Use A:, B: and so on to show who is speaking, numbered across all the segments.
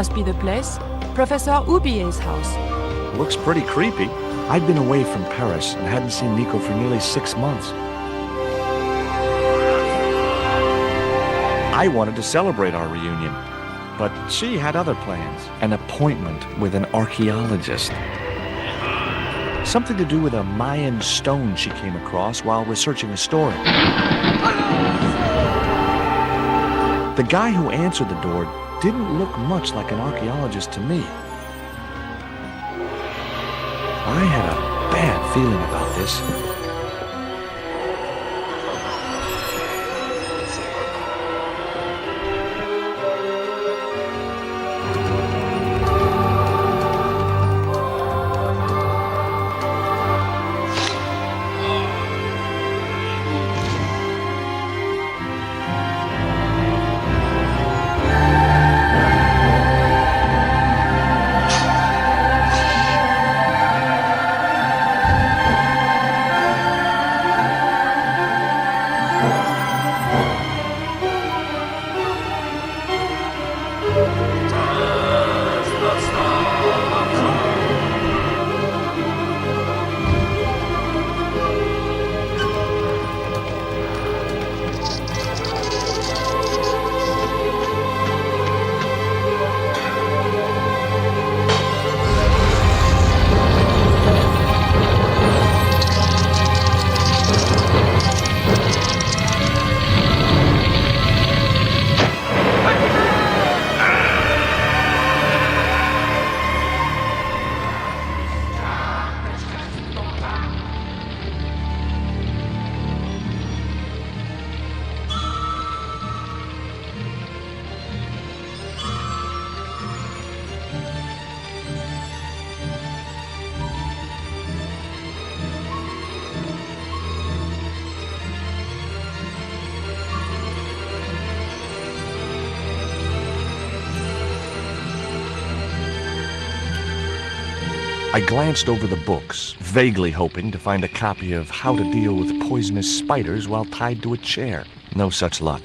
A: must be the place. Professor Oubier's house.
B: Looks pretty creepy. I'd been away from Paris and hadn't seen Nico for nearly 6 months. I wanted to celebrate our reunion, but she had other plans. An appointment with an archaeologist. Something to do with a Mayan stone she came across while researching a story. The guy who answered the door didn't look much like an archaeologist to me. I had a bad feeling about this. I glanced over the books, vaguely hoping to find a copy of How to Deal with Poisonous Spiders While Tied to a Chair. No such luck.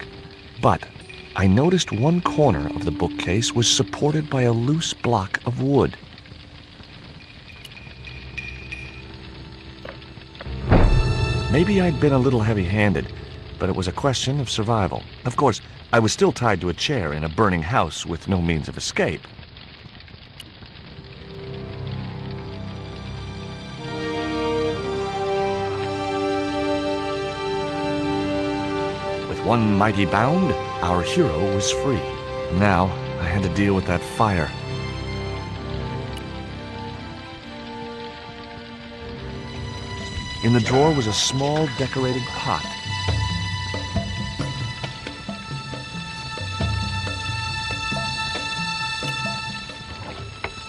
B: But I noticed one corner of the bookcase was supported by a loose block of wood. Maybe I'd been a little heavy-handed, but it was a question of survival. Of course, I was still tied to a chair in a burning house with no means of escape. One mighty bound, our hero was free. Now, I had to deal with that fire. In the drawer was a small decorated pot.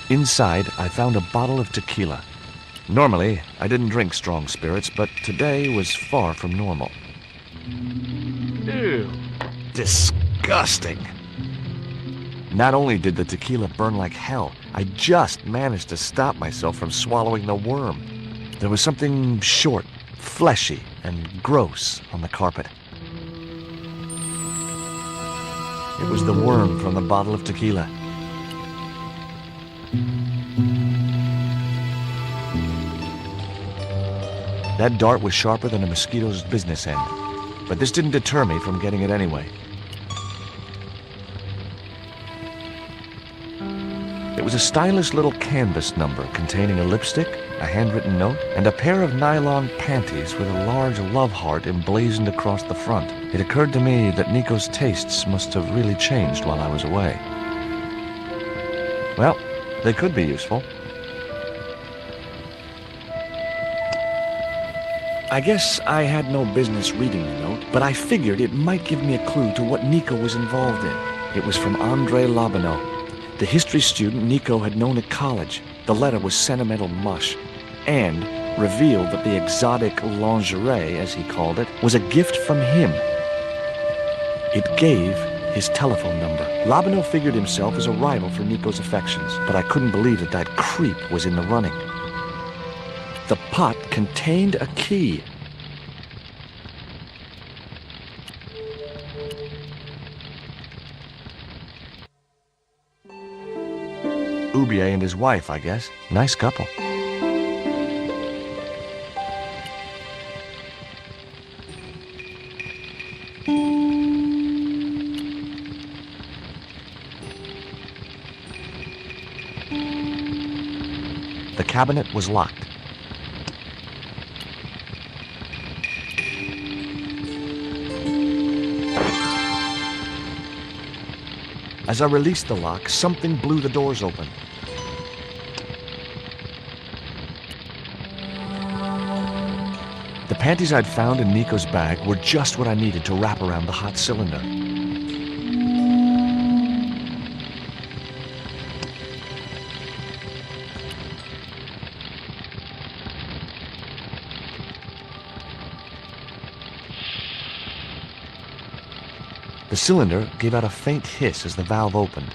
B: Inside, I found a bottle of tequila. Normally, I didn't drink strong spirits, but today was far from normal. Ew. Disgusting. Not only did the tequila burn like hell, I just managed to stop myself from swallowing the worm. There was something short, fleshy, and gross on the carpet. It was the worm from the bottle of tequila. That dart was sharper than a mosquito's business end. But this didn't deter me from getting it anyway. It was a stylish little canvas number containing a lipstick, a handwritten note, and a pair of nylon panties with a large love heart emblazoned across the front. It occurred to me that Nico's tastes must have really changed while I was away. Well, they could be useful. I guess I had no business reading the note, but I figured it might give me a clue to what Nico was involved in. It was from André Lobineau, the history student Nico had known at college. The letter was sentimental mush, and revealed that the exotic lingerie, as he called it, was a gift from him. It gave his telephone number. Lobineau figured himself as a rival for Nico's affections, but I couldn't believe that that creep was in the running. The pot contained a key. Ubier and his wife, I guess. Nice couple. The cabinet was locked. As I released the lock, something blew the doors open. The panties I'd found in Nico's bag were just what I needed to wrap around the hot cylinder. The cylinder gave out a faint hiss as the valve opened.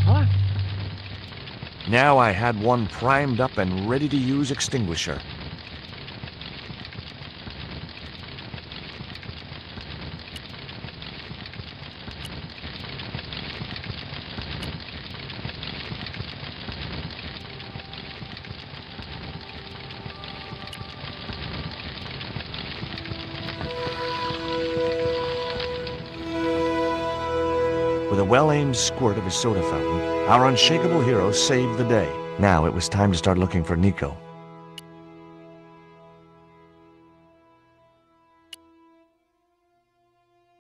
A: What?
B: Now I had one primed up and ready to use extinguisher. With a well-aimed squirt of his soda fountain, our unshakable hero saved the day. Now it was time to start looking for Nico.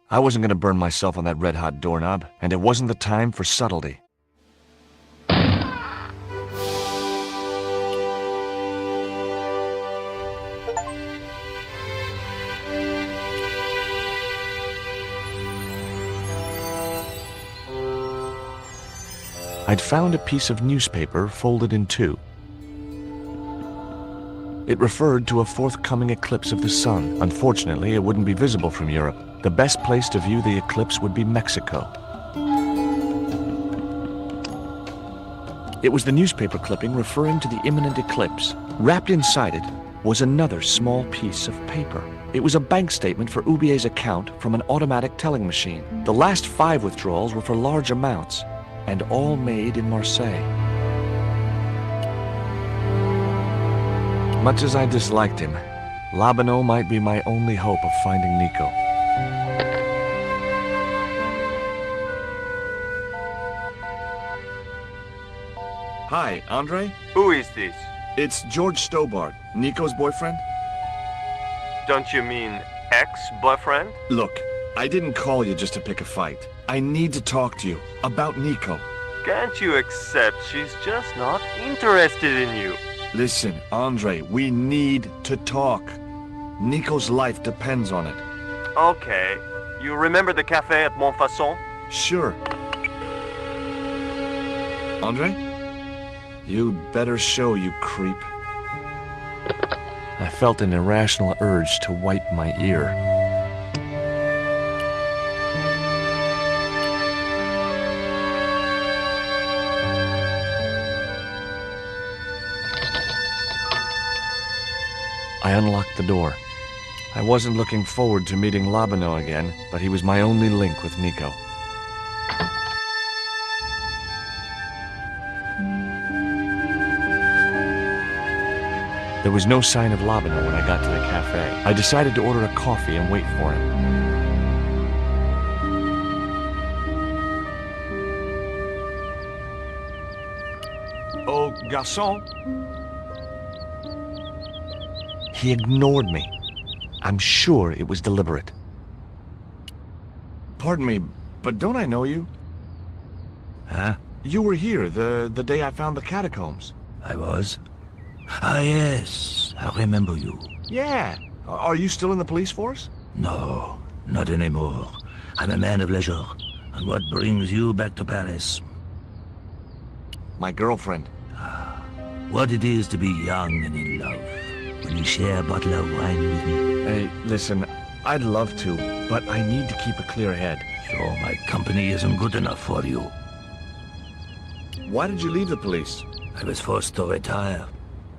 B: I wasn't going to burn myself on that red-hot doorknob, and it wasn't the time for subtlety. I'd found a piece of newspaper folded in two. It referred to a forthcoming eclipse of the sun. Unfortunately, it wouldn't be visible from Europe. The best place to view the eclipse would be Mexico. It was the newspaper clipping referring to the imminent eclipse. Wrapped inside it was another small piece of paper. It was a bank statement for Ubier's account from an automatic telling machine. The last 5 withdrawals were for large amounts, and all made in Marseille. Much as I disliked him, Labano might be my only hope of finding Nico. Hi, Andre?
C: Who is this?
B: It's George Stobbart, Nico's boyfriend.
C: Don't you mean ex-boyfriend?
B: Look, I didn't call you just to pick a fight. I need to talk to you about Nico.
C: Can't you accept she's just not interested in you?
B: Listen, Andre, we need to talk. Nico's life depends on it.
C: Okay. You remember the cafe at Montfaucon?
B: Sure. Andre? You'd better show, you creep. I felt an irrational urge to wipe my ear. I unlocked the door. I wasn't looking forward to meeting Labano again, but he was my only link with Nico. There was no sign of Labano when I got to the cafe. I decided to order a coffee and wait for him. Oh, garçon. He ignored me. I'm sure it was deliberate. Pardon me, but don't I know you?
D: Huh?
B: You were here the day I found the catacombs.
D: I was? Ah, yes. I remember you.
B: Yeah. Are you still in the police force?
D: No, not anymore. I'm a man of leisure. And what brings you back to Paris?
B: My girlfriend.
D: What it is to be young and in love. Will you share a bottle of wine with me?
B: Hey, listen, I'd love to, but I need to keep a clear head.
D: So my company isn't good enough for you.
B: Why did you leave the police?
D: I was forced to retire.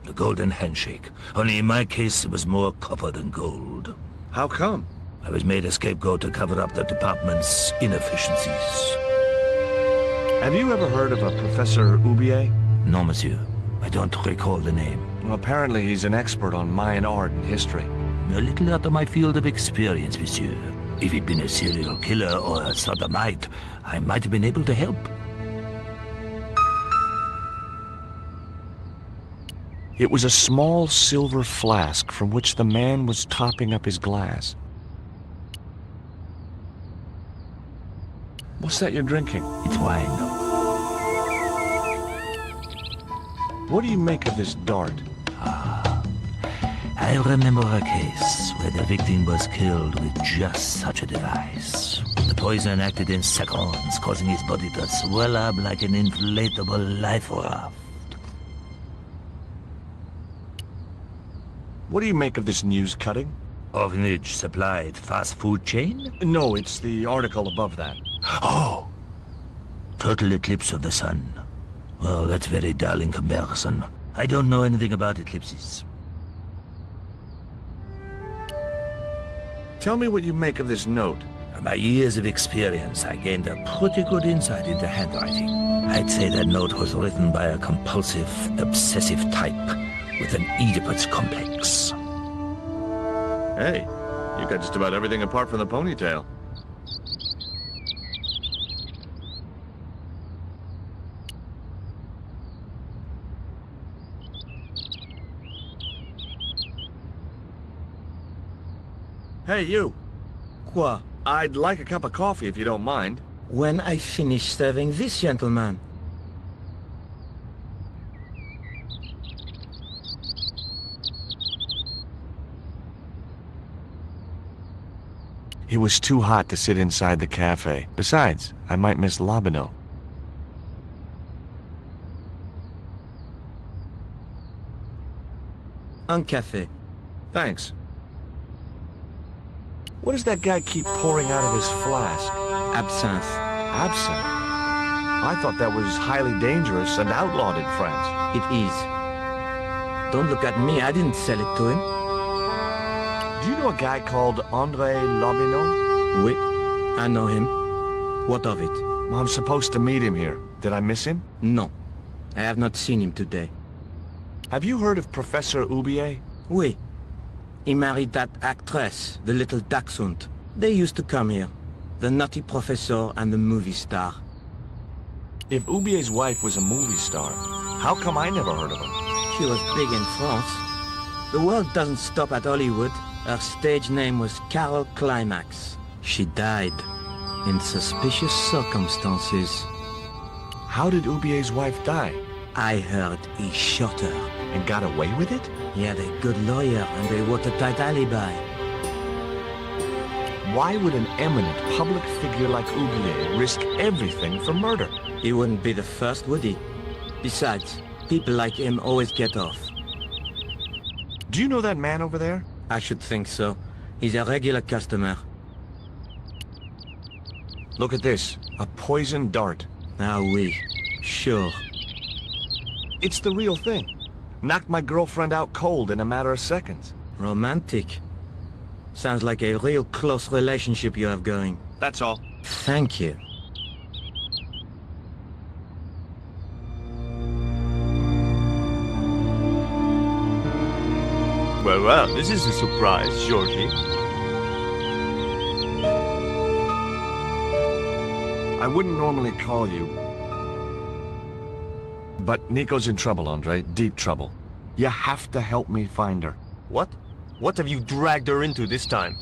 D: The golden handshake. Only in my case, it was more copper than gold.
B: How come?
D: I was made a scapegoat to cover up the department's inefficiencies.
B: Have you ever heard of a Professor Oubier?
D: No, monsieur. I don't recall the name.
B: Well, apparently he's an expert on Mayan art and history.
D: A little out of my field of experience, monsieur. If he'd been a serial killer or a sodomite, I might have been able to help.
B: It was a small silver flask from which the man was topping up his glass. What's that you're drinking?
D: It's wine.
B: What do you make of this dart?
D: I remember a case where the victim was killed with just such a device. The poison acted in seconds, causing his body to swell up like an inflatable life raft.
B: What do you make of this news cutting?
D: Orphanage supplied fast food chain?
B: No, it's the article above that.
D: Oh! Total eclipse of the sun. Well, that's very dull in comparison. I don't know anything about eclipses.
B: Tell me what you make of this note.
D: From my years of experience, I gained a pretty good insight into handwriting. I'd say that note was written by a compulsive, obsessive type with an Oedipus complex.
B: Hey, you got just about everything apart from the ponytail. Hey, you.
E: Quoi?
B: I'd like a cup of coffee if you don't mind.
E: When I finish serving this gentleman.
B: It was too hot to sit inside the cafe. Besides, I might miss Labino.
E: Un café.
B: Thanks. What does that guy keep pouring out of his flask?
E: Absinthe.
B: Absinthe? I thought that was highly dangerous and outlawed in France.
E: It is. Don't look at me, I didn't sell it to him.
B: Do you know a guy called André Labino?
E: Oui, I know him. What of it?
B: Well, I'm supposed to meet him here. Did I miss him?
E: No, I have not seen him today.
B: Have you heard of Professor Oubier?
E: Oui. He married that actress, the little dachshund. They used to come here. The nutty professor and the movie star.
B: If Oubier's wife was a movie star, how come I never heard of her?
E: She was big in France. The world doesn't stop at Hollywood. Her stage name was Carol Climax. She died in suspicious circumstances.
B: How did Oubier's wife die?
E: I heard he shot her.
B: And got away with it?
E: He had a good lawyer and a watertight alibi.
B: Why would an eminent public figure like Oubier risk everything for murder?
E: He wouldn't be the first, would he? Besides, people like him always get off.
B: Do you know that man over there?
E: I should think so. He's a regular customer.
B: Look at this. A poison dart.
E: Ah oui, sure.
B: It's the real thing. Knocked my girlfriend out cold in a matter of seconds.
E: Romantic. Sounds like a real close relationship you have going.
B: That's all.
E: Thank you.
C: Well, well, this is a surprise, Georgie.
B: I wouldn't normally call you. But Nico's in trouble, Andre. Deep trouble. You have to help me find her.
C: What? What have you dragged her into this time?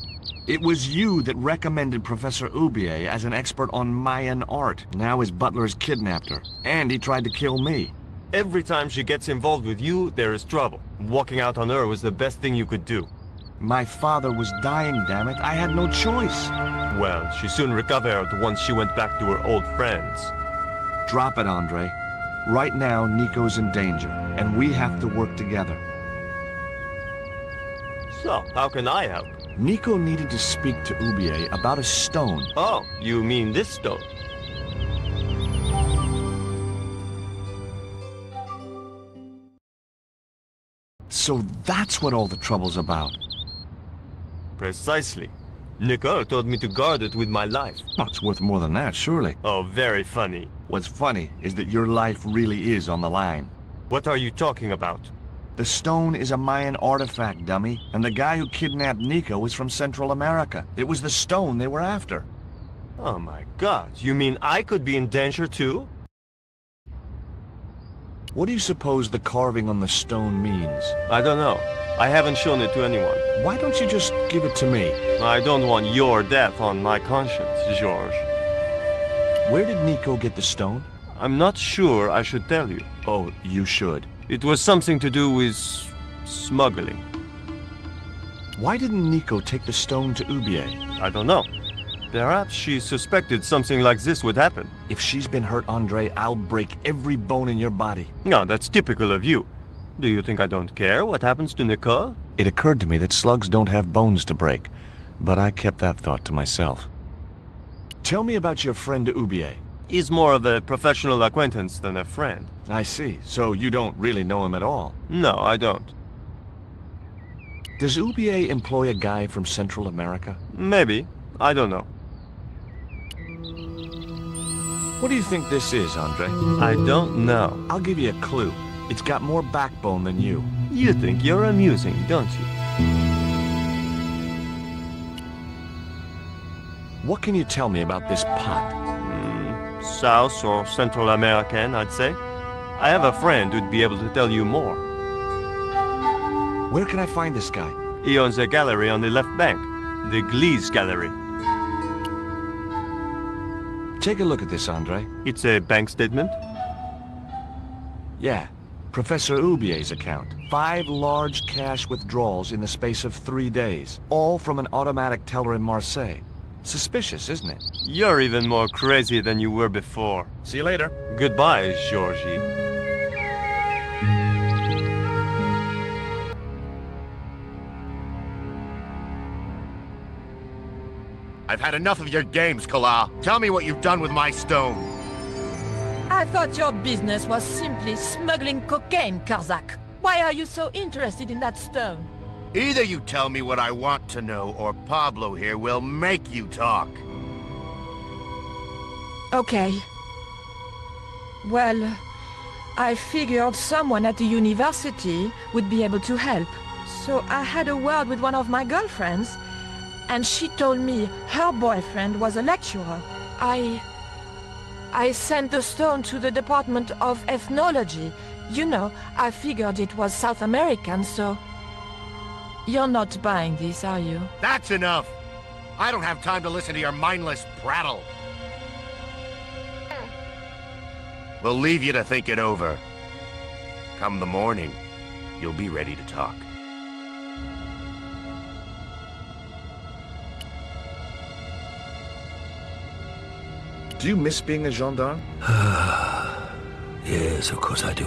B: It was you that recommended Professor Oubier as an expert on Mayan art. Now his butler's kidnapped her. And he tried to kill me.
C: Every time she gets involved with you, there is trouble. Walking out on her was the best thing you could do.
B: My father was dying, damn it. I had no choice.
C: Well, she soon recovered once she went back to her old friends.
B: Drop it, Andre. Right now, Nico's in danger, and we have to work together.
C: So, how can I help?
B: Nico needed to speak to Oubier about a stone.
C: Oh, you mean this stone?
B: So that's what all the trouble's about.
C: Precisely. Nico told me to guard it with my life.
B: Oh, it's worth more than that, surely.
C: Oh, very funny.
B: What's funny is that your life really is on the line.
C: What are you talking about?
B: The stone is a Mayan artifact, dummy, and the guy who kidnapped Nico was from Central America. It was the stone they were after.
C: Oh my god, you mean I could be in danger too?
B: What do you suppose the carving on the stone means?
C: I don't know. I haven't shown it to anyone.
B: Why don't you just give it to me?
C: I don't want your death on my conscience, George.
B: Where did Nico get the stone?
C: I'm not sure I should tell you.
B: Oh, you should.
C: It was something to do with smuggling.
B: Why didn't Nico take the stone to Ubier?
C: I don't know. Perhaps she suspected something like this would happen.
B: If she's been hurt, Andre, I'll break every bone in your body.
C: No, that's typical of you. Do you think I don't care what happens to Nicole?
B: It occurred to me that slugs don't have bones to break, but I kept that thought to myself. Tell me about your friend Ubier.
C: He's more of a professional acquaintance than a friend.
B: I see. So you don't really know him at all?
C: No, I don't.
B: Does Ubier employ a guy from Central America?
C: Maybe. I don't know.
B: What do you think this is, Andre?
C: I don't know.
B: I'll give you a clue. It's got more backbone than you.
C: You think you're amusing, don't you?
B: What can you tell me about this pot?
C: South or Central American, I'd say. I have a friend who'd be able to tell you more.
B: Where can I find this guy?
C: He owns a gallery on the left bank. The Glees Gallery.
B: Take a look at this, Andre.
C: It's a bank statement?
B: Yeah. Professor Ubier's account. 5 large cash withdrawals in the space of 3 days. All from an automatic teller in Marseille. Suspicious, isn't it?
C: You're even more crazy than you were before.
B: See you later.
C: Goodbye, Georgie.
F: I've had enough of your games, Collard. Tell me what you've done with my stone.
A: I thought your business was simply smuggling cocaine, Karzak. Why are you so interested in that stone?
F: Either you tell me what I want to know, or Pablo here will make you talk.
A: Okay. Well, I figured someone at the university would be able to help. So I had a word with one of my girlfriends, and she told me her boyfriend was a lecturer. I sent the stone to the Department of Ethnology. You know, I figured it was South American, so... You're not buying this, are you?
F: That's enough! I don't have time to listen to your mindless prattle. We'll leave you to think it over. Come the morning, you'll be ready to talk.
B: Do you miss being a gendarme?
D: Yes, of course I do.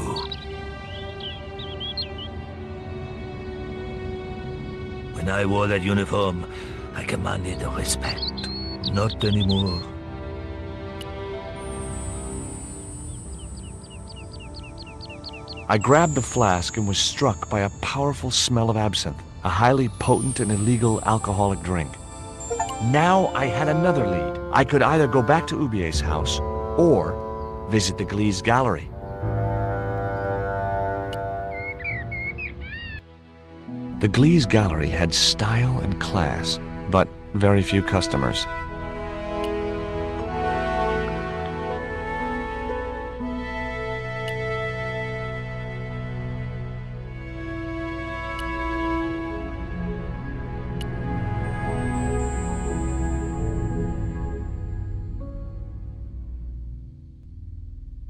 D: When I wore that uniform, I commanded respect. Not anymore.
B: I grabbed the flask and was struck by a powerful smell of absinthe, a highly potent and illegal alcoholic drink. Now I had another lead. I could either go back to Ubier's house or visit the Glees Gallery. The Glees Gallery had style and class, but very few customers.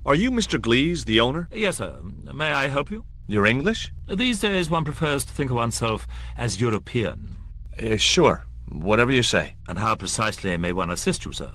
B: Are you Mr. Glees, the owner?
G: Yes, sir. May I help you?
B: You're English?
G: These days one prefers to think of oneself as European.
B: Sure. Whatever you say.
G: And how precisely may one assist you, sir?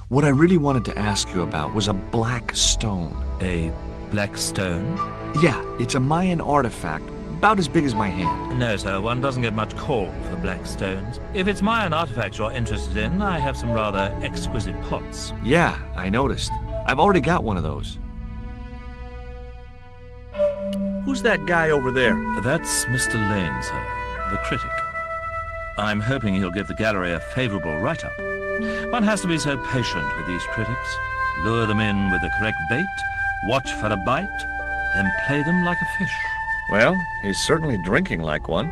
B: What I really wanted to ask you about was a black stone.
G: A black stone?
B: Yeah, it's a Mayan artifact, about as big as my hand.
G: No, sir. One doesn't get much call for black stones. If it's Mayan artifacts you're interested in, I have some rather exquisite pots.
B: Yeah, I noticed. I've already got one of those. Who's that guy over there?
G: That's Mr. Lane, sir. The critic. I'm hoping he'll give the gallery a favorable write-up. One has to be so patient with these critics. Lure them in with the correct bait, watch for a bite, then play them like a fish.
B: Well, he's certainly drinking like one.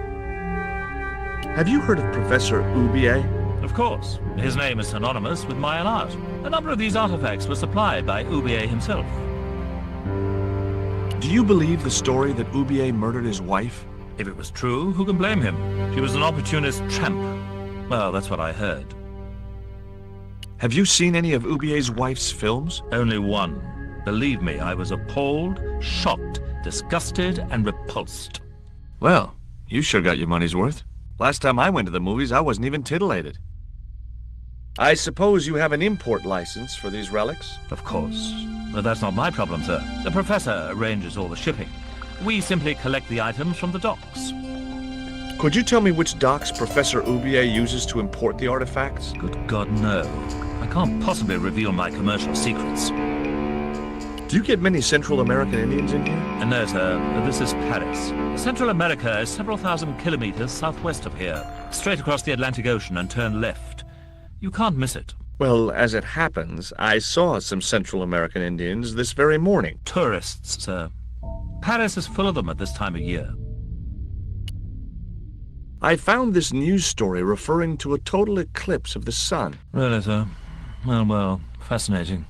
B: Have you heard of Professor Oubier?
G: Of course. His name is synonymous with Mayan art. A number of these artifacts were supplied by Oubier himself.
B: Do you believe the story that Oubier murdered his wife?
G: If it was true, who can blame him? She was an opportunist tramp. Well, that's what I heard.
B: Have you seen any of Oubier's wife's films?
G: Only one. Believe me, I was appalled, shocked, disgusted, and repulsed.
B: Well, you sure got your money's worth. Last time I went to the movies, I wasn't even titillated. I suppose you have an import license for these relics?
G: Of course. But that's not my problem, sir. The professor arranges all the shipping. We simply collect the items from the docks.
B: Could you tell me which docks Professor Oubier uses to import the artifacts?
G: Good God, no. I can't possibly reveal my commercial secrets.
B: Do you get many Central American Indians in here?
G: No, sir. This is Paris. Central America is several thousand kilometers southwest of here. Straight across the Atlantic Ocean and turn left. You can't miss it.
B: Well, as it happens, I saw some Central American Indians this very morning.
G: Tourists, sir. Paris is full of them at this time of year.
B: I found this news story referring to a total eclipse of the sun.
G: Really, sir? Well, fascinating.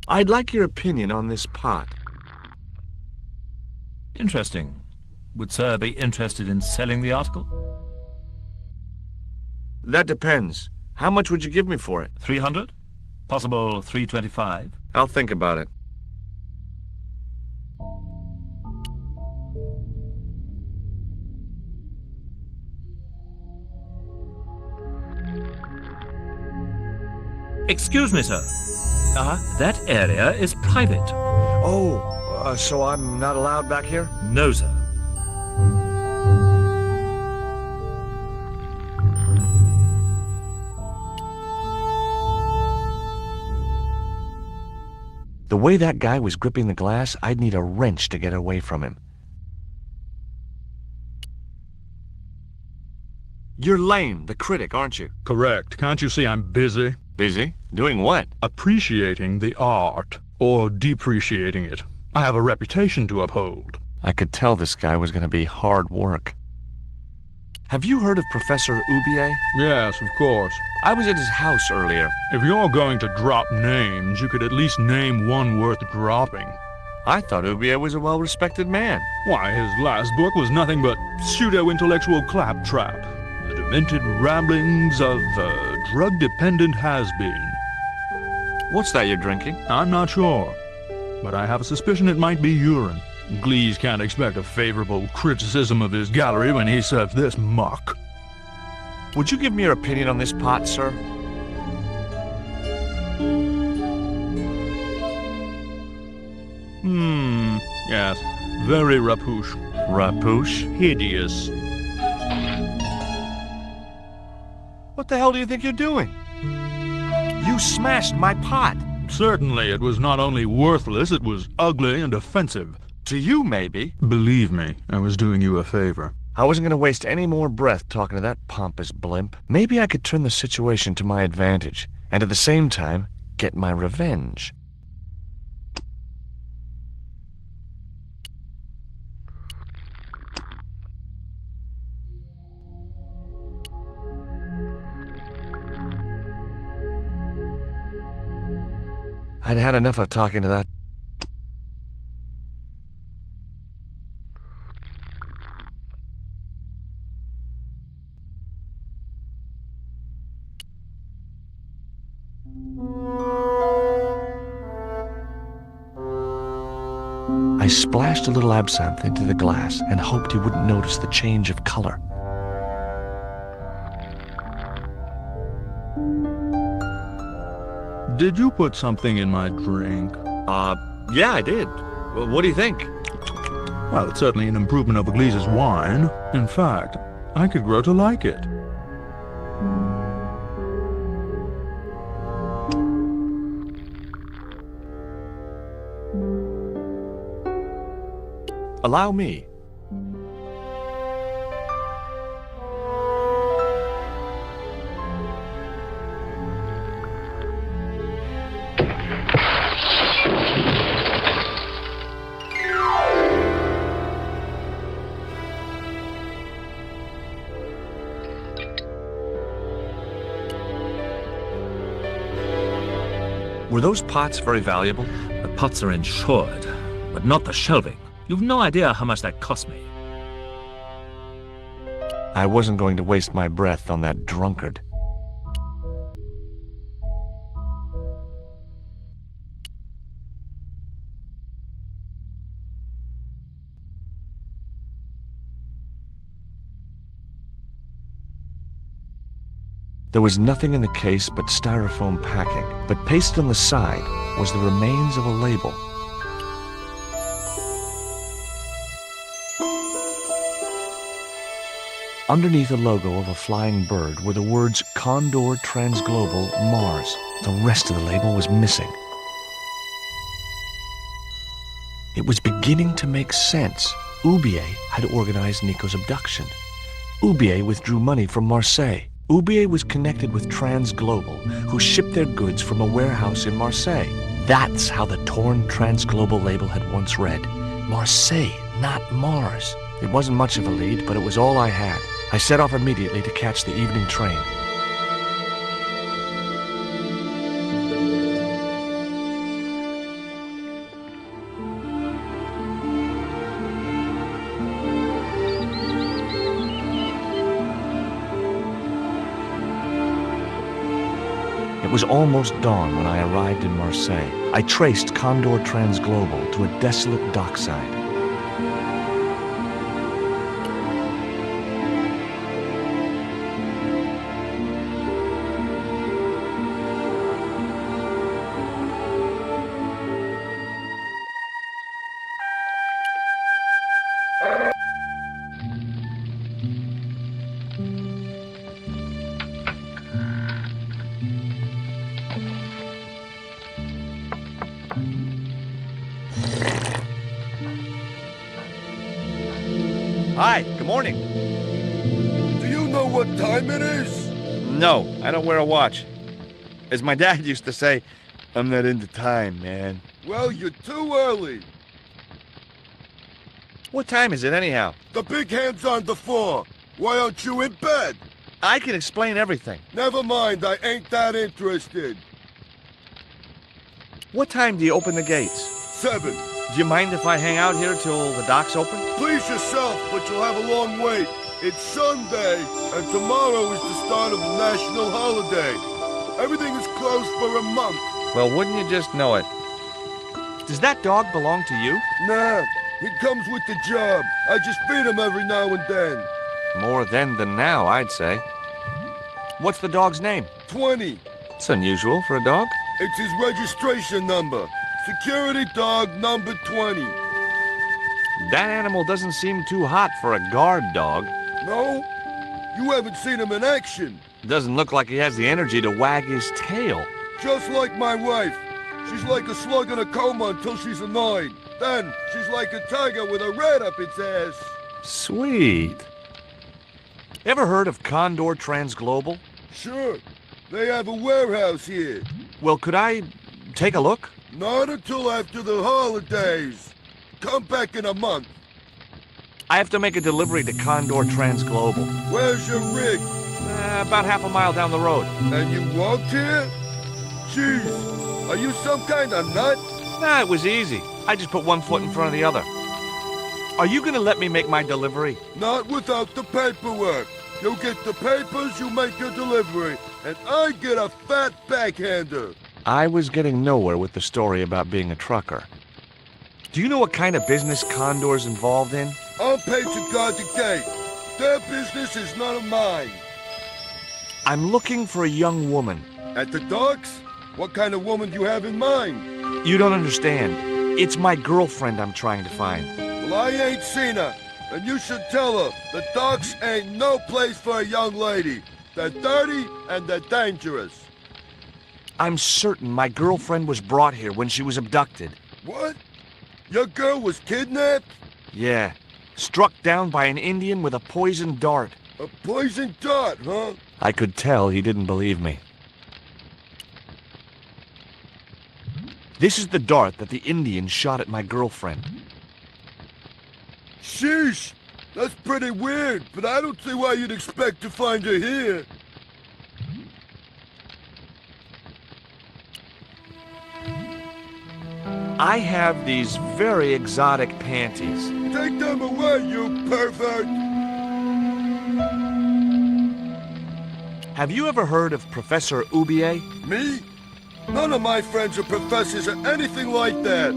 B: I'd like your opinion on this pot.
G: Interesting. Would sir be interested in selling the article?
B: That depends. How much would you give me for it?
G: 300? Possible 325?
B: I'll think about it.
G: Excuse me, sir. That area is private.
B: Oh, so I'm not allowed back here?
G: No, sir.
B: The way that guy was gripping the glass, I'd need a wrench to get away from him. You're Lane, the critic, aren't you?
H: Correct. Can't you see I'm busy?
B: Busy? Doing what?
H: Appreciating the art, or depreciating it. I have a reputation to uphold.
B: I could tell this guy was going to be hard work. Have you heard of Professor Oubier?
H: Yes, of course.
B: I was at his house earlier.
H: If you're going to drop names, you could at least name one worth dropping.
B: I thought Oubier was a well-respected man.
H: Why, his last book was nothing but pseudo-intellectual claptrap. The demented ramblings of a drug-dependent has-been.
B: What's that you're drinking?
H: I'm not sure, but I have a suspicion it might be urine. Glees can't expect a favorable criticism of his gallery when he serves this muck.
B: Would you give me your opinion on this pot, sir?
H: Yes. Very rapouche.
B: Rapouche?
H: Hideous.
B: What the hell do you think you're doing? You smashed my pot.
H: Certainly, it was not only worthless, it was ugly and offensive.
B: To you, maybe.
H: Believe me, I was doing you a favor.
B: I wasn't going to waste any more breath talking to that pompous blimp. Maybe I could turn the situation to my advantage, and at the same time, get my revenge. I'd had enough of talking to that. I splashed a little absinthe into the glass and hoped he wouldn't notice the change of color.
H: Did you put something in my drink?
B: Yeah, I did. Well, what do you think?
H: Well, it's certainly an improvement over Glees's wine. In fact, I could grow to like it.
B: Allow me.
G: Were those pots very valuable? The pots are insured, but not the shelving. You've no idea how much that cost me.
B: I wasn't going to waste my breath on that drunkard. There was nothing in the case but styrofoam packing, but pasted on the side was the remains of a label. Underneath the logo of a flying bird were the words Condor Transglobal Mars. The rest of the label was missing. It was beginning to make sense. Oubier had organized Nico's abduction. Oubier withdrew money from Marseille. Oubier was connected with Transglobal, who shipped their goods from a warehouse in Marseille. That's how the torn Transglobal label had once read. Marseille, not Mars. It wasn't much of a lead, but it was all I had. I set off immediately to catch the evening train. It was almost dawn when I arrived in Marseille. I traced Condor Transglobal to a desolate dockside. Hi, good morning.
I: Do you know what time it is?
B: No, I don't wear a watch. As my dad used to say, I'm not into time, man.
I: Well, you're too early.
B: What time is it anyhow?
I: The big hand's on the floor. Why aren't you in bed?
B: I can explain everything.
I: Never mind, I ain't that interested.
B: What time do you open the gates?
I: 7.
B: Do you mind if I hang out here till the docks open?
I: Please yourself, but you'll have a long wait. It's Sunday, and tomorrow is the start of the national holiday. Everything is closed for a month.
B: Well, wouldn't you just know it? Does that dog belong to you?
I: Nah, he comes with the job. I just feed him every now and then.
B: More then than now, I'd say. What's the dog's name?
I: 20.
B: It's unusual for a dog.
I: It's his registration number. Security dog number 20.
B: That animal doesn't seem too hot for a guard dog.
I: No? You haven't seen him in action.
B: Doesn't look like he has the energy to wag his tail.
I: Just like my wife. She's like a slug in a coma until she's annoyed. Then, she's like a tiger with a rat up its ass.
B: Sweet. Ever heard of Condor Transglobal?
I: Sure. They have a warehouse here.
B: Well, could I take a look?
I: Not until after the holidays. Come back in a month.
B: I have to make a delivery to Condor Transglobal.
I: Where's your rig?
B: About half a mile down the road.
I: And you walked here? Jeez, are you some kind of nut?
B: Nah, it was easy. I just put one foot in front of the other. Are you gonna let me make my delivery?
I: Not without the paperwork. You get the papers, you make your delivery, and I get a fat backhander.
B: I was getting nowhere with the story about being a trucker. Do you know what kind of business Condor's involved in?
I: I'm paid to guard the gate. Their business is none of mine.
B: I'm looking for a young woman.
I: At the docks? What kind of woman do you have in mind?
B: You don't understand. It's my girlfriend I'm trying to find.
I: Well, I ain't seen her, and you should tell her the docks ain't no place for a young lady. They're dirty and they're dangerous.
B: I'm certain my girlfriend was brought here when she was abducted.
I: What? Your girl was kidnapped?
B: Yeah. Struck down by an Indian with a poisoned dart.
I: A poison dart, huh?
B: I could tell he didn't believe me. This is the dart that the Indian shot at my girlfriend.
I: Sheesh! That's pretty weird, but I don't see why you'd expect to find her here.
B: I have these very exotic panties.
I: Take them away, you pervert!
B: Have you ever heard of Professor Oubier?
I: Me? None of my friends are professors or anything like that.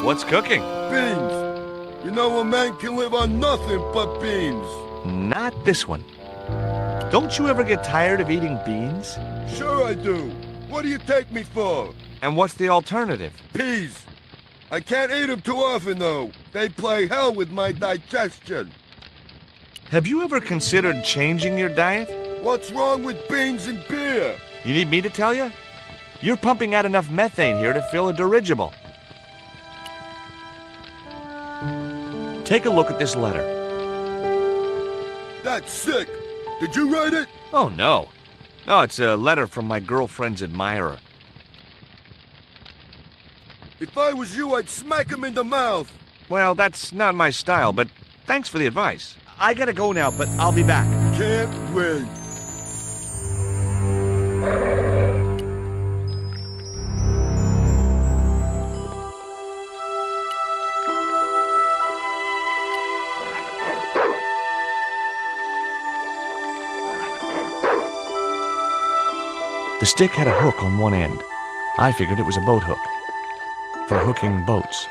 B: What's cooking?
I: Beans. You know a man can live on nothing but beans.
B: Not this one. Don't you ever get tired of eating beans?
I: Sure I do. What do you take me for?
B: And what's the alternative?
I: Peas. I can't eat them too often, though. They play hell with my digestion.
B: Have you ever considered changing your diet?
I: What's wrong with beans and beer?
B: You need me to tell you? You're pumping out enough methane here to fill a dirigible. Take a look at this letter.
I: That's sick. Did you write it?
B: Oh, no. No, it's a letter from my girlfriend's admirer.
I: If I was you, I'd smack him in the mouth.
B: Well, that's not my style, but thanks for the advice. I gotta go now, but I'll be back.
I: Can't wait.
B: The stick had a hook on one end. I figured it was a boat hook for hooking boats.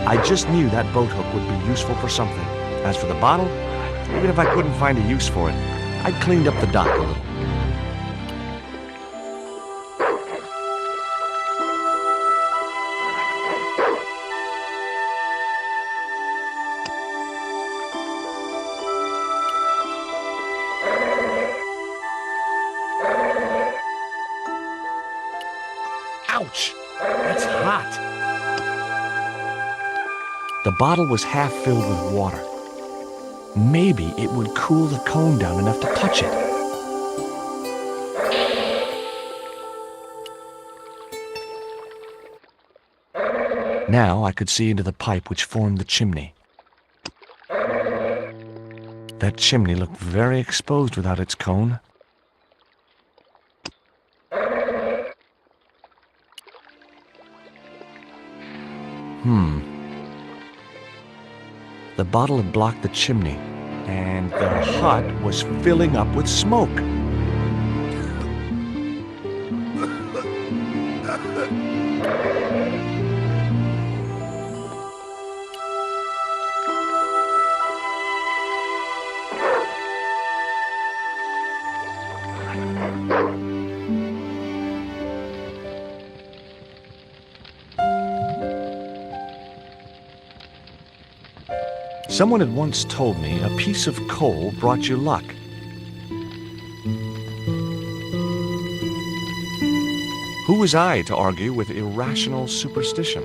B: I just knew that boat hook would be useful for something. As for the bottle, even if I couldn't find a use for it, I'd cleaned up the dock a little. Ouch! That's hot. The bottle was half filled with water. Maybe it would cool the cone down enough to touch it. Now I could see into the pipe which formed the chimney. That chimney looked very exposed without its cone. The bottle had blocked the chimney, and the hut was filling up with smoke. Someone had once told me a piece of coal brought you luck. Who was I to argue with irrational superstition?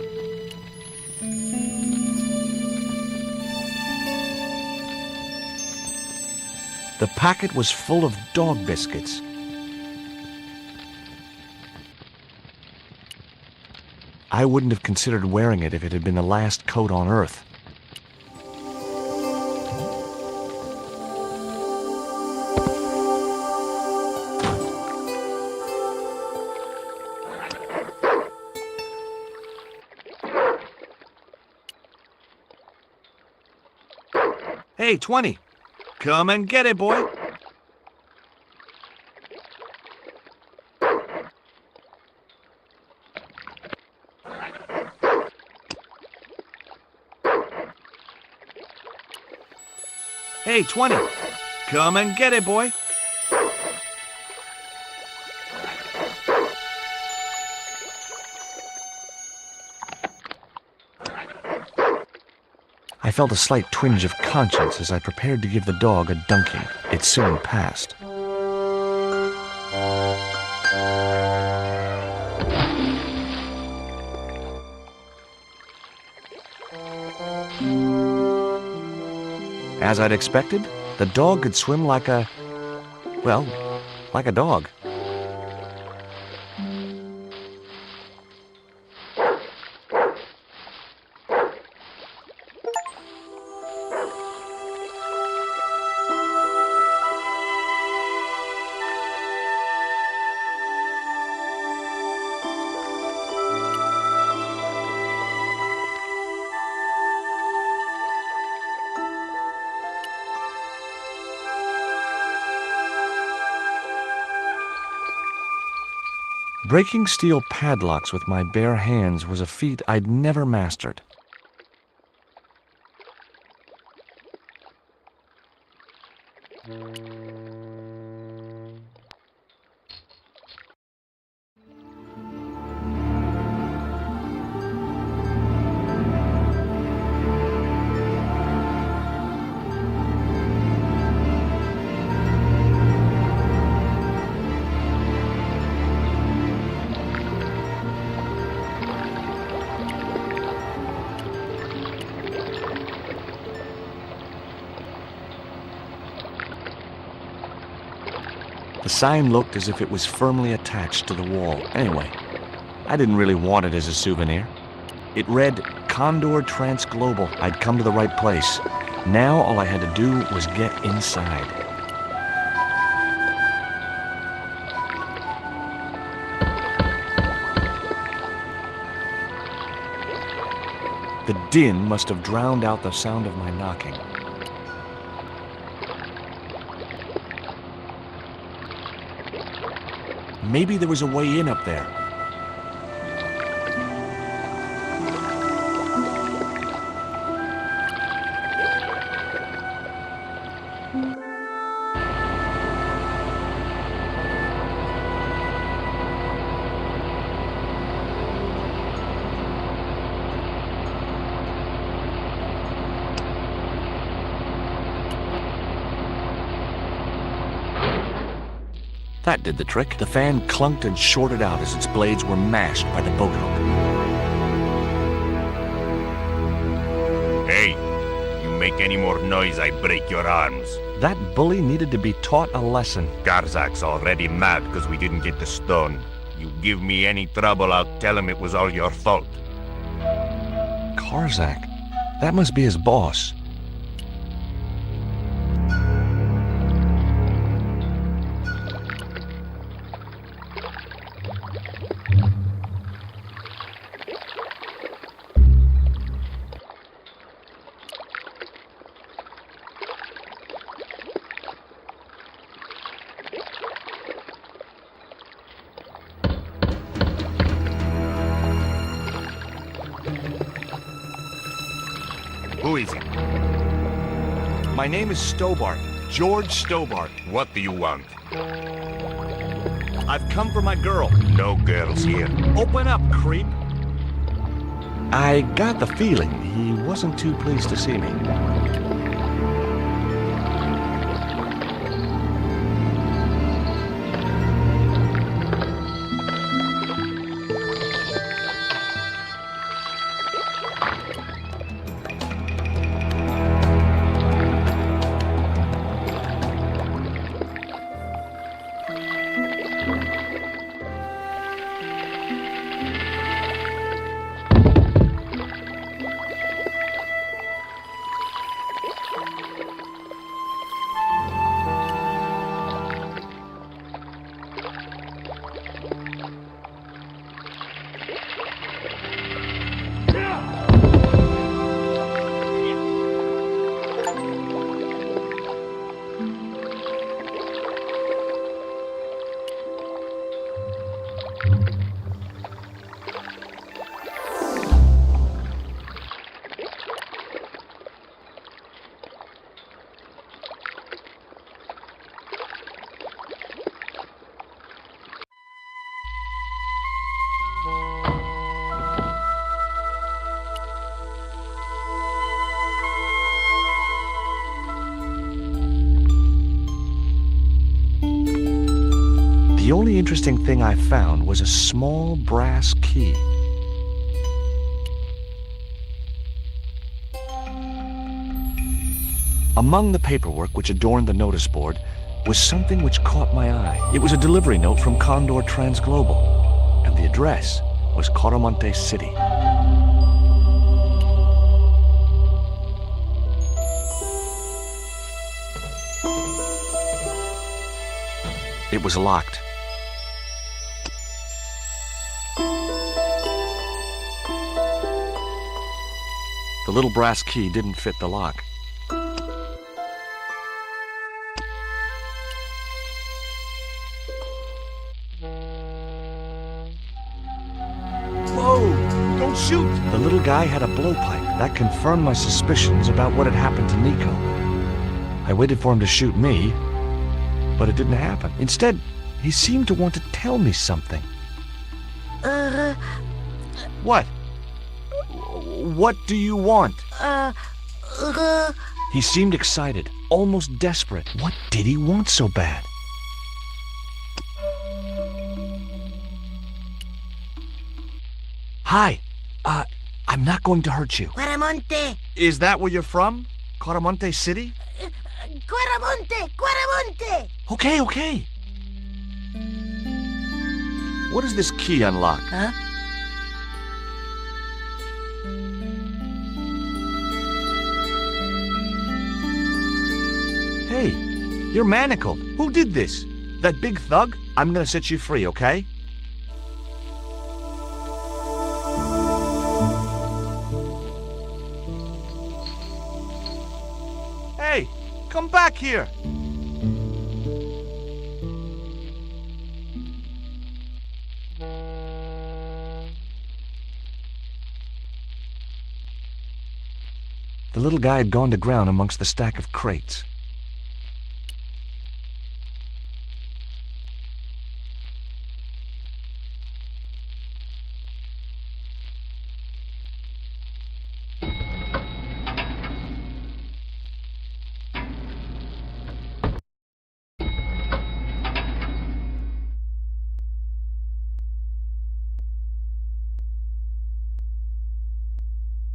B: The packet was full of dog biscuits. I wouldn't have considered wearing it if it had been the last coat on Earth. Hey, 20. Come and get it, boy. Hey, 20. Come and get it, boy. I felt a slight twinge of conscience as I prepared to give the dog a dunking. It soon passed. As I'd expected, the dog could swim like a dog. Breaking steel padlocks with my bare hands was a feat I'd never mastered. The sign looked as if it was firmly attached to the wall. Anyway, I didn't really want it as a souvenir. It read, Condor Transglobal. I'd come to the right place. Now all I had to do was get inside. The din must have drowned out the sound of my knocking. Maybe there was a way in up there. That did the trick. The fan clunked and shorted out as its blades were mashed by the boat hook.
F: Hey, you make any more noise, I break your arms.
B: That bully needed to be taught a lesson.
F: Garzak's already mad because we didn't get the stone. You give me any trouble, I'll tell him it was all your fault.
B: Karzak? That must be his boss.
F: Who is it?
B: My name is Stobbart. George Stobbart.
F: What do you want?
B: I've come for my girl.
F: No girls here.
B: Open up, creep. I got the feeling he wasn't too pleased to see me. The only interesting thing I found was a small brass key. Among the paperwork which adorned the notice board was something which caught my eye. It was a delivery note from Condor Transglobal, and the address was Coromante City. It was locked. The little brass key didn't fit the lock. shoot! The little guy had a blowpipe. That confirmed my suspicions about what had happened to Nico. I waited for him to shoot me, but it didn't happen. Instead, he seemed to want to tell me something. What? What do you want? He seemed excited, almost desperate. What did he want so bad? Hi. I'm not going to hurt you.
J: Guaramonte!
B: Is that where you're from? Coramonte City?
J: Guaramonte! Guaramonte!
B: Okay. What does this key unlock?
J: Huh?
B: Hey, you're manacled. Who did this? That big thug? I'm gonna set you free, okay? Hey, come back here! The little guy had gone to ground amongst the stack of crates.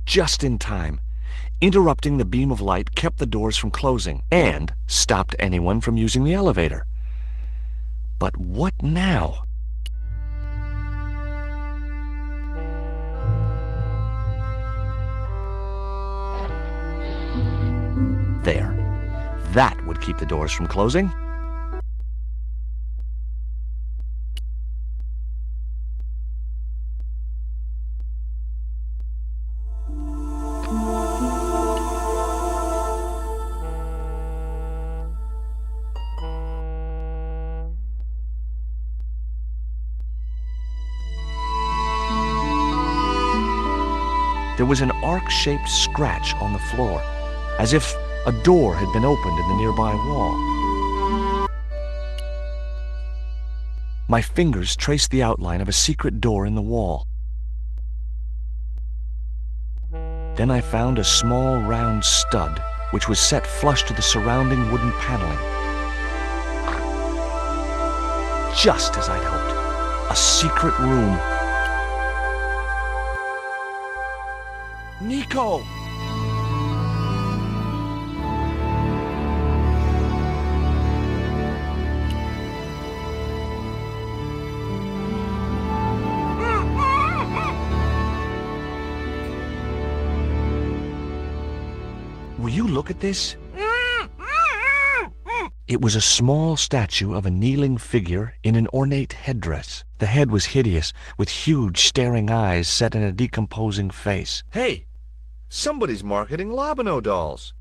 B: Just in time. Interrupting the beam of light kept the doors from closing and stopped anyone from using the elevator. But what now? There. That would keep the doors from closing. There was an arc-shaped scratch on the floor, as if a door had been opened in the nearby wall. My fingers traced the outline of a secret door in the wall. Then I found a small round stud, which was set flush to the surrounding wooden paneling. Just as I'd hoped, a secret room. Nico! Will you look at this? It was a small statue of a kneeling figure in an ornate headdress. The head was hideous, with huge staring eyes set in a decomposing face. Hey! Somebody's marketing Lobino dolls.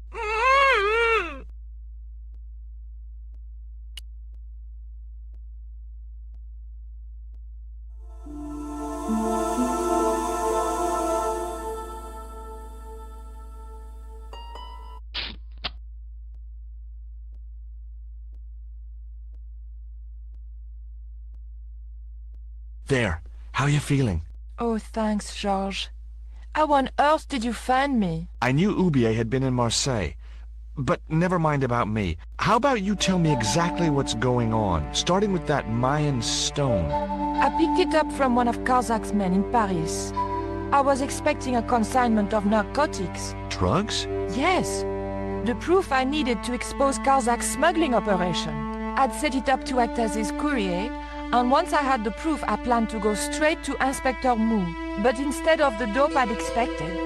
B: There. How are you feeling?
A: Oh, thanks, George. How on earth did you find me?
B: I knew Ubier had been in Marseille. But never mind about me. How about you tell me exactly what's going on, starting with that Mayan stone?
A: I picked it up from one of Karzak's men in Paris. I was expecting a consignment of narcotics.
B: Drugs?
A: Yes. The proof I needed to expose Karzak's smuggling operation. I'd set it up to act as his courier, and once I had the proof, I planned to go straight to Inspector Mou. But instead of the dope I'd expected,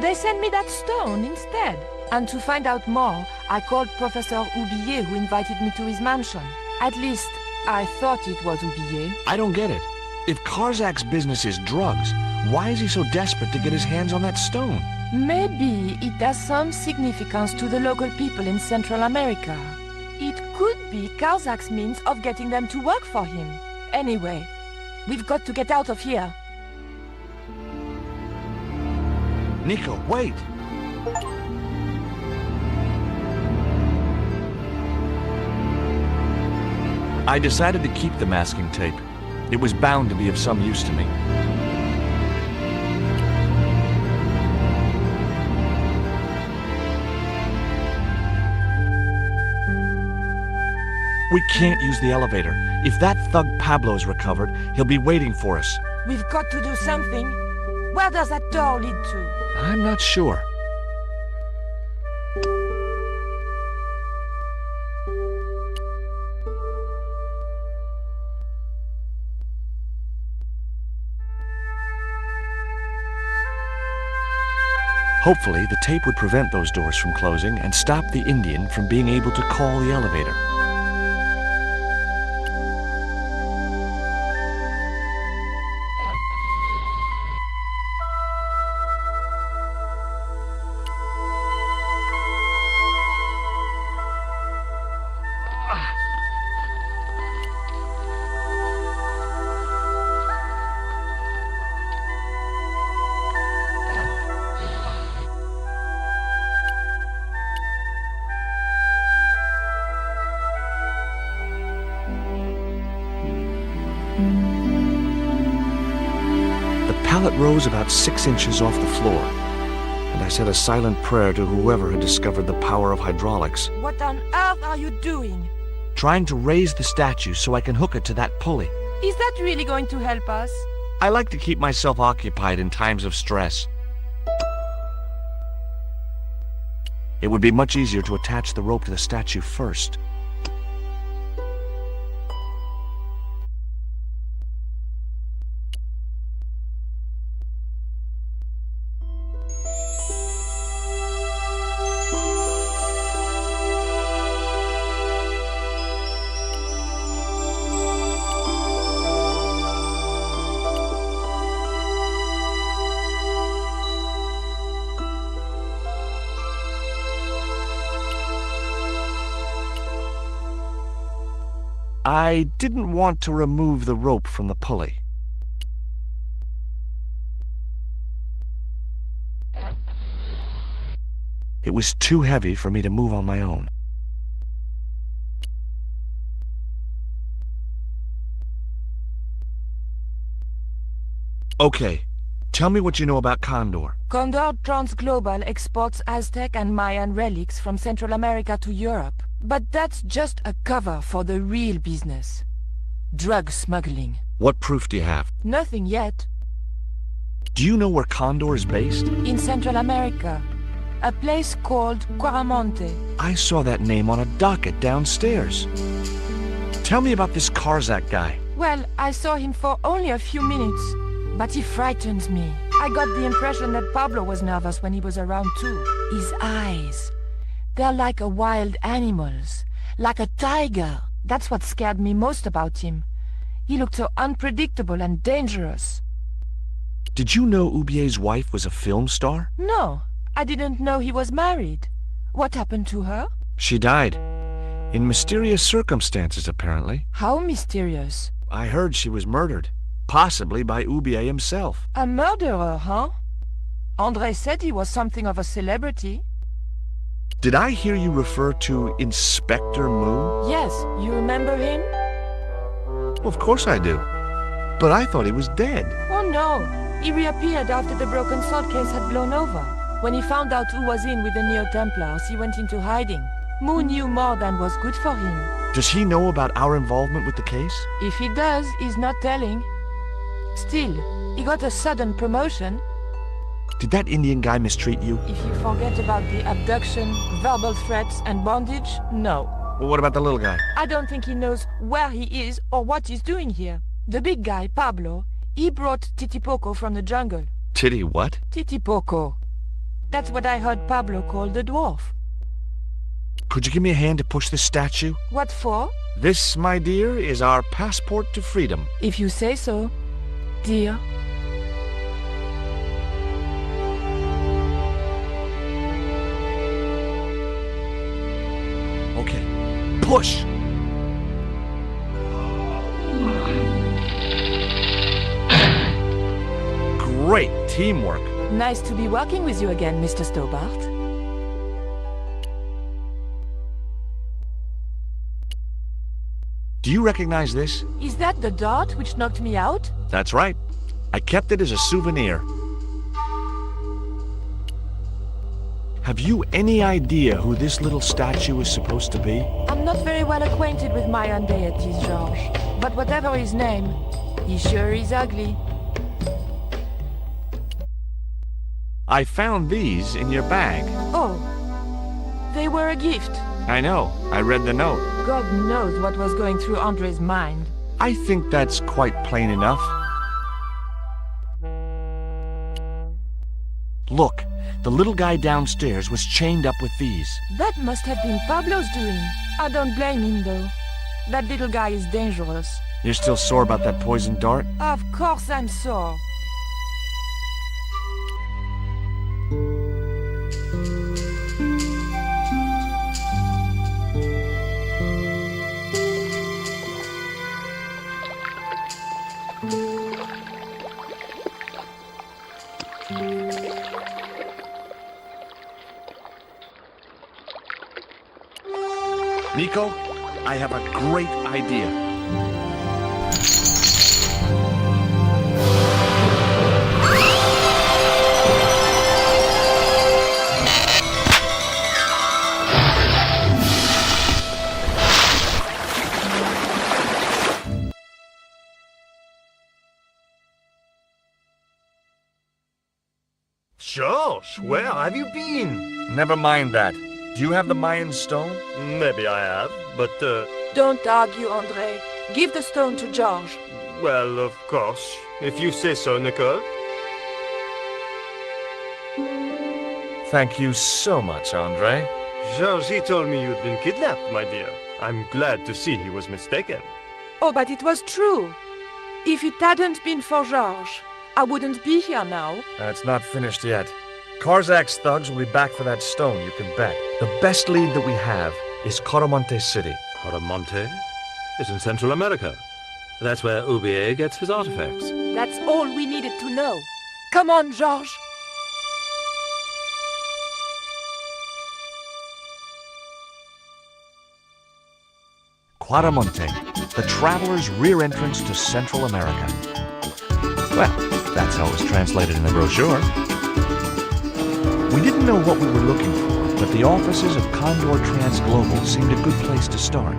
A: they sent me that stone instead. And to find out more, I called Professor Ubier, who invited me to his mansion. At least, I thought it was Ubier.
B: I don't get it. If Karzak's business is drugs, why is he so desperate to get his hands on that stone?
A: Maybe it has some significance to the local people in Central America. It could be Karzak's means of getting them to work for him. Anyway, we've got to get out of here.
B: Nico, wait! I decided to keep the masking tape. It was bound to be of some use to me. We can't use the elevator. If that thug Pablo's recovered, he'll be waiting for us.
A: We've got to do something. Where does that door lead to?
B: I'm not sure. Hopefully, the tape would prevent those doors from closing and stop the Indian from being able to call the elevator. The pallet rose about 6 inches off the floor, and I said a silent prayer to whoever had discovered the power of hydraulics.
A: What on earth are you doing?
B: Trying to raise the statue so I can hook it to that pulley.
A: Is that really going to help us?
B: I like to keep myself occupied in times of stress. It would be much easier to attach the rope to the statue first. I didn't want to remove the rope from the pulley. It was too heavy for me to move on my own. Okay, tell me what you know about Condor.
A: Condor Transglobal exports Aztec and Mayan relics from Central America to Europe. But that's just a cover for the real business. Drug smuggling.
B: What proof do you have?
A: Nothing yet.
B: Do you know where Condor is based?
A: In Central America. A place called Quaramonte.
B: I saw that name on a docket downstairs. Tell me about this Karzak guy.
A: Well, I saw him for only a few minutes, but he frightens me. I got the impression that Pablo was nervous when he was around too. His eyes. They're like a wild animal's, like a tiger. That's what scared me most about him. He looked so unpredictable and dangerous.
B: Did you know Ubier's wife was a film star?
A: No, I didn't know he was married. What happened to her?
B: She died. In mysterious circumstances, apparently.
A: How mysterious?
B: I heard she was murdered, possibly by Ubier himself.
A: A murderer, huh? André said he was something of a celebrity.
B: Did I hear you refer to Inspector Moon?
A: Yes, you remember him?
B: Well, of course I do. But I thought he was dead.
A: Oh no, he reappeared after the broken sword case had blown over. When he found out who was in with the Templars, he went into hiding. Moon knew more than was good for him.
B: Does he know about our involvement with the case?
A: If he does, he's not telling. Still, he got a sudden promotion.
B: Did that Indian guy mistreat you?
A: If you forget about the abduction, verbal threats, and bondage, no.
B: Well, what about the little guy?
A: I don't think he knows where he is or what he's doing here. The big guy, Pablo, he brought Titipoco from the jungle.
B: Titty what?
A: Titipoco. That's what I heard Pablo call the dwarf.
B: Could you give me a hand to push this statue?
A: What for?
B: This, my dear, is our passport to freedom.
A: If you say so, dear.
B: Okay, push! Great teamwork.
A: Nice to be working with you again, Mr. Stobbart.
B: Do you recognize this?
A: Is that the dart which knocked me out?
B: That's right. I kept it as a souvenir. Have you any idea who this little statue is supposed to be?
A: I'm not very well acquainted with Mayan deities, George. But whatever his name, he sure is ugly.
B: I found these in your bag.
A: Oh, they were a gift.
B: I know. I read the note.
A: God knows what was going through Andre's mind.
B: I think that's quite plain enough. Look, the little guy downstairs was chained up with these.
A: That must have been Pablo's doing. I don't blame him, though. That little guy is dangerous.
B: You're still sore about that poison dart?
A: Of course I'm sore.
B: Nico, I have a great idea.
C: George, where have you been?
B: Never mind that. Do you have the Mayan stone?
C: Maybe I have, but,
A: Don't argue, Andre. Give the stone to George.
C: well, of course. If you say so, Nicole.
B: Thank you so much, Andre.
C: George, he told me you'd been kidnapped, my dear. I'm glad to see he was mistaken.
A: Oh, but it was true. If it hadn't been for George, I wouldn't be here now.
B: It's not finished yet. Karzak's thugs will be back for that stone, you can bet. The best lead that we have is Coromonte City.
G: Coromonte is in Central America. That's where Ubier gets his artifacts.
A: That's all we needed to know. Come on, George.
B: Quaramonte, the traveler's rear entrance to Central America. Well, that's how it was translated in the brochure. We didn't know what we were looking for, but the offices of Condor Transglobal seemed a good place to start.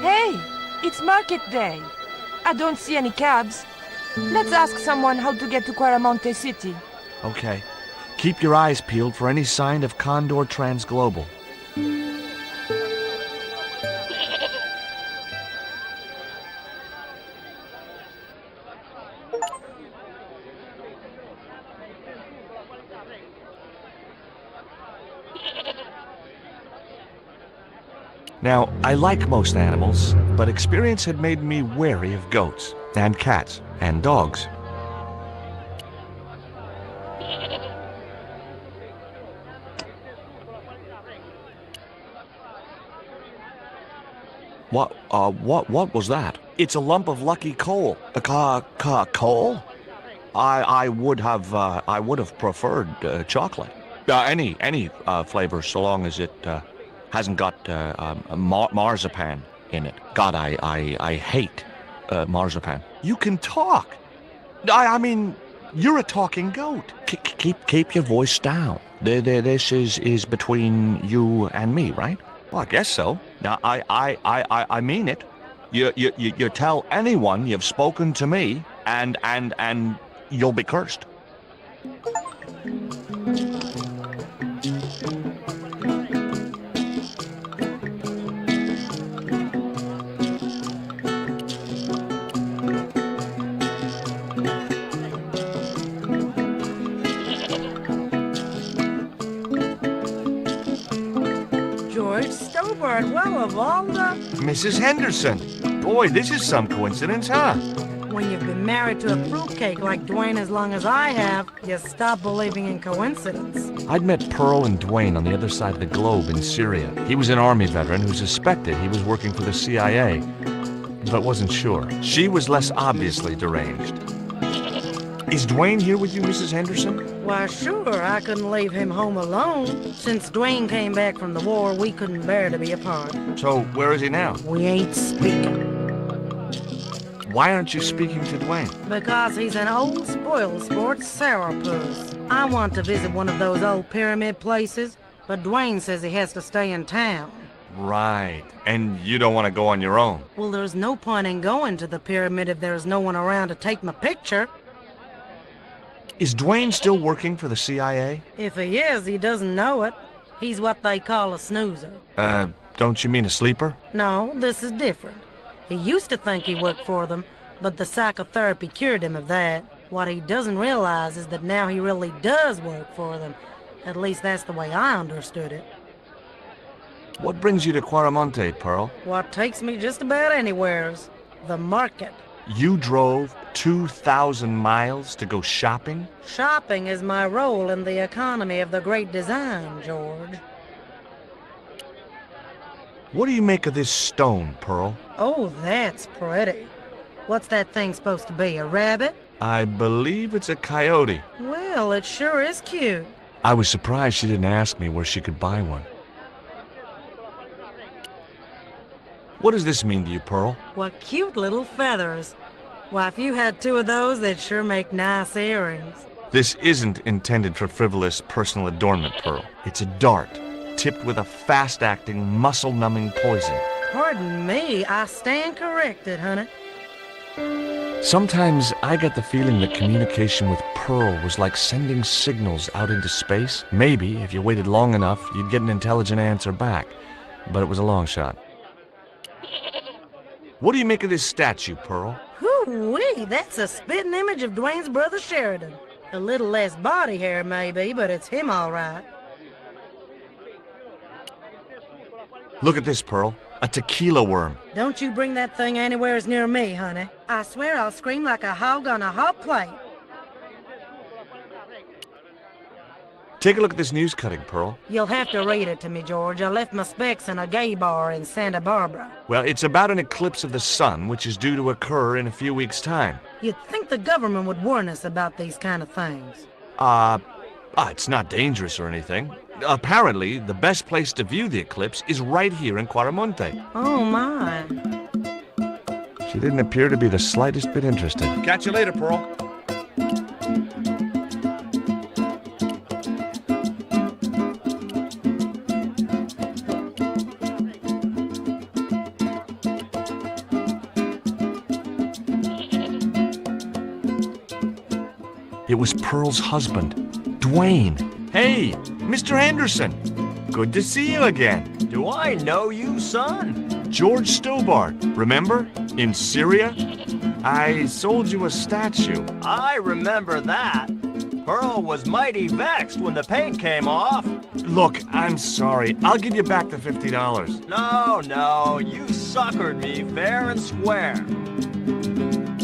A: Hey, it's market day. I don't see any cabs. Let's ask someone how to get to Quaramonte City.
B: Okay. Keep your eyes peeled for any sign of Condor Transglobal. Now, I like most animals, but experience had made me wary of goats, and cats, and dogs. What was that? It's a lump of lucky coal. Coal? I would have preferred chocolate. Any flavor, so long as it hasn't got marzipan in it. God, I hate marzipan. You can talk. I mean, you're a talking goat. Keep your voice down. This is between you and me, right? Well, I guess so. Now, I mean it. You tell anyone you've spoken to me, and you'll be cursed.
A: George Stobbart, well, of all the...
B: Mrs. Henderson. Boy, this is some coincidence, huh?
A: When you've been
K: married to a fruitcake like Dwayne as long as I have, you stop believing in coincidence.
B: I'd met Pearl and Dwayne on the other side of the globe in Syria. He was an army veteran who suspected he was working for the CIA, but wasn't sure. She was less obviously deranged. Is Dwayne here with you, Mrs. Henderson?
K: Why, sure, I couldn't leave him home alone. Since Dwayne came back from the war, we couldn't bear to be apart.
B: So, where is he now?
K: We ain't speaking.
B: Why aren't you speaking to Dwayne?
K: Because he's an old spoil sport sourpuss. I want to visit one of those old pyramid places, but Dwayne says he has to stay in town.
B: Right. And you don't want to go on your own?
K: Well, there's no point in going to the pyramid if there's no one around to take my picture.
B: Is Dwayne still working for the CIA?
K: If he is, he doesn't know it. He's what they call a snoozer.
B: Don't you mean a sleeper?
K: No, this is different. He used to think he worked for them, but the psychotherapy cured him of that. What he doesn't realize is that now he really does work for them. At least that's the way I understood it.
B: What brings you to Quaramonte, Pearl?
K: What takes me just about anywheres. The market.
B: You drove 2,000 miles to go shopping?
K: Shopping is my role in the economy of the Great Design, George.
B: What do you make of this stone, Pearl?
K: Oh, that's pretty. What's that thing supposed to be, a rabbit?
B: I believe it's a coyote.
K: Well, it sure is cute.
B: I was surprised she didn't ask me where she could buy one. What does this mean to you, Pearl?
K: What cute little feathers. Why, if you had two of those, they'd sure make nice earrings.
B: This isn't intended for frivolous personal adornment, Pearl. It's a dart, tipped with a fast-acting, muscle-numbing poison.
K: Pardon me, I stand corrected, honey.
B: Sometimes I get the feeling that communication with Pearl was like sending signals out into space. Maybe, if you waited long enough, you'd get an intelligent answer back. But it was a long shot. What do you make of this statue, Pearl?
K: Hoo-wee, that's a spitting image of Dwayne's brother Sheridan. A little less body hair, maybe, but it's him all right.
B: Look at this, Pearl. A tequila worm.
K: Don't you bring that thing anywhere near me, honey. I swear I'll scream like a hog on a hot plate.
B: Take a look at this news cutting, Pearl.
K: You'll have to read it to me, George. I left my specs in a gay bar in Santa Barbara.
B: Well, it's about an eclipse of the sun, which is due to occur in a few weeks' time.
K: You'd think the government would warn us about these kind of things.
B: It's not dangerous or anything. Apparently, the best place to view the eclipse is right here in Quaramonte.
K: Oh, my.
B: She didn't appear to be the slightest bit interested.
H: Catch you later, Pearl.
B: It was Pearl's husband, Dwayne. Hey, Mr. Henderson. Good to see you again.
C: Do I know you, son?
B: George Stobbart, remember? In Syria? I sold you a statue.
C: I remember that. Pearl was mighty vexed when the paint came off.
B: Look, I'm sorry. I'll give you back the $50.
C: No, you suckered me fair and square.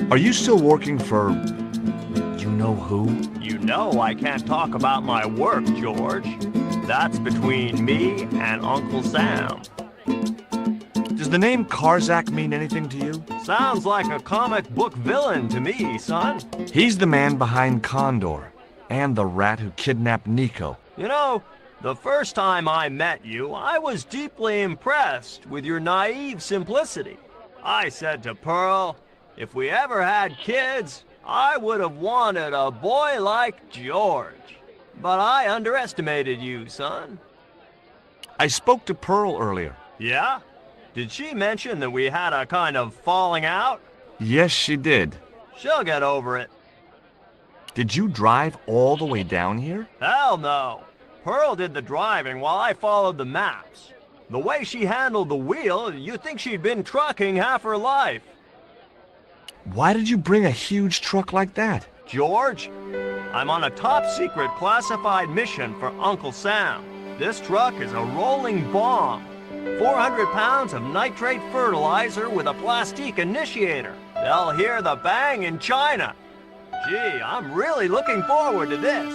B: Are you still working for... you know who?
C: You know I can't talk about my work, George. That's between me and Uncle Sam.
B: Does the name Karzak mean anything to you?
C: Sounds like a comic book villain to me, son.
B: He's the man behind Condor, and the rat who kidnapped Nico.
C: You know, the first time I met you, I was deeply impressed with your naive simplicity. I said to Pearl, if we ever had kids, I would have wanted a boy like George. But I underestimated you, son.
B: I spoke to Pearl earlier.
C: Yeah? Did she mention that we had a kind of falling out?
B: Yes, she did.
C: She'll get over it.
B: Did you drive all the way down here?
C: Hell no. Pearl did the driving while I followed the maps. The way she handled the wheel, you'd think she'd been trucking half her life.
B: Why did you bring a huge truck like that?
C: George, I'm on a top-secret classified mission for Uncle Sam. This truck is a rolling bomb. 400 pounds of nitrate fertilizer with a plastique initiator. They'll hear the bang in China. Gee, I'm really looking forward to this.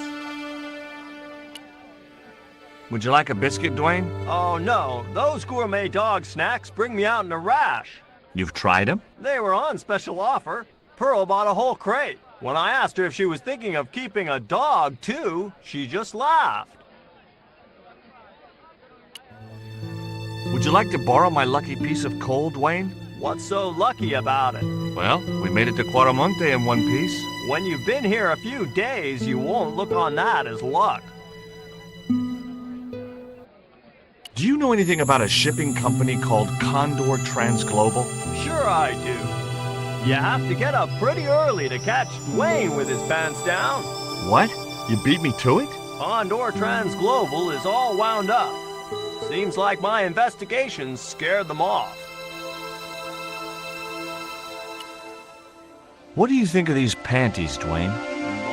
B: Would you like a biscuit, Dwayne?
C: Oh no, those gourmet dog snacks bring me out in a rash.
B: You've tried them?
C: They were on special offer. Pearl bought a whole crate. When I asked her if she was thinking of keeping a dog too, she just laughed.
B: Would you like to borrow my lucky piece of coal, Dwayne?
C: What's so lucky about it?
B: Well, we made it to Quaramonte in one piece.
C: When you've been here a few days, you won't look on that as luck.
B: Do you know anything about a shipping company called Condor Transglobal?
C: Sure I do. You have to get up pretty early to catch Dwayne with his pants down.
B: What? You beat me to it?
C: Condor Transglobal is all wound up. Seems like my investigations scared them off.
B: What do you think of these panties, Dwayne?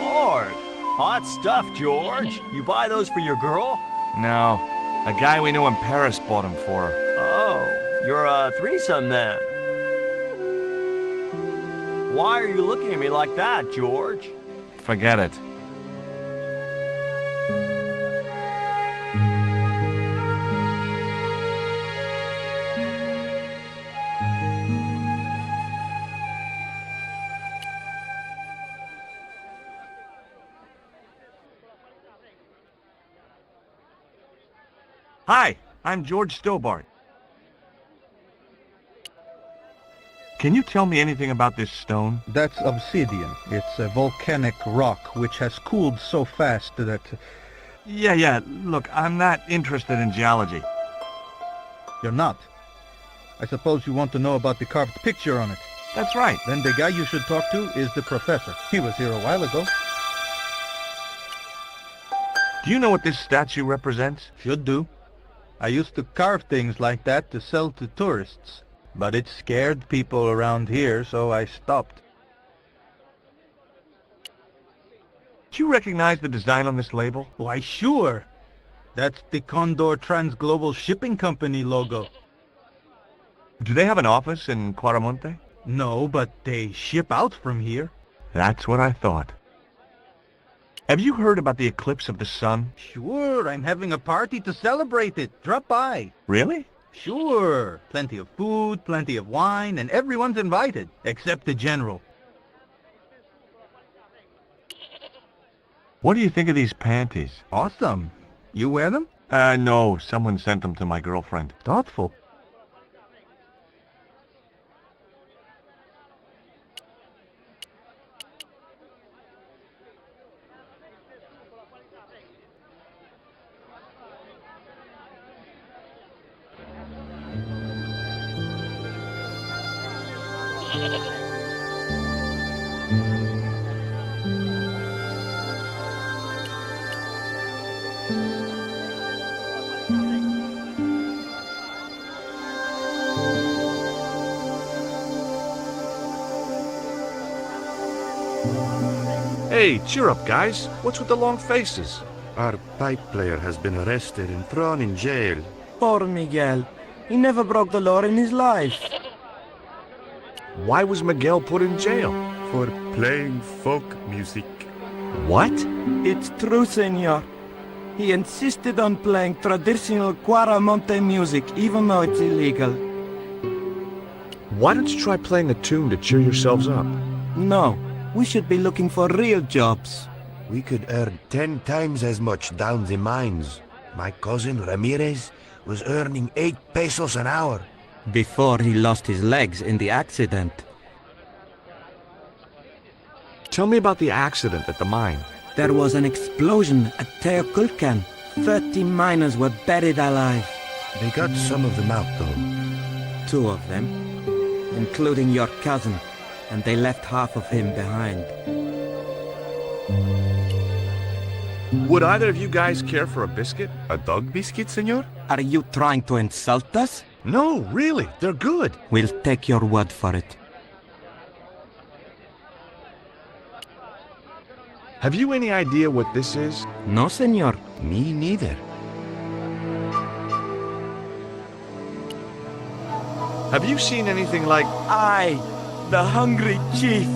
C: Lord, hot stuff, George. You buy those for your girl?
B: No, a guy we knew in Paris bought them for her.
C: Oh, you're a threesome then. Why are you looking at me like that, George?
B: Forget it. Hi, I'm George Stobbart. Can you tell me anything about this stone?
L: That's obsidian. It's a volcanic rock which has cooled so fast that...
B: Yeah, look, I'm not interested in geology.
L: You're not? I suppose you want to know about the carved picture on it.
B: That's right.
L: Then the guy you should talk to is the professor. He was here a while ago.
B: Do you know what this statue represents?
L: Should do. I used to carve things like that to sell to tourists. But it scared people around here, so I stopped.
B: Do you recognize the design on this label?
L: Why, sure. That's the Condor Transglobal Shipping Company logo.
B: Do they have an office in Quaramonte?
L: No, but they ship out from here.
B: That's what I thought. Have you heard about the eclipse of the sun?
L: Sure, I'm having a party to celebrate it. Drop by.
B: Really?
L: Sure. Plenty of food, plenty of wine, and everyone's invited, except the general.
B: What do you think of these panties?
L: Awesome. You wear them?
B: No. Someone sent them to my girlfriend.
L: Thoughtful.
B: Hey, cheer up, guys. What's with the long faces?
F: Our pipe player has been arrested and thrown in jail.
E: Poor Miguel. He never broke the law in his life.
B: Why was Miguel put in jail?
F: For playing folk music.
B: What?
E: It's true, senor. He insisted on playing traditional Quaramonte music, even though it's illegal.
B: Why don't you try playing a tune to cheer yourselves up?
E: No, we should be looking for real jobs.
F: We could earn 10 times as much down the mines. My cousin Ramirez was earning 8 pesos an hour.
E: Before he lost his legs in the accident.
B: Tell me about the accident at the mine.
E: There was an explosion at Teoculcan. 30 miners were buried alive.
F: They got some of them out, though.
E: 2 of them, including your cousin, and they left half of him behind.
B: Would either of you guys care for a biscuit?
F: A dog biscuit, senor?
E: Are you trying to insult us?
B: No, really. They're good.
E: We'll take your word for it.
B: Have you any idea what this is?
E: No, senor.
F: Me neither.
B: Have you seen anything like...
E: Aye.
F: The hungry chief!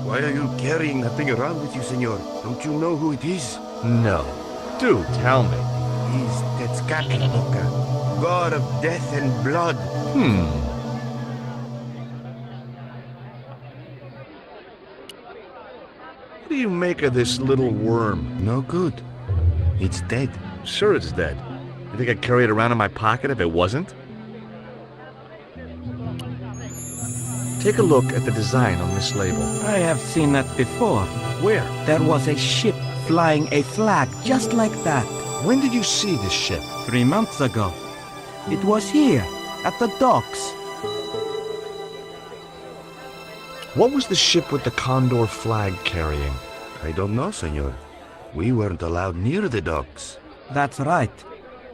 F: Why are you carrying that thing around with you, senor? Don't you know who it is?
B: No. Do tell me.
F: He's Tezcatlipoca, god of death and blood.
B: What do you make of this little worm?
F: No good. It's dead.
B: Sure it's dead. You think I'd carry it around in my pocket if it wasn't? Take a look at the design on this label.
E: I have seen that before.
B: Where?
E: There was a ship flying a flag just like that.
B: When did you see this ship?
E: 3 months ago. It was here, at the docks.
B: What was the ship with the condor flag carrying?
F: I don't know, senor. We weren't allowed near the docks.
E: That's right.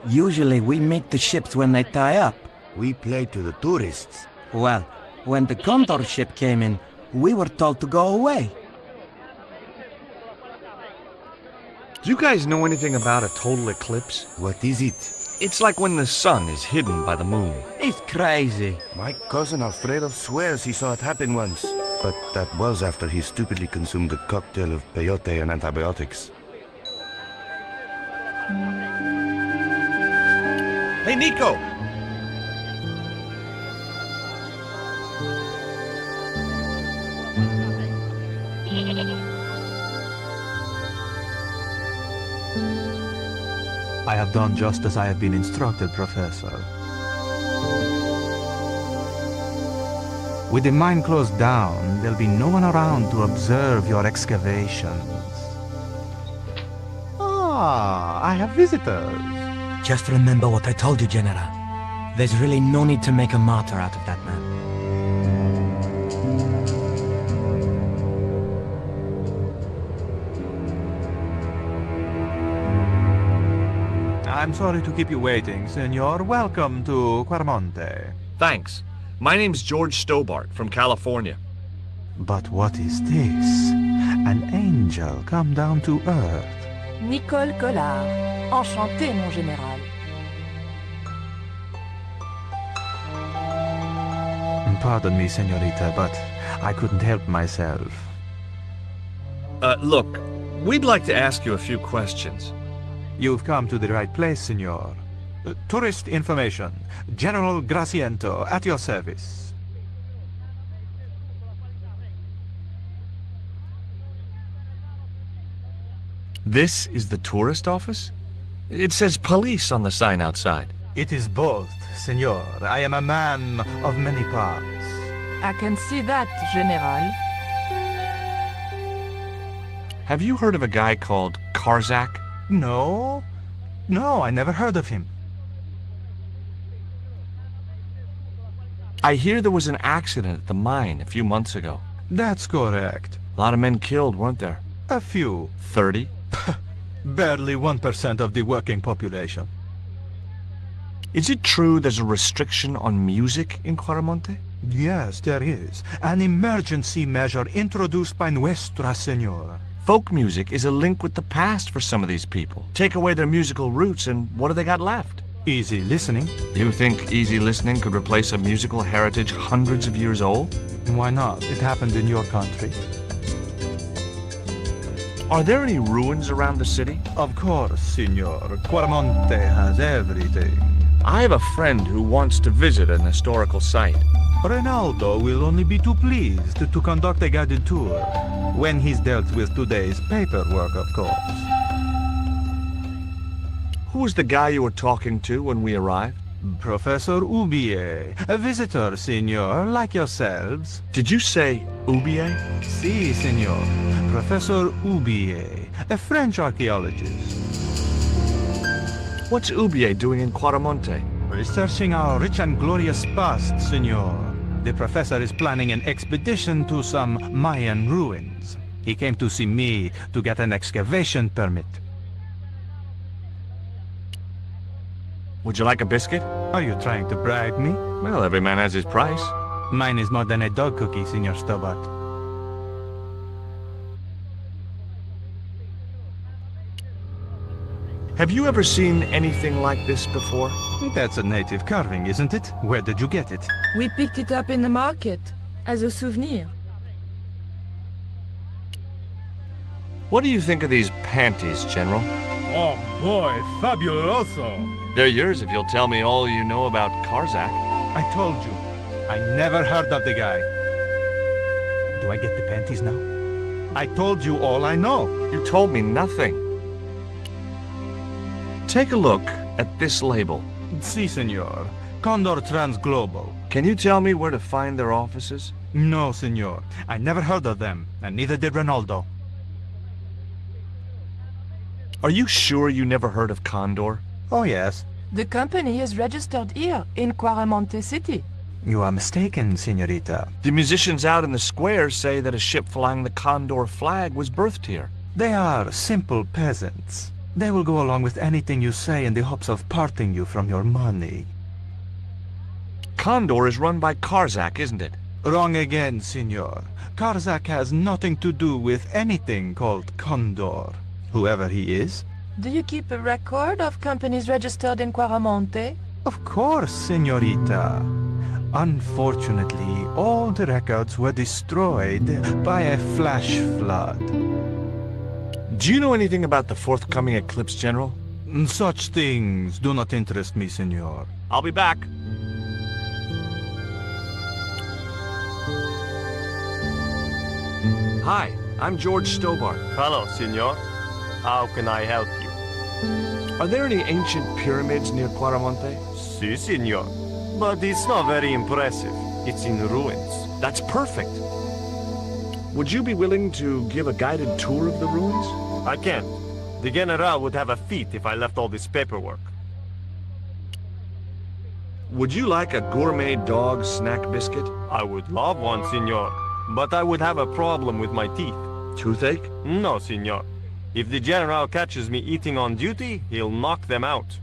E: Usually we meet the ships when they tie up.
F: We play to the tourists.
E: Well, when the condor ship came in, we were told to go away.
B: Do you guys know anything about a total eclipse?
F: What is it?
B: It's like when the sun is hidden by the moon.
E: It's crazy.
F: My cousin Alfredo swears he saw it happen once. But that was after he stupidly consumed a cocktail of peyote and antibiotics.
B: Hey, Nico!
M: I have done just as I have been instructed, Professor. With the mine closed down, there'll be no one around to observe your excavations. Ah, I have visitors.
E: Just remember what I told you, General. There's really no need to make a martyr out of that man.
M: I'm sorry to keep you waiting, Senor. Welcome to Quarmonte.
B: Thanks. My name's George Stobbart from California.
M: But what is this? An angel come down to earth.
A: Nico Collard. Enchanté, mon général.
M: Pardon me, Senorita, but I couldn't help myself.
B: Look, we'd like to ask you a few questions.
M: You've come to the right place, Senor. Tourist information. General Graciento, at your service.
B: This is the tourist office? It says police on the sign outside.
M: It is both, Senor. I am a man of many parts.
A: I can see that, General.
B: Have you heard of a guy called Karzak?
M: No, I never heard of him.
B: I hear there was an accident at the mine a few months ago.
M: That's correct.
B: A lot of men killed, weren't there?
M: A few.
B: 30?
M: Barely 1% of the working population.
B: Is it true there's a restriction on music in Quarmonte?
M: Yes, there is. An emergency measure introduced by Nuestra Senora.
B: Folk music is a link with the past for some of these people. Take away their musical roots and what do they got left?
M: Easy listening.
B: You think easy listening could replace a musical heritage hundreds of years old?
M: Why not? It happened in your country.
B: Are there any ruins around the city?
M: Of course, Signor. Quarmonte has everything.
B: I have a friend who wants to visit an historical site.
M: Ronaldo will only be too pleased to conduct a guided tour, when he's dealt with today's paperwork, of course.
B: Who was the guy you were talking to when we arrived?
M: Professor Ubier, a visitor, Signor, like yourselves.
B: Did you say Ubier?
M: Si, Signor. Professor Ubier, a French archaeologist.
B: What's Ubier doing in Quarmonte?
M: Researching our rich and glorious past, Signor. The professor is planning an expedition to some Mayan ruins. He came to see me to get an excavation permit.
B: Would you like a biscuit?
M: Are you trying to bribe me?
B: Well, every man has his price.
M: Mine is more than a dog cookie, Senor Stobbart.
B: Have you ever seen anything like this before?
M: That's a native carving, isn't it? Where did you get it?
A: We picked it up in the market. as a souvenir.
B: What do you think of these panties, General?
H: Oh boy, fabuloso!
B: They're yours if you'll tell me all you know about Karzak.
M: I told you, I never heard of the guy. Do I get the panties now? I told you all I know.
B: You told me nothing. Take a look at this label.
M: Si, senor. Condor Transglobal.
B: Can you tell me where to find their offices?
M: No, senor. I never heard of them, and neither did Ronaldo.
B: Are you sure you never heard of Condor?
M: Oh, yes.
A: The company is registered here, in Quaramonte City.
M: You are mistaken, senorita.
B: The musicians out in the square say that a ship flying the Condor flag was berthed here.
M: They are simple peasants. They will go along with anything you say in the hopes of parting you from your money.
B: Condor is run by Karzak, isn't it?
M: Wrong again, senor. Karzak has nothing to do with anything called Condor, whoever he is.
A: Do you keep a record of companies registered in Quaramonte?
M: Of course, senorita. Unfortunately, all the records were destroyed by a flash flood.
B: Do you know anything about the forthcoming eclipse, General?
M: Such things do not interest me, senor.
B: I'll be back. Hi, I'm George Stobbart.
C: Hello, senor. How can I help you?
B: Are there any ancient pyramids near Quaramonte?
C: Si, senor. But it's not very impressive. It's in ruins.
B: That's perfect. Would you be willing to give a guided tour of the ruins?
C: I can't. The General would have a fit if I left all this paperwork.
B: Would you like a gourmet dog snack biscuit?
C: I would love one, senor. But I would have a problem with my teeth.
B: Toothache?
C: No, senor. If the General catches me eating on duty, he'll knock them out.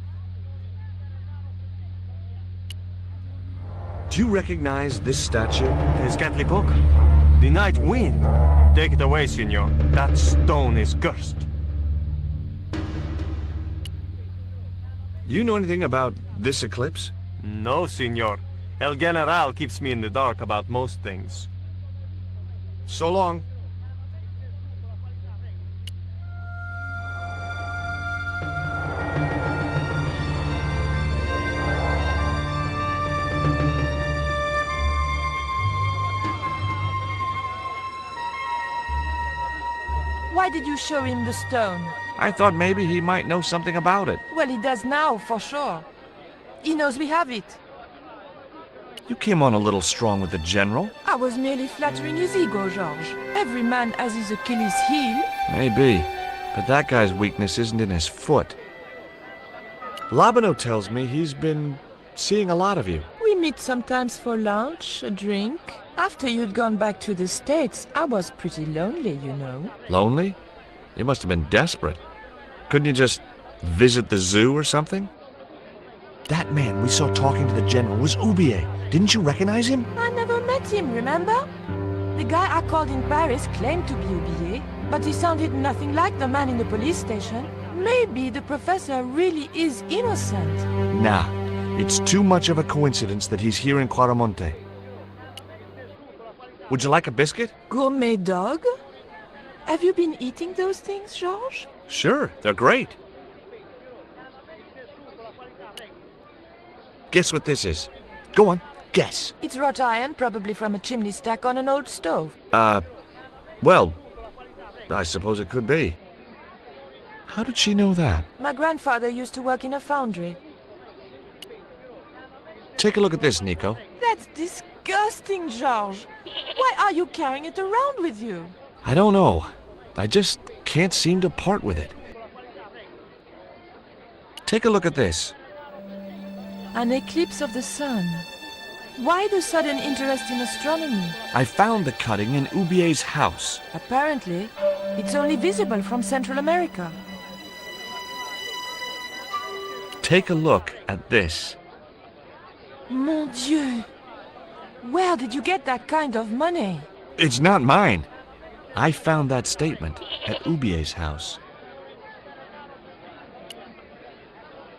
B: Do you recognize this statue?
C: Scantlypook? The night wind. Take it away, senor. That stone is cursed.
B: You know anything about this eclipse?
C: No, senor. El General keeps me in the dark about most things.
B: So long.
A: Why did you show him the stone?
B: I thought maybe he might know something about it.
A: Well, he does now, for sure. He knows we have it.
B: You came on a little strong with the General.
A: I was merely flattering his ego, George. Every man has his Achilles heel.
B: Maybe, but that guy's weakness isn't in his foot. Labano tells me he's been seeing a lot of you.
A: We meet sometimes for lunch, a drink. After you'd gone back to the States, I was pretty lonely, you know.
B: Lonely? You must have been desperate. Couldn't you just visit the zoo or something? That man we saw talking to the General was Oubier. Didn't you recognize him?
A: I never met him, remember? The guy I called in Paris claimed to be Oubier, but he sounded nothing like the man in the police station. Maybe the professor really is innocent.
B: Nah, it's too much of a coincidence that he's here in Quaramonte. Would you like a biscuit?
A: Gourmet dog? Have you been eating those things, George?
B: Sure, they're great. Guess what this is? Go on, guess.
A: It's wrought iron, probably from a chimney stack on an old stove.
B: Well, I suppose it could be. How did she know that?
A: My grandfather used to work in a foundry.
B: Take a look at this, Nico.
A: That's disgusting, George. Why are you carrying it around with you?
B: I don't know. I just can't seem to part with it. Take a look at this.
A: An eclipse of the sun. Why the sudden interest in astronomy?
B: I found the cutting in Oubier's house.
A: Apparently, it's only visible from Central America.
B: Take a look at this.
A: Mon Dieu! Where did you get that kind of money?
B: It's not mine. I found that statement at Oubier's house.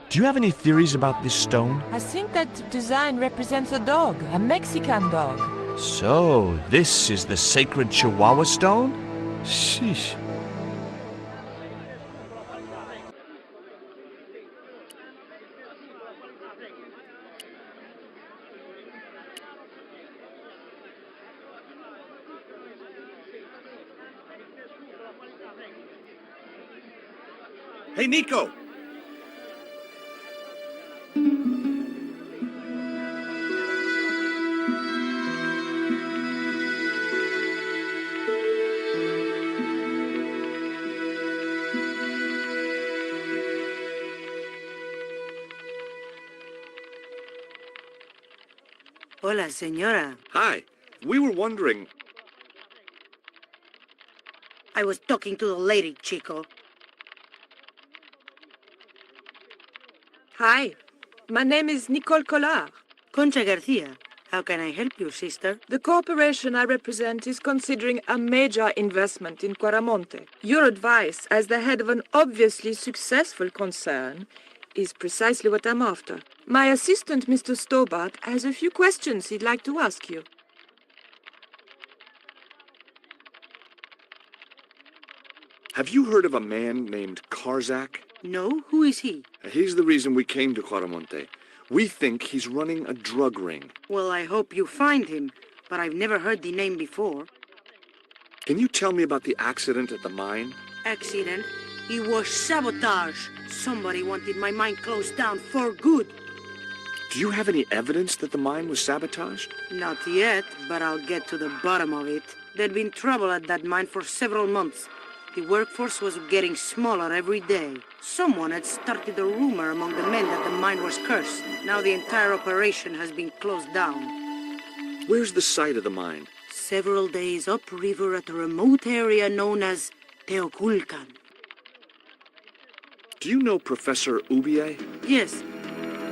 B: Do you have any theories about this stone?
A: I think that design represents a dog, a Mexican dog.
B: So, this is the sacred Chihuahua stone? Sheesh. Hey, Nico!
K: Hola, señora.
B: Hi. We were wondering...
K: I was talking to the lady, Chico.
A: Hi, my name is Nico Collard.
K: Concha Garcia. How can I help you, sister?
A: The corporation I represent is considering a major investment in Quaramonte. Your advice, as the head of an obviously successful concern, is precisely what I'm after. My assistant, Mr. Stobbart, has a few questions he'd like to ask you.
B: Have you heard of a man named Karzak?
K: No? Who is he?
B: He's the reason we came to Quaramonte. We think he's running a drug ring.
K: Well, I hope you find him, but I've never heard the name before.
B: Can you tell me about the accident at the mine?
K: Accident? It was sabotage. Somebody wanted my mine closed down for good.
B: Do you have any evidence that the mine was sabotaged?
K: Not yet, but I'll get to the bottom of it. There'd been trouble at that mine for several months. The workforce was getting smaller every day. Someone had started a rumor among the men that the mine was cursed. Now the entire operation has been closed down.
B: Where's the site of the mine?
K: Several days upriver at a remote area known as Teoculcan.
B: Do you know Professor Ubier?
K: Yes.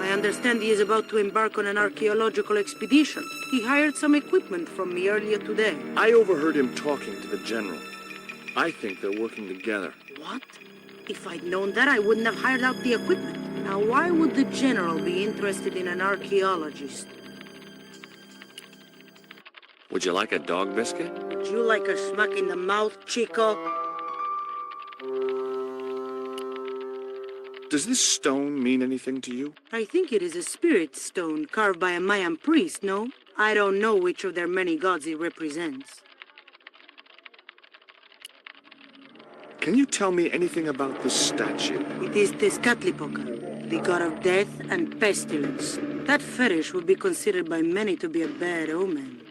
K: I understand he is about to embark on an archaeological expedition. He hired some equipment from me earlier today.
B: I overheard him talking to the general. I think they're working together.
K: What? If I'd known that, I wouldn't have hired out the equipment. Now, why would the general be interested in an archaeologist?
B: Would you like a dog biscuit?
K: Would you like a smack in the mouth, Chico?
B: Does this stone mean anything to you?
K: I think it is a spirit stone carved by a Mayan priest, no? I don't know which of their many gods it represents.
B: Can you tell me anything about this statue?
K: It is Tezcatlipoca, the god of death and pestilence. That fetish would be considered by many to be a bad omen.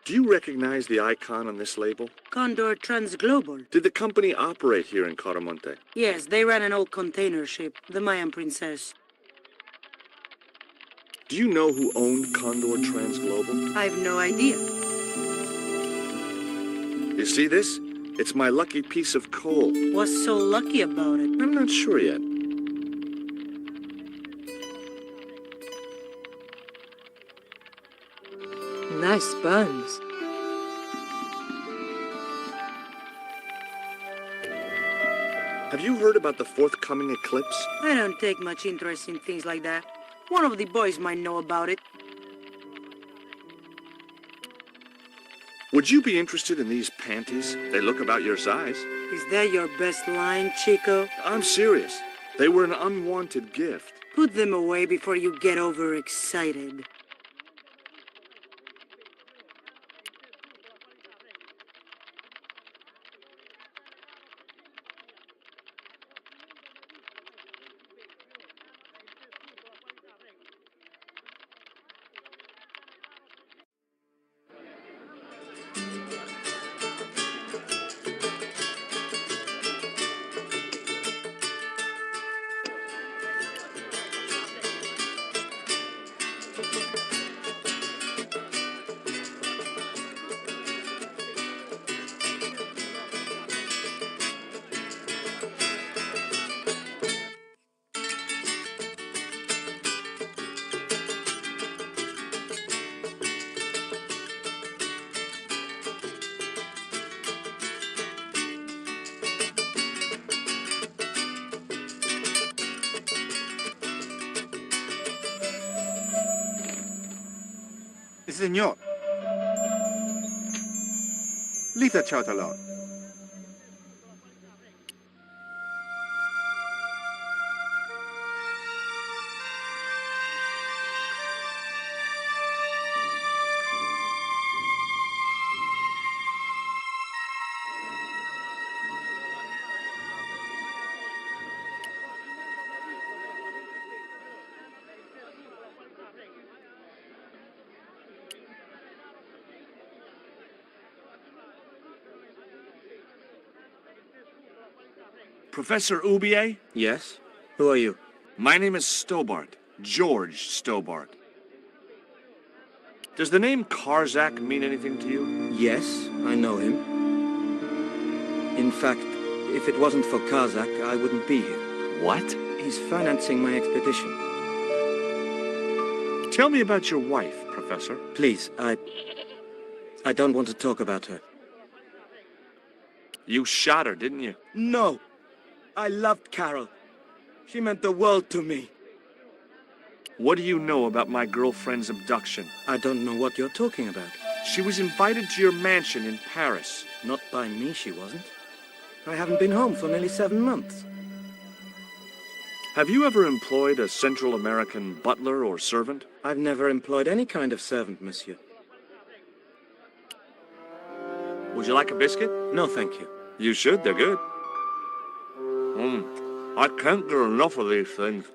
B: Do you recognize the icon on this label?
K: Condor Transglobal.
B: Did the company operate here in Quaramonte?
K: Yes, they ran an old container ship, the Mayan Princess.
B: Do you know who owned Condor Transglobal?
K: I've no idea.
B: You see this? It's my lucky piece of coal.
K: What's so lucky about it?
B: I'm not sure yet.
A: Nice buns.
B: Have you heard about the forthcoming eclipse?
K: I don't take much interest in things like that. One of the boys might know about it.
B: Would you be interested in these panties? They look about your size.
K: Is that your best line, Chico?
B: I'm serious. They were an unwanted gift.
K: Put them away before you get overexcited.
N: senor. Leave the child alone.
B: Professor Ubier?
E: Yes? Who are you?
B: My name is Stobbart. George Stobbart. Does the name Karzak mean anything to you?
E: Yes, I know him. In fact, if it wasn't for Karzak, I wouldn't be here.
B: What?
E: He's financing my expedition.
B: Tell me about your wife, Professor.
E: Please, I don't want to talk about her.
B: You shot her, didn't you?
E: No! I loved Carol. She meant the world to me.
B: What do you know about my girlfriend's abduction?
E: I don't know what you're talking about.
B: She was invited to your mansion in Paris.
E: Not by me, she wasn't. I haven't been home for nearly 7 months.
B: Have you ever employed a Central American butler or servant?
E: I've never employed any kind of servant, monsieur.
B: Would you like a biscuit?
E: No, thank you.
B: You should, they're good. I can't get enough of these things.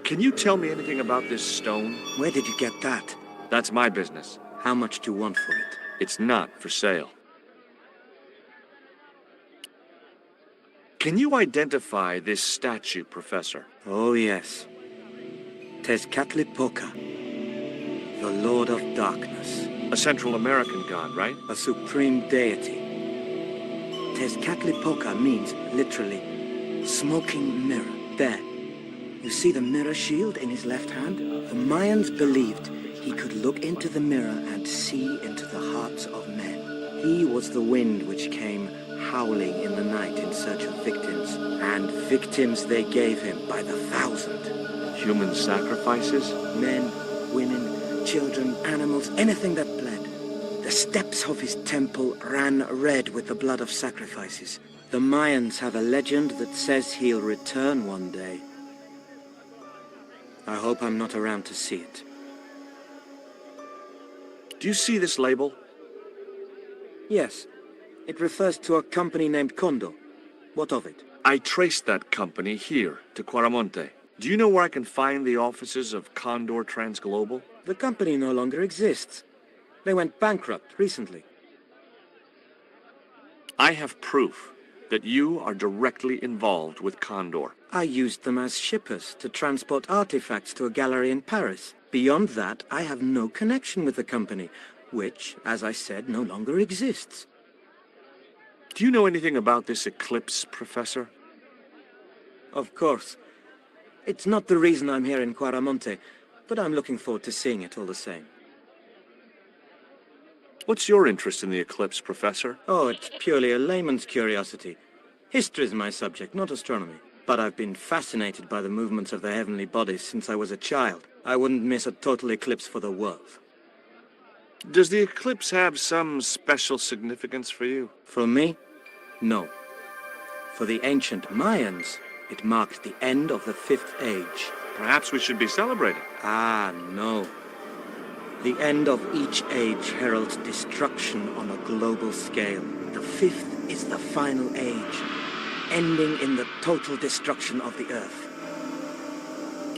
B: Can you tell me anything about this stone?
E: Where did you get that?
B: That's my business.
E: How much do you want for it?
B: It's not for sale. Can you identify this statue, Professor?
E: Oh, yes. Tezcatlipoca, the Lord of Darkness.
B: A Central American god, right?
E: A supreme deity. Tezcatlipoca means, literally, smoking mirror. There. You see the mirror shield in his left hand? The Mayans believed he could look into the mirror and see into the hearts of men. He was the wind which came howling in the night in search of victims. And victims they gave him by the thousand.
B: Human sacrifices?
E: Men, women, children, animals, anything that bled. The steps of his temple ran red with the blood of sacrifices. The Mayans have a legend that says he'll return one day. I hope I'm not around to see it.
B: Do you see this label?
E: Yes. It refers to a company named Condor. What of it?
B: I traced that company here, to Quaramonte. Do you know where I can find the offices of Condor Transglobal?
E: The company no longer exists. They went bankrupt recently.
B: I have proof that you are directly involved with Condor.
E: I used them as shippers to transport artifacts to a gallery in Paris. Beyond that, I have no connection with the company, which, as I said, no longer exists.
B: Do you know anything about this eclipse, Professor?
E: Of course. It's not the reason I'm here in Quaramonte, but I'm looking forward to seeing it all the same.
B: What's your interest in the eclipse, Professor?
E: Oh, it's purely a layman's curiosity. History's my subject, not astronomy. But I've been fascinated by the movements of the heavenly bodies since I was a child. I wouldn't miss a total eclipse for the world.
B: Does the eclipse have some special significance for you?
E: For me? No. For the ancient Mayans, it marked the end of the 5th age.
B: Perhaps we should be celebrating.
E: Ah, no. The end of each age heralds destruction on a global scale. The 5th is the final age, ending in the total destruction of the Earth.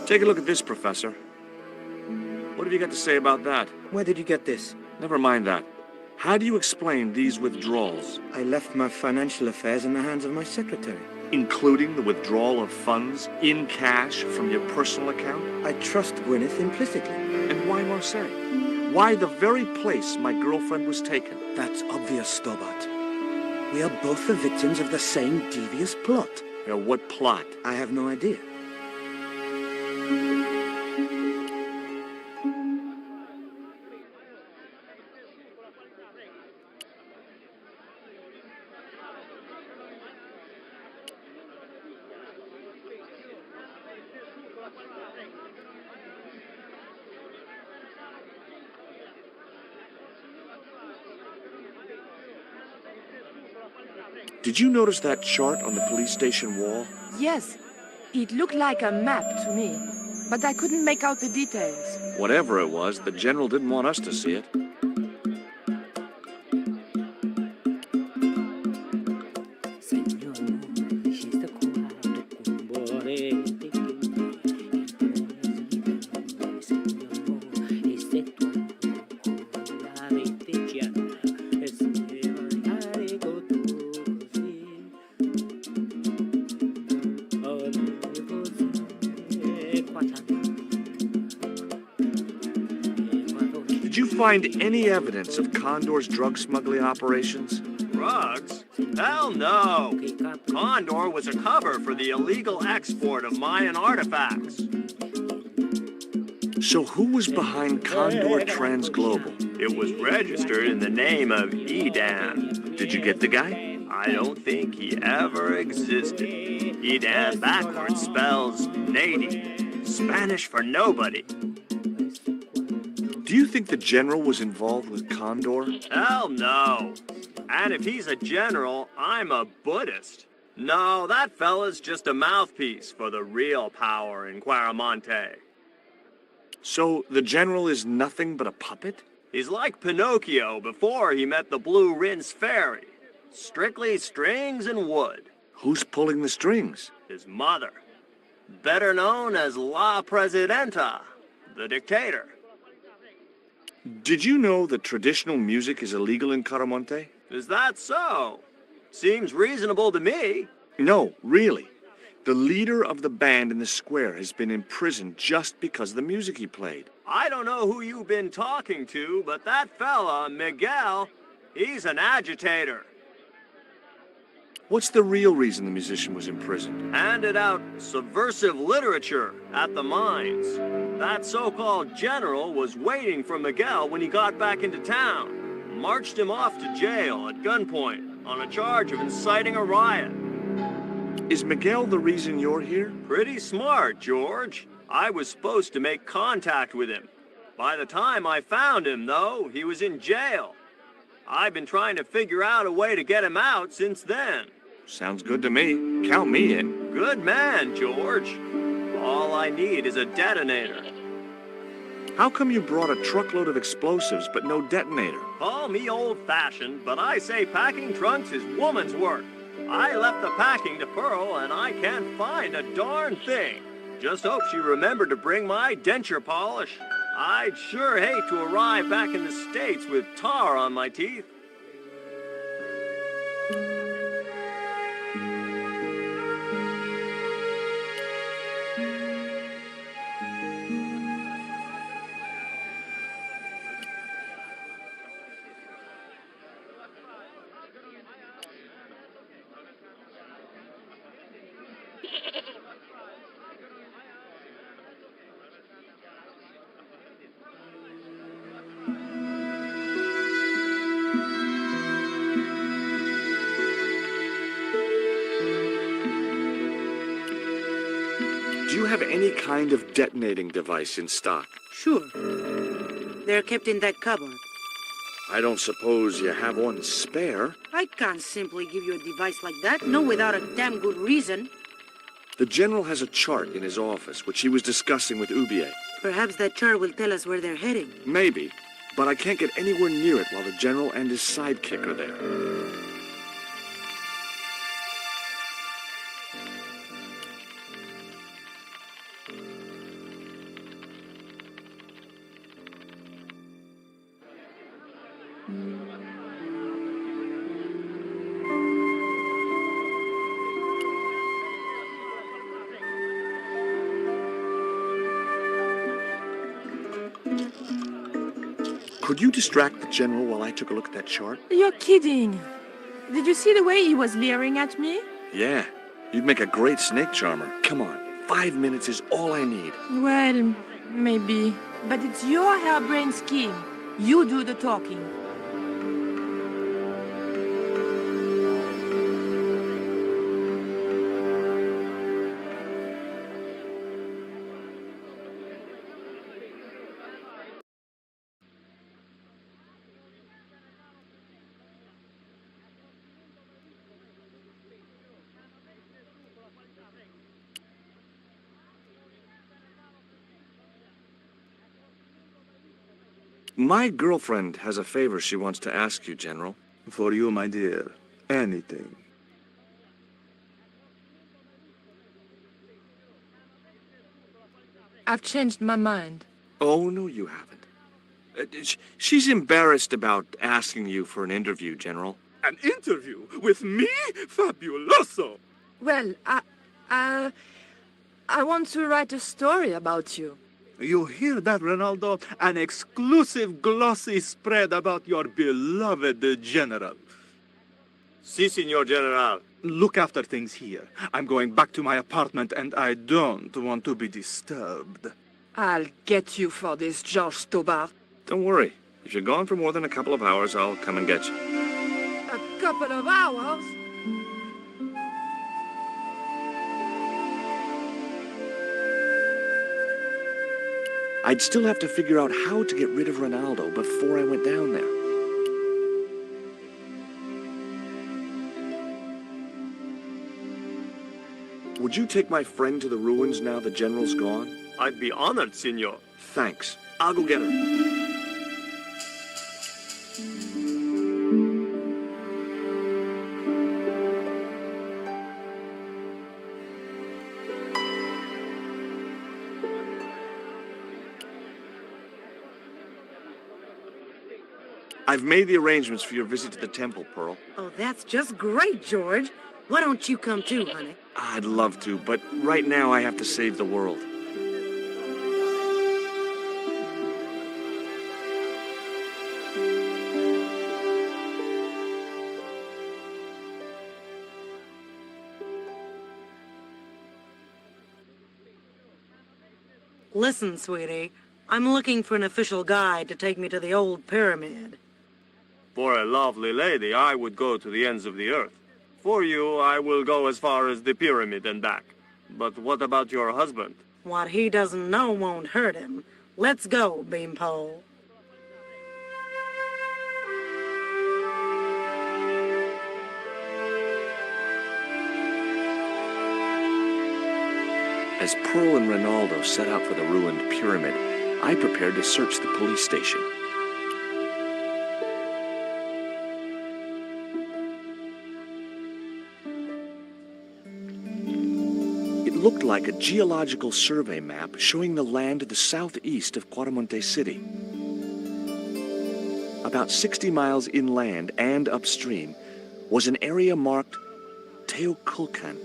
B: Take a look at this, Professor. What have you got to say about that?
E: Where did you get this?
B: Never mind that. How do you explain these withdrawals?
E: I left my financial affairs in the hands of my secretary.
B: Including the withdrawal of funds in cash from your personal account?
E: I trust Gwyneth implicitly.
B: And why Marseille? Why the very place my girlfriend was taken?
E: That's obvious, Stobbart. We are both the victims of the same devious plot.
B: What plot?
E: I have no idea.
B: Did you notice that chart on the police station wall?
A: Yes, it looked like a map to me, but I couldn't make out the details.
B: Whatever it was, the general didn't want us to see it. Did you find any evidence of Condor's drug smuggling operations?
C: Drugs? Hell no! Condor was a cover for the illegal export of Mayan artifacts.
B: So who was behind Condor Transglobal?
C: It was registered in the name of Edan.
B: Did you get the guy?
C: I don't think he ever existed. Edan backwards spells Nady, Spanish for nobody.
B: Do you think the general was involved with Condor?
C: Hell no. And if he's a general, I'm a Buddhist. No, that fella's just a mouthpiece for the real power in Quaramonte.
B: So the general is nothing but a puppet?
C: He's like Pinocchio before he met the Blue Rinse Fairy. Strictly strings and wood.
B: Who's pulling the strings?
C: His mother. Better known as La Presidenta, the dictator.
B: Did you know that traditional music is illegal in Caramonte?
C: Is that so? Seems reasonable to me.
B: No, really. The leader of the band in the square has been imprisoned just because of the music he played.
C: I don't know who you've been talking to, but that fella, Miguel, he's an agitator.
B: What's the real reason the musician was imprisoned?
C: Handed out subversive literature at the mines. That so-called general was waiting for Miguel when he got back into town. Marched him off to jail at gunpoint on a charge of inciting a riot.
B: Is Miguel the reason you're here?
C: Pretty smart, George. I was supposed to make contact with him. By the time I found him, though, he was in jail. I've been trying to figure out a way to get him out since then.
B: Sounds good to me. Count me in.
C: Good man, George. All I need is a detonator.
B: How come you brought a truckload of explosives but no detonator?
C: Call me old-fashioned, but I say packing trunks is woman's work. I left the packing to Pearl, and I can't find a darn thing. Just hope she remembered to bring my denture polish. I'd sure hate to arrive back in the States with tar on my teeth.
B: Do you have any kind of detonating device in stock?
E: Sure. They're kept in that cupboard.
B: I don't suppose you have one spare?
E: I can't simply give you a device like that, no without a damn good reason.
B: The general has a chart in his office, which he was discussing with Ubier.
E: Perhaps that chart will tell us where they're heading.
B: Maybe, but I can't get anywhere near it while the general and his sidekick are there. Could you distract the general while I took a look at that chart?
A: You're kidding. Did you see the way he was leering at me?
B: Yeah. You'd make a great snake charmer. Come on. 5 minutes is all I need.
A: Well, maybe. But it's your harebrained scheme. You do the talking.
B: My girlfriend has a favor she wants to ask you, General.
N: For you, my dear, anything.
A: I've changed my mind.
B: Oh, no, you haven't. She's embarrassed about asking you for an interview, General.
N: An interview with me? Fabuloso!
A: Well, I want to write a story about you.
N: You hear that, Ronaldo? An exclusive glossy spread about your beloved General.
C: Si, Signor General.
N: Look after things here. I'm going back to my apartment and I don't want to be disturbed.
A: I'll get you for this, George Stobbart.
B: Don't worry. If you're gone for more than a couple of hours, I'll come and get you.
A: A couple of hours?
B: I'd still have to figure out how to get rid of Ronaldo before I went down there. Would you take my friend to the ruins now the General's gone?
C: I'd be honored, Signor.
B: Thanks. I'll go get her. I've made the arrangements for your visit to the temple, Pearl.
K: Oh, that's just great, George. Why don't you come too, honey?
B: I'd love to, but right now I have to save the world.
K: Listen, sweetie. I'm looking for an official guide to take me to the old pyramid.
C: For a lovely lady, I would go to the ends of the earth. For you, I will go as far as the pyramid and back. But what about your husband?
K: What he doesn't know won't hurt him. Let's go, Beanpole.
B: As Pearl and Ronaldo set out for the ruined pyramid, I prepared to search the police station. It looked like a geological survey map showing the land to the southeast of Quaramonte City. About 60 miles inland and upstream was an area marked Teoculcan.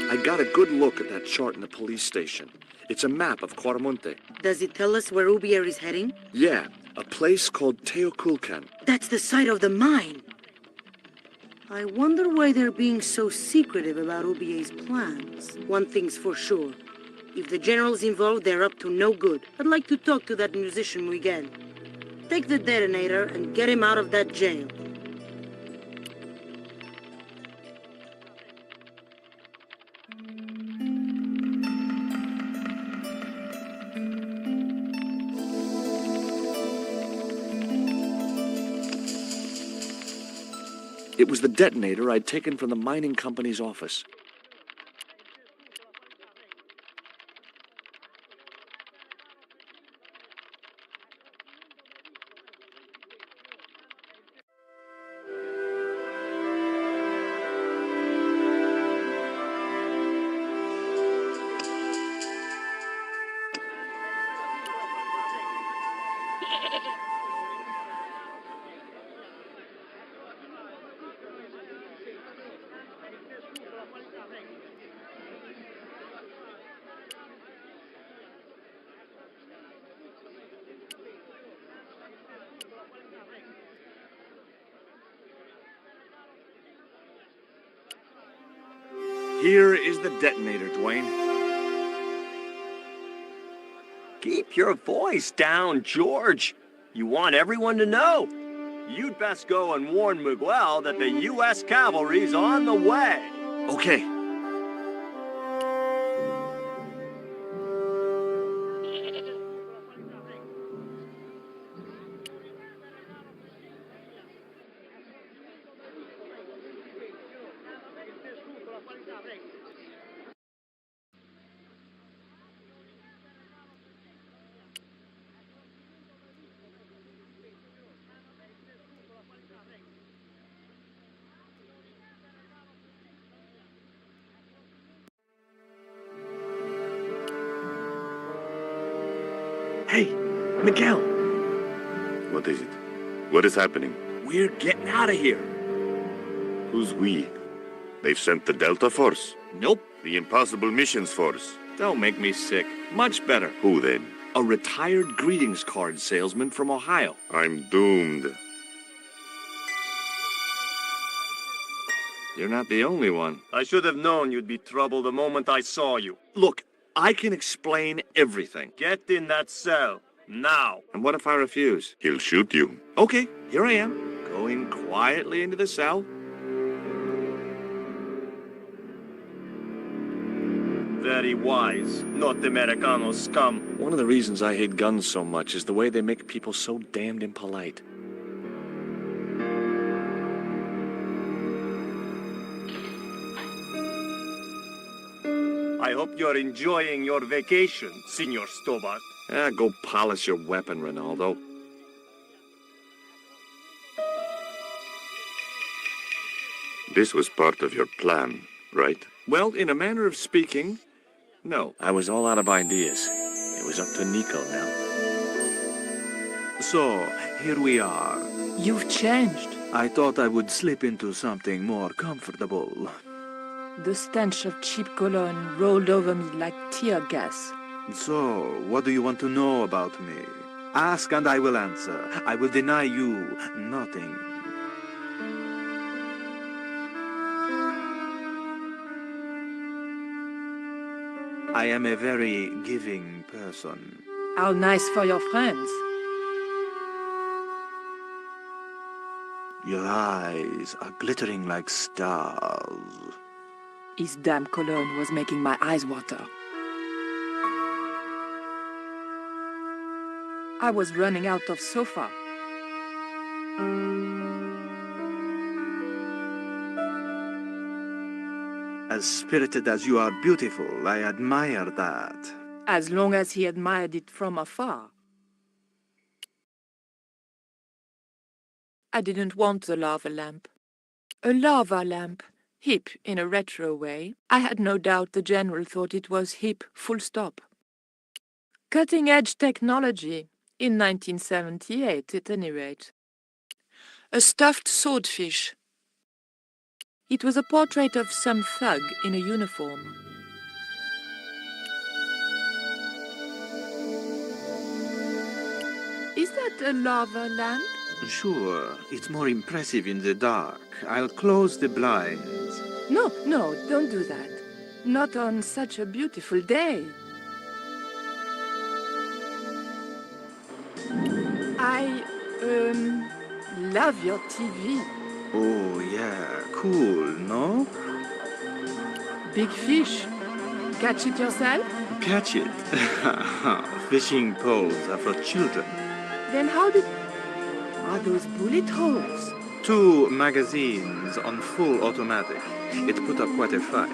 B: I got a good look at that chart in the police station. It's a map of Quaramonte.
K: Does it tell us where Ubier is heading?
B: Yeah, a place called Teoculcan.
K: That's the site of the mine. I wonder why they're being so secretive about Ubier's plans. One thing's for sure. If the general's involved, they're up to no good. I'd like to talk to that musician Miguel. Take the detonator and get him out of that jail.
B: It was the detonator I'd taken from the mining company's office. Here is the detonator, Dwayne.
C: Keep your voice down, George. You want everyone to know. You'd best go and warn Miguel that the U.S. cavalry's on the way.
B: Okay. Hey, Miguel.
I: What is it? What is happening?
B: We're getting out of here.
I: Who's we? They've sent the Delta Force?
B: Nope.
I: The Impossible Missions Force?
B: Don't make me sick. Much better.
I: Who then?
B: A retired greetings card salesman from Ohio.
I: I'm doomed.
B: You're not the only one.
C: I should have known you'd be trouble the moment I saw you.
B: Look, I can explain everything.
C: Get in that cell, now.
B: And what if I refuse?
I: He'll shoot you.
B: Okay, here I am, going quietly into the cell.
C: Very wise, not Americano scum.
B: One of the reasons I hate guns so much is the way they make people so damned impolite.
C: I hope you're enjoying your vacation, Senor Stobbart.
B: Go polish your weapon, Ronaldo.
I: This was part of your plan, right?
B: Well, in a manner of speaking, no. I was all out of ideas. It was up to Nico now.
N: So, here we are.
A: You've changed.
N: I thought I would slip into something more comfortable.
A: The stench of cheap cologne rolled over me like tear gas.
N: So, what do you want to know about me? Ask and I will answer. I will deny you nothing. I am a very giving person.
A: How nice for your friends.
N: Your eyes are glittering like stars.
A: His damn cologne was making my eyes water. I was running out of sofa.
N: As spirited as you are beautiful, I admire that.
A: As long as he admired it from afar. I didn't want the lava lamp. A lava lamp. Hip in a retro way. I had no doubt the general thought it was hip, full stop. Cutting-edge technology, in 1978 at any rate. A stuffed swordfish. It was a portrait of some thug in a uniform. Is that a lava lamp?
N: Sure, it's more impressive in the dark. I'll close the blinds.
A: No, don't do that. Not on such a beautiful day. I, love your TV.
N: Oh, yeah, cool, no?
A: Big fish. Catch it yourself?
N: Catch it? Fishing poles are for children.
A: Then how did... Are those bullet holes?
N: 2 magazines on full automatic. It put up quite a fight.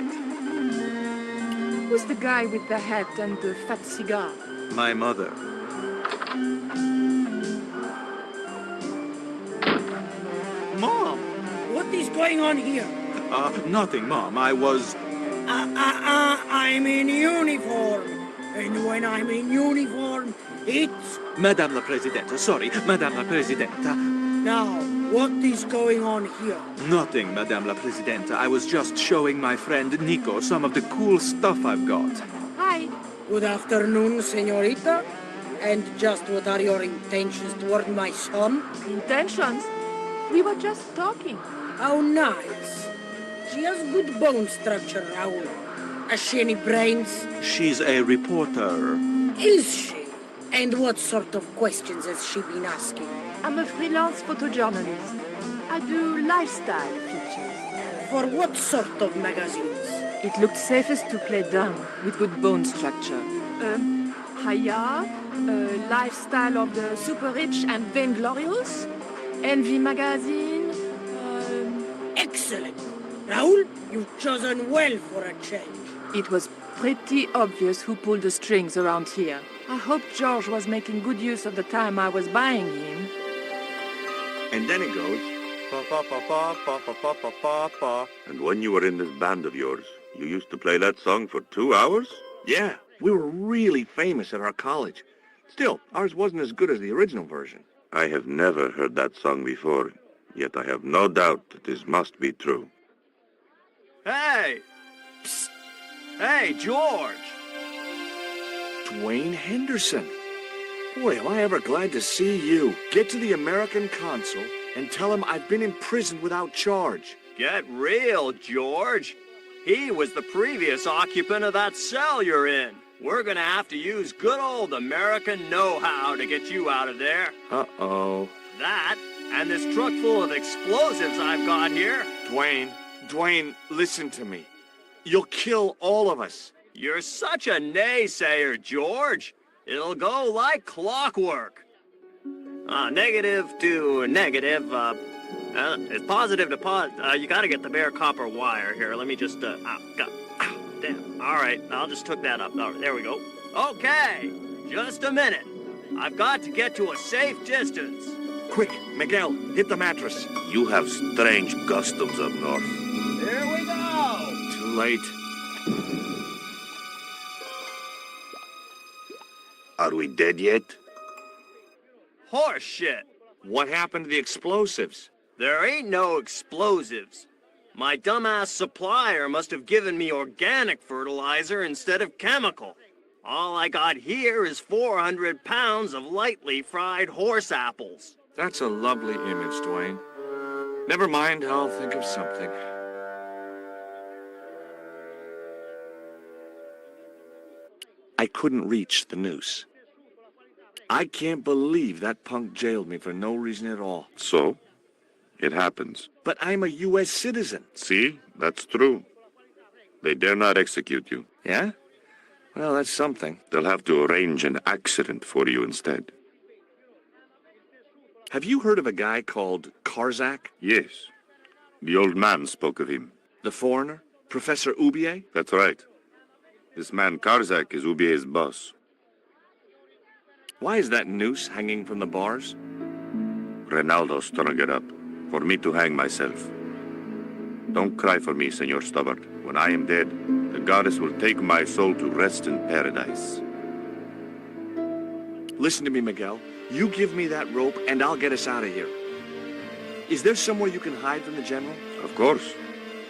A: Who's the guy with the hat and the fat cigar?
N: My mother.
J: Mom, what is going on here?
N: Nothing, Mom. I was...
J: I'm in uniform. And when I'm in uniform, it's...
N: Madame la Presidente, sorry, Madame la Presidenta.
J: Now, what is going on here?
N: Nothing, Madame la Presidenta. I was just showing my friend Nico some of the cool stuff I've got.
A: Hi.
J: Good afternoon, señorita. And just what are your intentions toward my son?
A: Intentions? We were just talking.
J: How nice. She has good bone structure, Raoul. Has she any brains?
N: She's a reporter.
J: Is she? And what sort of questions has she been asking?
O: I'm a freelance photojournalist. I do lifestyle features.
J: For what sort of magazines?
O: It looked safest to play dumb, with good bone structure. Haya, Lifestyle of the Super Rich and Vainglorious, Envy Magazine,
J: Excellent! Raoul, you've chosen well for a change.
O: It was pretty obvious who pulled the strings around here. I hope George was making good use of the time I was buying him.
P: And then it goes... And when you were in this band of yours, you used to play that song for 2 hours?
B: Yeah, we were really famous at our college. Still, ours wasn't as good as the original version.
P: I have never heard that song before, yet I have no doubt that this must be true.
C: Hey! Psst! Hey, George!
B: Dwayne Henderson. Boy, am I ever glad to see you. Get to the American consul and tell him I've been imprisoned without charge.
C: Get real, George. He was the previous occupant of that cell you're in. We're gonna have to use good old American know-how to get you out of there.
B: Uh-oh.
C: That, and this truck full of explosives I've got here.
B: Dwayne, listen to me. You'll kill all of us.
C: You're such a naysayer, George. It'll go like clockwork. Negative to negative, it's positive to you gotta get the bare copper wire here. Let me just, damn. All right, I'll just hook that up. Oh, there we go. Okay, just a minute. I've got to get to a safe distance.
B: Quick, Miguel, hit the mattress.
P: You have strange customs up north.
C: Here we go.
B: Too late.
P: Are we dead yet?
C: Horse shit.
B: What happened to the explosives?
C: There ain't no explosives. My dumbass supplier must have given me organic fertilizer instead of chemical. All I got here is 400 pounds of lightly fried horse apples.
B: That's a lovely image, Dwayne. Never mind, I'll think of something. I couldn't reach the noose. I can't believe that punk jailed me for no reason at all.
P: So? It happens.
B: But I'm a U.S. citizen.
P: See? That's true. They dare not execute you.
B: Yeah? Well, that's something.
P: They'll have to arrange an accident for you instead.
B: Have you heard of a guy called Karzak?
P: Yes. The old man spoke of him.
B: The foreigner? Professor Ubier?
P: That's right. This man Karzak is Ubier's boss.
B: Why is that noose hanging from the bars?
P: Ronaldo strung it up, for me to hang myself. Don't cry for me, Senor Stobbart. When I am dead, the goddess will take my soul to rest in paradise.
B: Listen to me, Miguel. You give me that rope, and I'll get us out of here. Is there somewhere you can hide from the General?
P: Of course.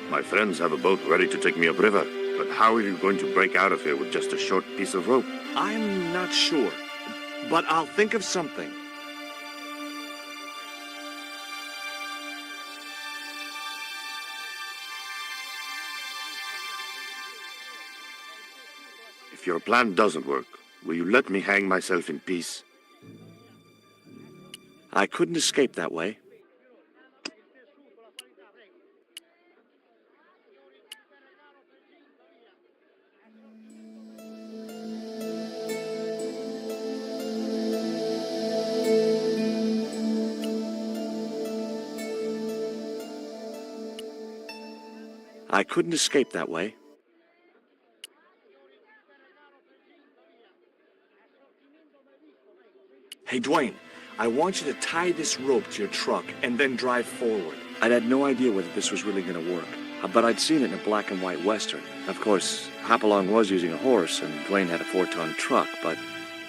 P: My friends have a boat ready to take me upriver. But how are you going to break out of here with just a short piece of rope?
B: I'm not sure. But I'll think of something.
P: If your plan doesn't work, will you let me hang myself in peace?
B: I couldn't escape that way. I couldn't escape that way. Hey, Dwayne, I want you to tie this rope to your truck and then drive forward. I'd had no idea whether this was really going to work, but I'd seen it in a black and white Western. Of course, Hopalong was using a horse and Dwayne had a 4-ton truck, but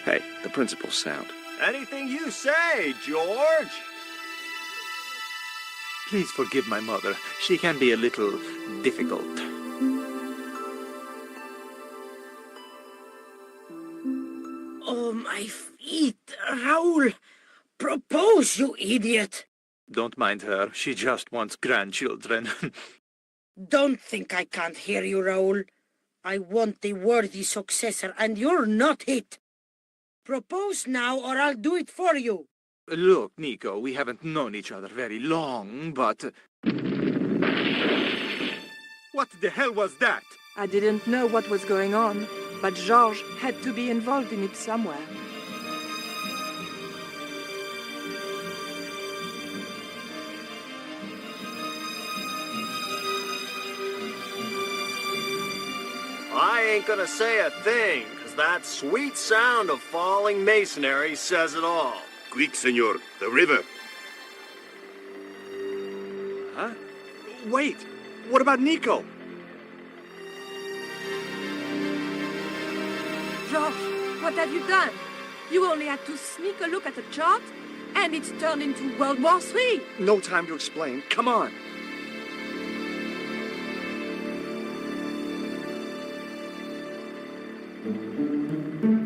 B: hey, the principle's sound.
C: Anything you say, George.
N: Please forgive my mother. She can be a little difficult.
J: Oh, my feet, Raoul! Propose, you idiot!
N: Don't mind her. She just wants grandchildren.
J: Don't think I can't hear you, Raoul. I want the worthy successor, and you're not it. Propose now, or I'll do it for you.
N: Look, Nico, we haven't known each other very long, but... What the hell was that?
O: I didn't know what was going on, but Georges had to be involved in it somewhere.
C: I ain't gonna say a thing, 'cause that sweet sound of falling masonry says it all.
P: Quick, senor, the river.
N: Huh? Wait, what about Nico?
O: Georges, what have you done? You only had to sneak a look at the chart, and it's turned into World War III.
B: No time to explain. Come on.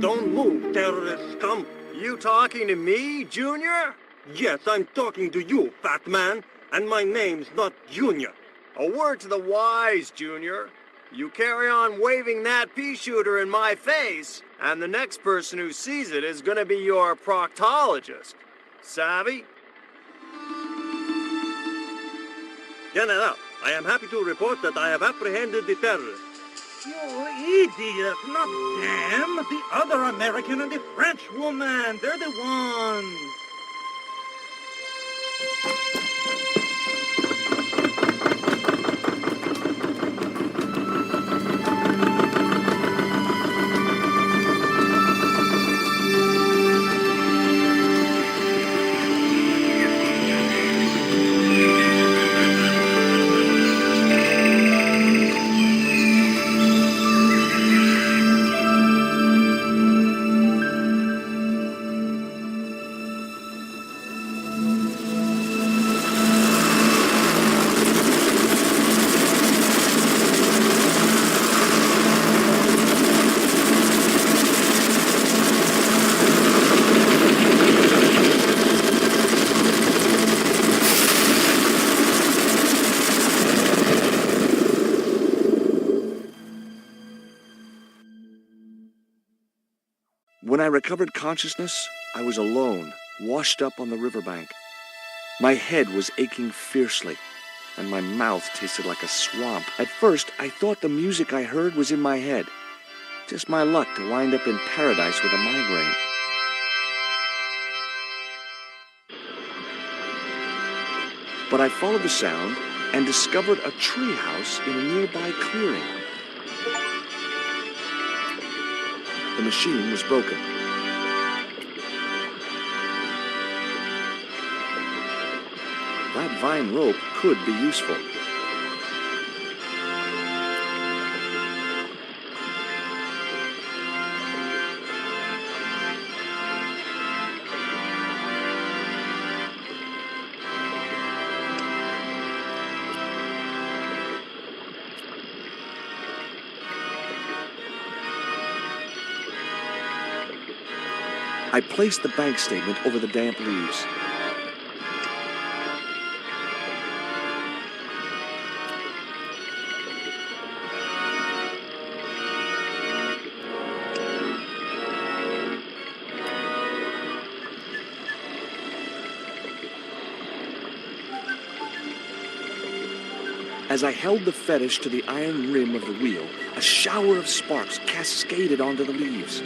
Q: Don't move, terrorist scum.
C: You talking to me, Junior?
Q: Yes, I'm talking to you, fat man, and my name's not Junior.
C: A word to the wise, Junior. You carry on waving that pea shooter in my face, and the next person who sees it is gonna be your proctologist. Savvy?
Q: General, I am happy to report that I have apprehended the terrorists. You idiot, not them. The other American and the French woman. They're the ones.
B: When I recovered consciousness, I was alone, washed up on the riverbank. My head was aching fiercely, and my mouth tasted like a swamp. At first, I thought the music I heard was in my head. Just my luck to wind up in paradise with a migraine. But I followed the sound and discovered a treehouse in a nearby clearing. The machine was broken. That vine rope could be useful. I placed the bank statement over the damp leaves. As I held the fetish to the iron rim of the wheel, a shower of sparks cascaded onto the leaves.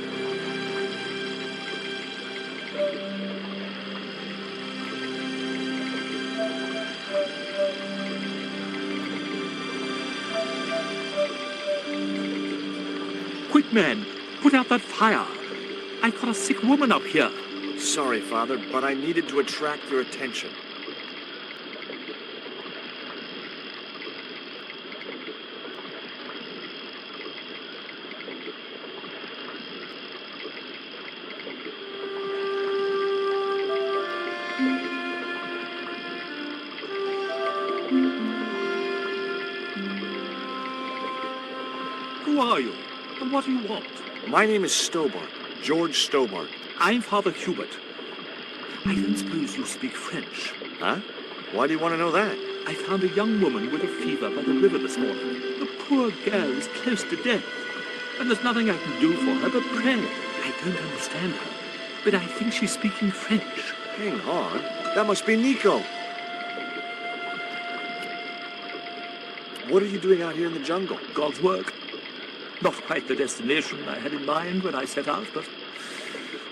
N: Quick, men! Put out that fire! I've got a sick woman up here.
B: Sorry, Father, but I needed to attract your attention.
N: Who are you? And what do you want?
B: My name is Stobbart, George Stobbart.
N: I'm Father Hubert. I don't suppose you speak French.
B: Huh? Why do you want to know that?
N: I
R: I found a young woman with a fever by the river this morning. The poor girl is close to death, and there's nothing I can do for her but pray. I don't understand her, but I think she's speaking French.
B: Hang on. That must be Nico. What are you doing out here in the jungle?
R: God's work. Not quite the destination I had in mind when I set out, but...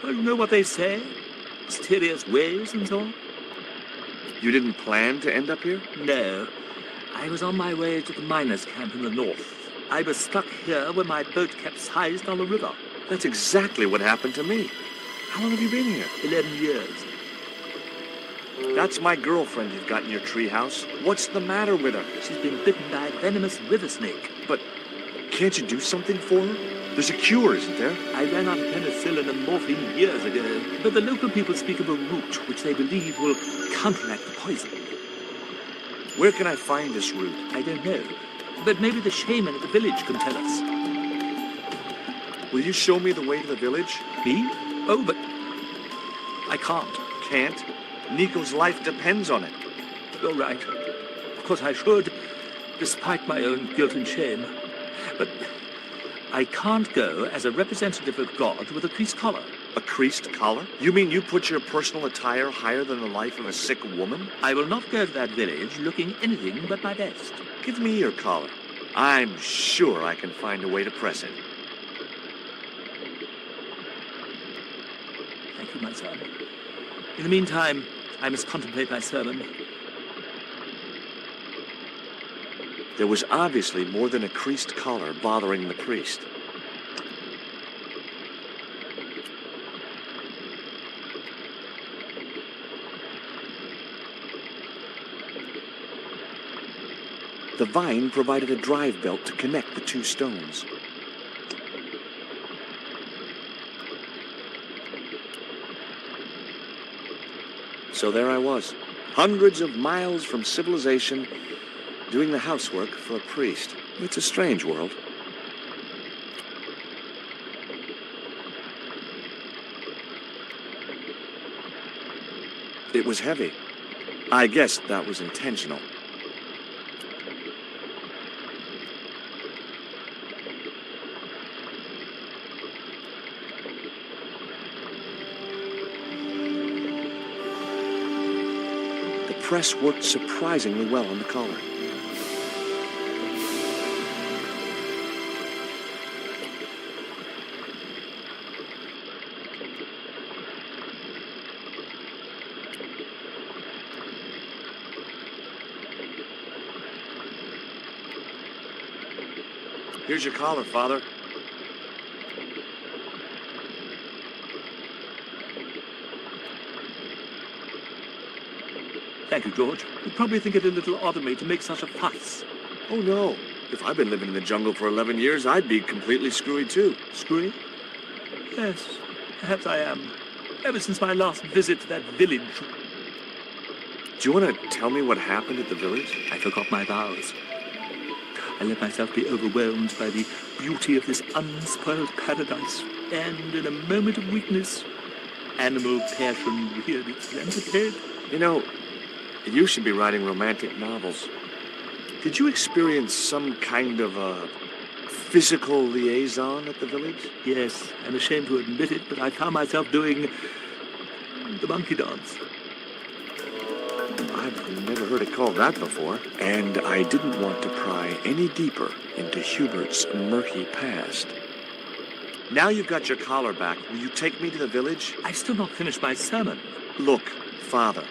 R: well, you know what they say? Mysterious ways and so on.
B: You didn't plan to end up here?
R: No. I was on my way to the miners' camp in the north. I was stuck here when my boat capsized on the river.
B: That's exactly what happened to me. How long have you been here?
R: 11 years.
B: That's my girlfriend you've got in your treehouse. What's the matter with her?
R: She's been bitten by a venomous river snake.
B: But can't you do something for her? There's a cure, isn't there?
R: I ran out of penicillin and morphine years ago, but the local people speak of a root which they believe will counteract the poison.
B: Where can I find this root?
R: I don't know, but maybe the shaman at the village can tell us.
B: Will you show me the way to the village?
R: Me? Oh, but I can't.
B: Can't? Nico's life depends on it.
R: You're right. Of course I should, despite my own guilt and shame. But I can't go as a representative of God with a creased collar.
B: A creased collar? You mean you put your personal attire higher than the life of a sick woman?
R: I will not go to that village looking anything but my best.
B: Give me your collar. I'm sure I can find a way to press it.
R: Thank you, my son. In the meantime, I must contemplate my sermon.
B: There was obviously more than a creased collar bothering the priest. The vine provided a drive belt to connect the two stones. So there I was, hundreds of miles from civilization, doing the housework for a priest. It's a strange world. It was heavy. I guess that was intentional. The press worked surprisingly well on the collar. Here's your collar, Father.
R: Thank you, George. You'd probably think it a little odd of me to make such a fuss.
B: Oh, no. If I'd been living in the jungle for 11 years, I'd be completely screwy, too.
R: Screwy? Yes, perhaps I am. Ever since my last visit to that village.
B: Do you want to tell me what happened at the village?
R: I forgot my vows. I let myself be overwhelmed by the beauty of this unspoiled paradise, and in a moment of weakness, animal passion reared its rampant head.
B: You know, you should be writing romantic novels. Did you experience some kind of a physical liaison at the village?
R: Yes, I'm ashamed to admit it, but I found myself doing the monkey dance.
B: I've never heard it called that before, and I didn't want to pry any deeper into Hubert's murky past. Now you've got your collar back, will you take me to the village?
R: I've still not finished my sermon.
B: Look, Father,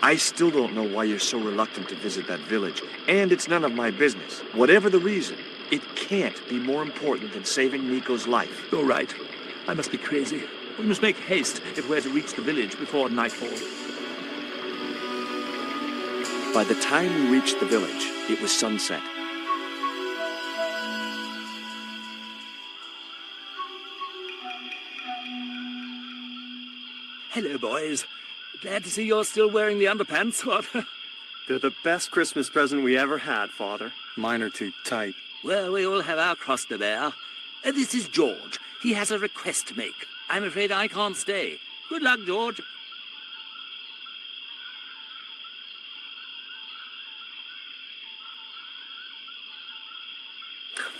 B: I still don't know why you're so reluctant to visit that village, and it's none of my business. Whatever the reason, it can't be more important than saving Nico's life.
R: You're right. I must be crazy. We must make haste if we're to reach the village before nightfall.
B: By the time we reached the village, it was sunset.
R: Hello, boys. Glad to see you're still wearing the underpants. What?
S: They're the best Christmas present we ever had, Father. Mine are too tight.
R: Well, we all have our cross to bear. This is George. He has a request to make. I'm afraid I can't stay. Good luck, George.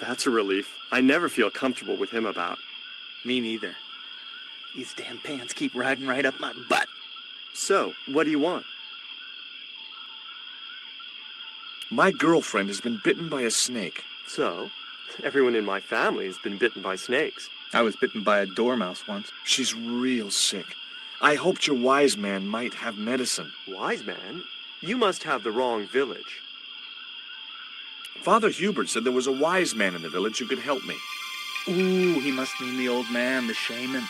S: That's a relief. I never feel comfortable with him about.
R: Me neither. These damn pants keep riding right up my butt.
S: So, what do you want?
B: My girlfriend has been bitten by a snake.
S: So, everyone in my family has been bitten by snakes.
R: I was bitten by a dormouse once.
B: She's real sick. I hoped your wise man might have medicine.
S: Wise man? You must have the wrong village.
B: Father Hubert said there was a wise man in the village who could help me.
R: Ooh, he must mean the old man, the shaman.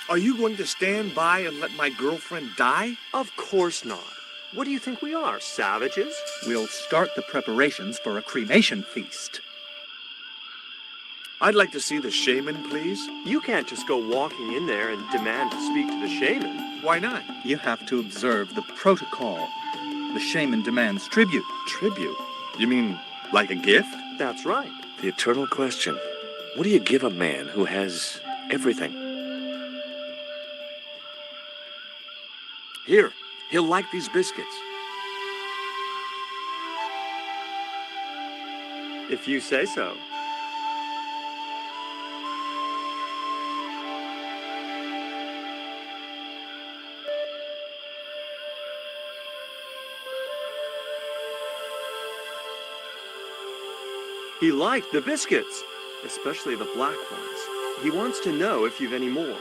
B: Are you going to stand by and let my girlfriend die?
S: Of course not. What do you think we are, savages?
R: We'll start the preparations for a cremation feast.
B: I'd like to see the shaman, please.
S: You can't just go walking in there and demand to speak to the shaman.
B: Why not?
R: You have to observe the protocol. The shaman demands tribute.
B: Tribute? You mean like a gift?
S: That's right.
B: The eternal question. What do you give a man who has everything? Here, he'll like these biscuits.
S: If you say so. He liked the biscuits, especially the black ones. He wants to know if you've any more.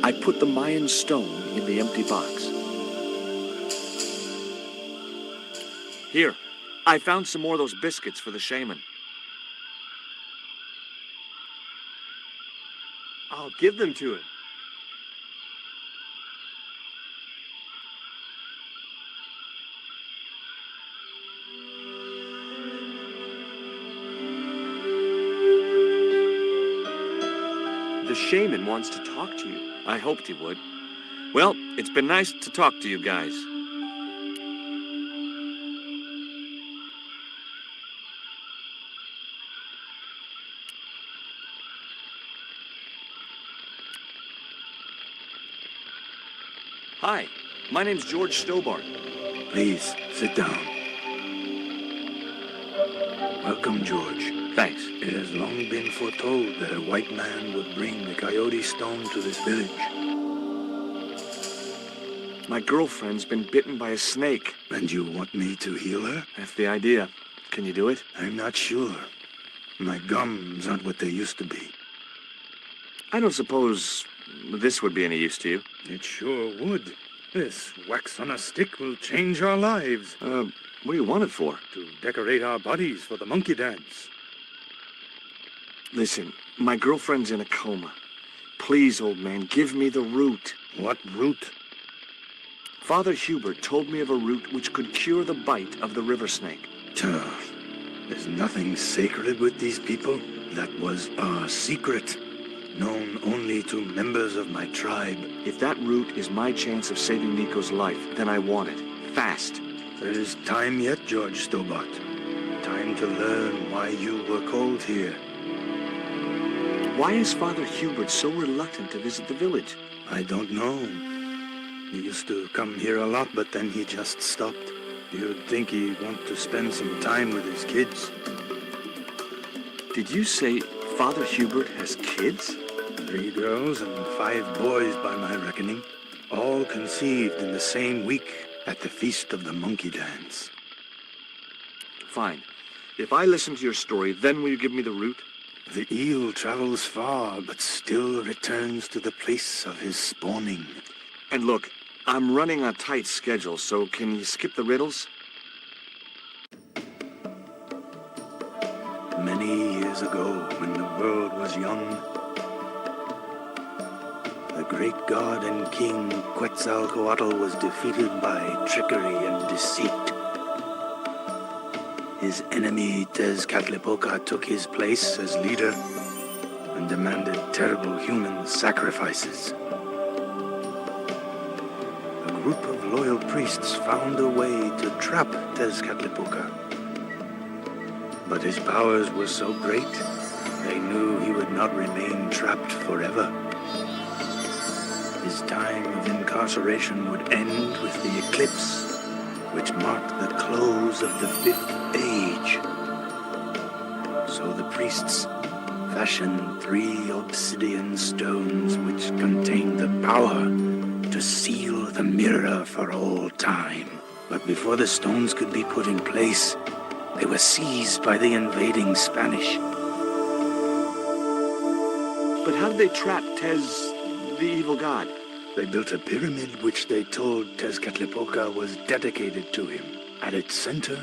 B: I put the Mayan stone in the empty box. Here, I found some more of those biscuits for the shaman.
S: I'll give them to him. The shaman wants to talk to you.
B: I hoped he would. Well, it's been nice to talk to you guys. Hi, my name's George Stobbart.
F: Please, sit down. Welcome, George.
B: Thanks.
F: It has long been foretold that a white man would bring the coyote stone to this village.
B: My girlfriend's been bitten by a snake.
F: And you want me to heal her?
B: That's the idea. Can you do it?
F: I'm not sure. My gums aren't what they used to be.
B: I don't suppose this would be any use to you.
F: It sure would. This wax on a stick will change our lives.
B: What do you want it for?
F: To decorate our bodies for the monkey dance.
B: Listen, my girlfriend's in a coma. Please, old man, give me the root.
F: What root?
B: Father Hubert told me of a root which could cure the bite of the river snake.
F: There's nothing sacred with these people. That was our secret, known only to members of my tribe.
B: If that root is my chance of saving Nico's life, then I want it. Fast.
F: There is time yet, George Stobbart. Time to learn why you were called here.
B: Why is Father Hubert so reluctant to visit the village?
F: I don't know. He used to come here a lot, but then he just stopped. You'd think he'd want to spend some time with his kids.
B: Did you say Father Hubert has kids?
F: 3 girls and 5 boys by my reckoning. All conceived in the same week at the Feast of the Monkey Dance.
B: Fine. If I listen to your story, then will you give me the root?
F: The eel travels far, but still returns to the place of his spawning.
B: And look, I'm running a tight schedule, so can you skip the riddles?
F: Many years ago, when the world was young, the great god and king Quetzalcoatl was defeated by trickery and deceit. His enemy Tezcatlipoca took his place as leader and demanded terrible human sacrifices. A group of loyal priests found a way to trap Tezcatlipoca. But his powers were so great, they knew he would not remain trapped forever. His time of incarceration would end with the eclipse, which marked the close of the Fifth Age. So the priests fashioned 3 obsidian stones which contained the power to seal the mirror for all time. But before the stones could be put in place, they were seized by the invading Spanish.
B: But how did they trap Tez, the evil god?
F: They built a pyramid which they told Tezcatlipoca was dedicated to him. At its center,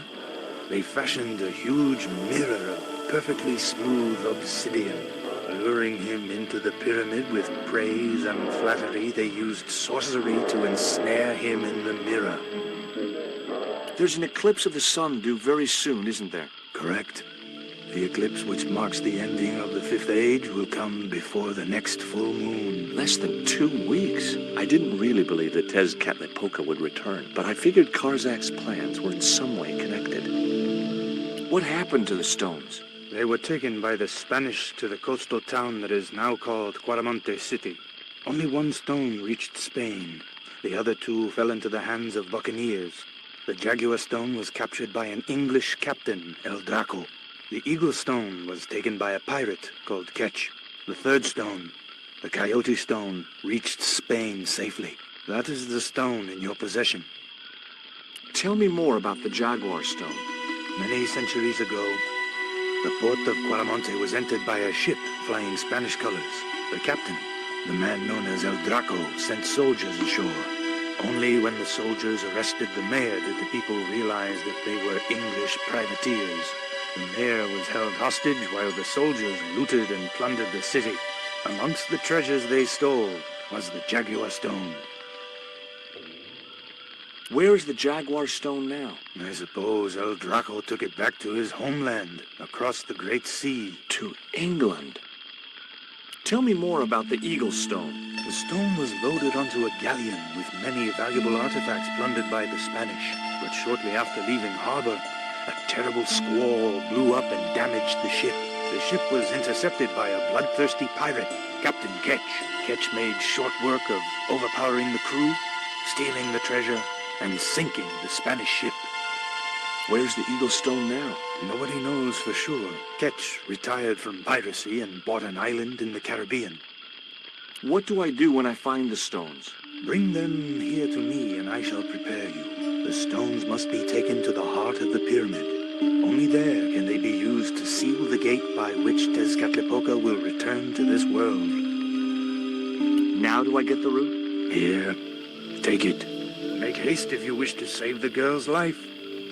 F: they fashioned a huge mirror of perfectly smooth obsidian. Luring him into the pyramid with praise and flattery, they used sorcery to ensnare him in the mirror.
B: There's an eclipse of the sun due very soon, isn't there?
F: Correct. The eclipse which marks the ending of the Fifth Age will come before the next full moon.
B: Less than 2 weeks. I didn't really believe that Tezcatlipoca would return, but I figured Karzak's plans were in some way connected. What happened to the stones?
F: They were taken by the Spanish to the coastal town that is now called Quaramonte City. Only 1 stone reached Spain. The other 2 fell into the hands of buccaneers. The Jaguar stone was captured by an English captain, El Draco. The Eagle stone was taken by a pirate called Ketch. The 3rd stone, the Coyote stone, reached Spain safely. That is the stone in your possession.
B: Tell me more about the Jaguar stone.
F: Many centuries ago, the port of Quaramonte was entered by a ship flying Spanish colors. The captain, the man known as El Draco, sent soldiers ashore. Only when the soldiers arrested the mayor did the people realize that they were English privateers. The mayor was held hostage while the soldiers looted and plundered the city. Amongst the treasures they stole was the Jaguar stone.
B: Where is the Jaguar stone now?
F: I suppose El Draco took it back to his homeland, across the Great Sea.
B: To England. Tell me more about the Eagle stone.
F: The stone was loaded onto a galleon with many valuable artifacts plundered by the Spanish. But shortly after leaving harbor, a terrible squall blew up and damaged the ship. The ship was intercepted by a bloodthirsty pirate, Captain Ketch. Ketch made short work of overpowering the crew, stealing the treasure, and sinking the Spanish ship.
B: Where's the Eagle stone now?
F: Nobody knows for sure. Ketch retired from piracy and bought an island in the Caribbean.
B: What do I do when I find the stones?
F: Bring them here to me and I shall prepare you. The stones must be taken to the heart of the pyramid. Only there can they be used to seal the gate by which Tezcatlipoca will return to this world.
B: Now do I get the root?
F: Here, take it. Make haste if you wish to save the girl's life.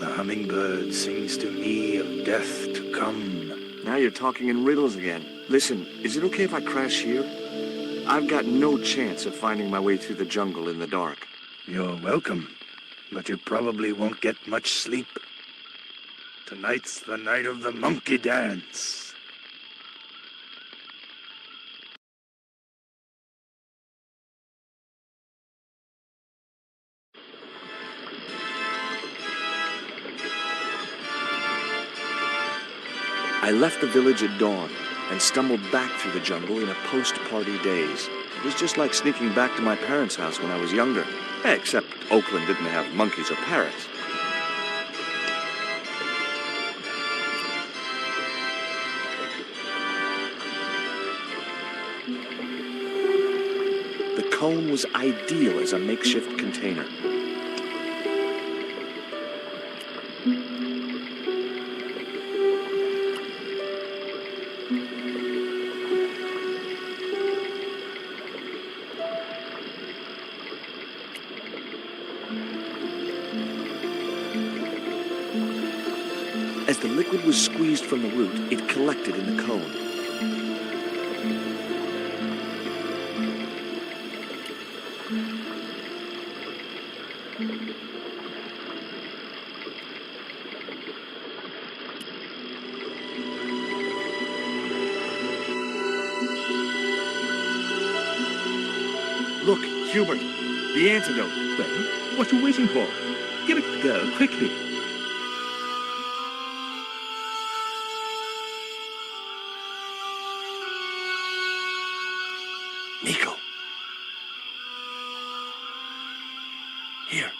F: The hummingbird sings to me of death to come.
B: Now you're talking in riddles again. Listen, is it okay if I crash here? I've got no chance of finding my way through the jungle in the dark.
F: You're welcome, but you probably won't get much sleep. Tonight's the night of the monkey dance.
B: I left the village at dawn and stumbled back through the jungle in a post-party daze. It was just like sneaking back to my parents' house when I was younger. Except Oakland didn't have monkeys or parrots. The cone was ideal as a makeshift container. As the liquid was squeezed from the root, it collected in the cone. Look, Hubert, the antidote.
Q: Well, what are you waiting for? Give it to the girl, quickly.
B: Nico. Here,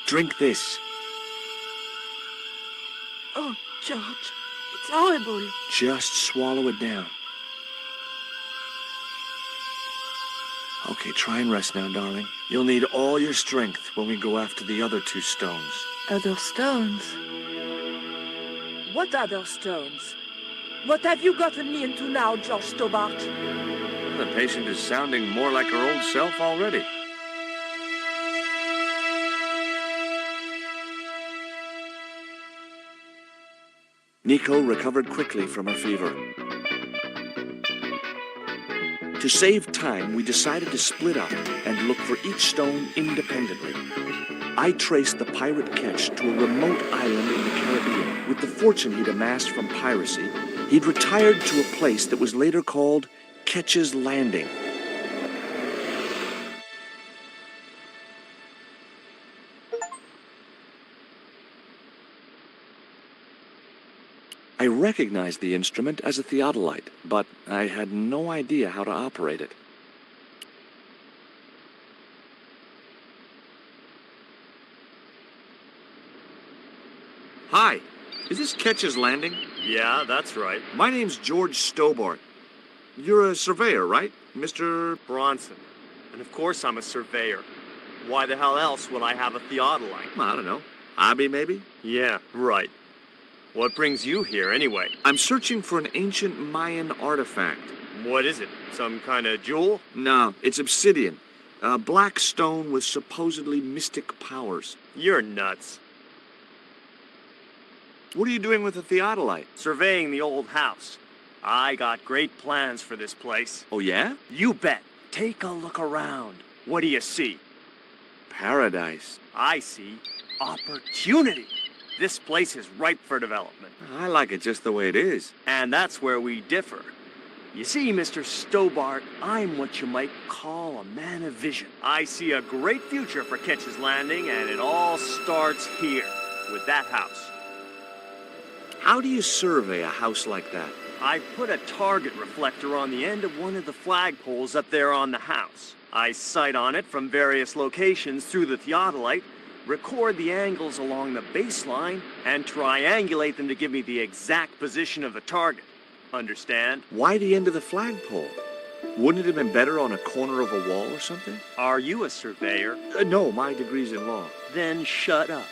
B: drink this.
O: Oh, George, it's horrible.
B: Just swallow it down. Okay, try and rest now, darling. You'll need all your strength when we go after the other 2 stones.
O: Other stones? What other stones? What have you gotten me into now, George Stobbart?
B: The patient is sounding more like her old self already. Nico recovered quickly from her fever. To save time, we decided to split up and look for each stone independently. I traced the pirate Ketch to a remote island in the Caribbean. With the fortune he'd amassed from piracy, he'd retired to a place that was later called Ketch's Landing. I recognized the instrument as a theodolite, but I had no idea how to operate it. Hi, is this Ketch's Landing?
C: Yeah, that's right.
B: My name's George Stobbart. You're a surveyor, right, Mr.
C: Bronson. And of course I'm a surveyor. Why the hell else would I have a theodolite?
B: I don't know. Hobby, maybe?
C: Yeah, right. What brings you here, anyway?
B: I'm searching for an ancient Mayan artifact.
C: What is it? Some kind of jewel?
B: No, it's obsidian. A black stone with supposedly mystic powers.
C: You're nuts.
B: What are you doing with a theodolite?
C: Surveying the old house. I got great plans for this place.
B: Oh, yeah?
C: You bet. Take a look around. What do you see?
B: Paradise.
C: I see opportunity. This place is ripe for development.
B: I like it just the way it is.
C: And that's where we differ. You see, Mr. Stobbart, I'm what you might call a man of vision. I see a great future for Ketch's Landing, and it all starts here, with that house.
B: How do you survey a house like that?
C: I put a target reflector on the end of one of the flagpoles up there on the house. I sight on it from various locations through the theodolite, record the angles along the baseline, and triangulate them to give me the exact position of the target. Understand?
B: Why the end of the flagpole? Wouldn't it have been better on a corner of a wall or something?
C: Are you a surveyor?
B: No, my degree's in law.
C: Then shut up.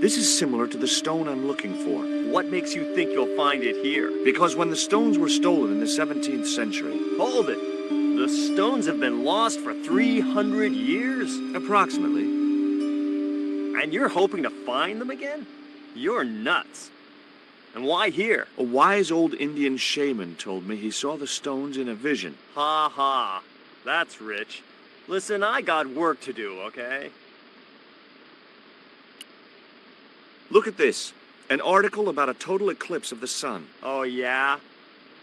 B: This is similar to the stone I'm looking for.
C: What makes you think you'll find it here?
B: Because when the stones were stolen in the 17th century...
C: Hold it! The stones have been lost for 300 years?
B: Approximately.
C: And you're hoping to find them again? You're nuts. And why here?
B: A wise old Indian shaman told me he saw the stones in a vision.
C: Ha ha. That's rich. Listen, I got work to do, okay?
B: Look at this. An article about a total eclipse of the sun.
C: Oh, yeah?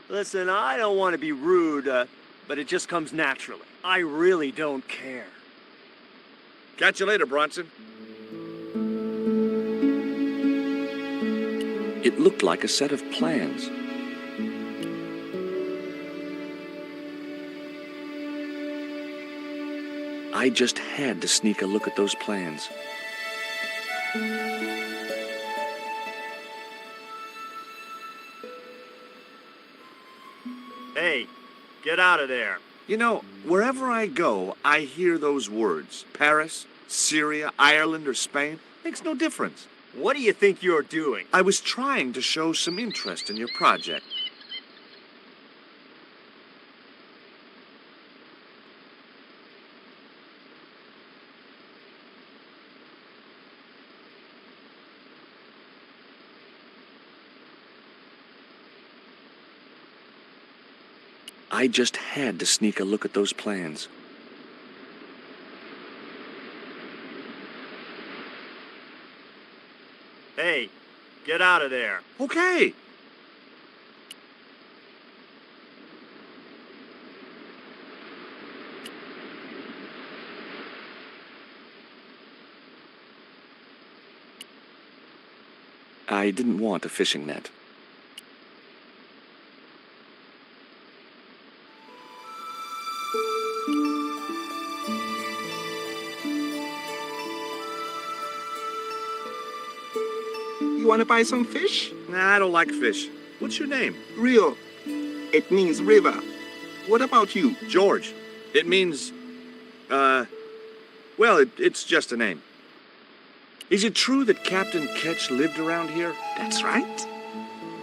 C: Listen, I don't want to be rude, but it just comes naturally. I really don't care.
B: Catch you later, Bronson. It looked like a set of plans. I just had to sneak a look at those plans.
C: Hey, get out of there.
B: You know, wherever I go, I hear those words. Paris, Syria, Ireland, or Spain. Makes no difference.
C: What do you think you're doing?
B: I was trying to show some interest in your project. I just had to sneak a look at those plans.
C: Hey, get out of there.
P: Okay.
B: I didn't want a fishing net.
T: You want to buy some fish?
P: Nah, I don't like fish. What's your name?
T: Rio. It means river. What about you?
P: George. It means, well, it's just a name. Is it true that Captain Ketch lived around here?
T: That's right.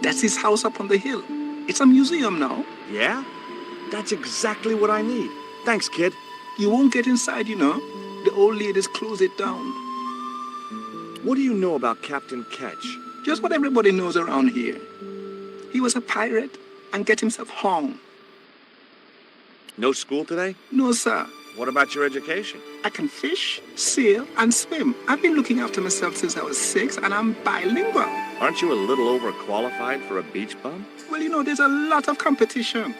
T: That's his house up on the hill. It's a museum now.
P: Yeah? That's exactly what I need. Thanks, kid.
T: You won't get inside, you know. The old ladies close it down.
P: What do you know about Captain Ketch?
T: Just what everybody knows around here. He was a pirate and get himself hung.
P: No school today?
T: No, sir.
P: What about your education?
T: I can fish, sail, and swim. I've been looking after myself since I was 6, and I'm bilingual.
P: Aren't you a little overqualified for a beach bum?
T: Well, you know, there's a lot of competition.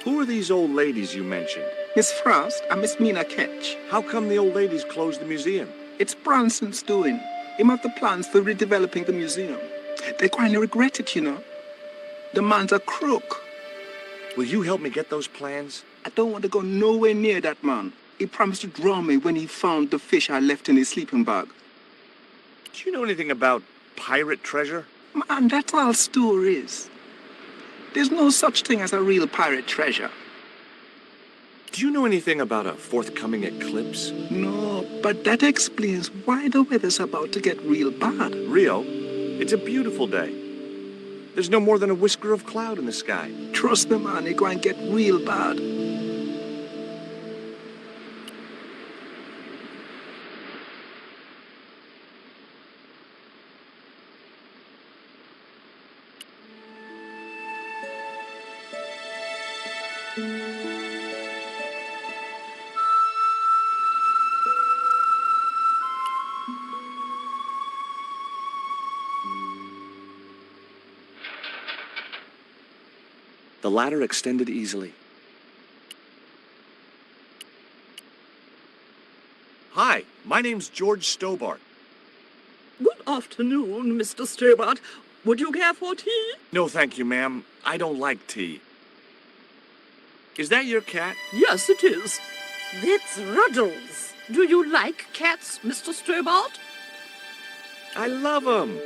P: Who are these old ladies you mentioned?
T: Miss Frost and Miss Mina Ketch.
P: How come the old ladies closed the museum?
T: It's Bronson's doing. Him have the plans for redeveloping the museum. They kindly regret it, you know. The man's a crook.
P: Will you help me get those plans?
T: I don't want to go nowhere near that man. He promised to drown me when he found the fish I left in his sleeping bag.
P: Do you know anything about pirate treasure?
T: Man, that's all stories. There's no such thing as a real pirate treasure.
P: Do you know anything about a forthcoming eclipse?
T: No, but that explains why the weather's about to get real bad.
P: Rio, it's a beautiful day. There's no more than a whisker of cloud in the sky.
T: Trust me, man, it's going to get real bad.
B: The ladder extended easily.
P: Hi, my name's George Stobbart.
U: Good afternoon, Mr. Stobbart. Would you care for tea?
P: No, thank you, ma'am. I don't like tea. Is that your cat?
U: Yes, it is. That's Ruddles. Do you like cats, Mr. Stobbart?
P: I love them.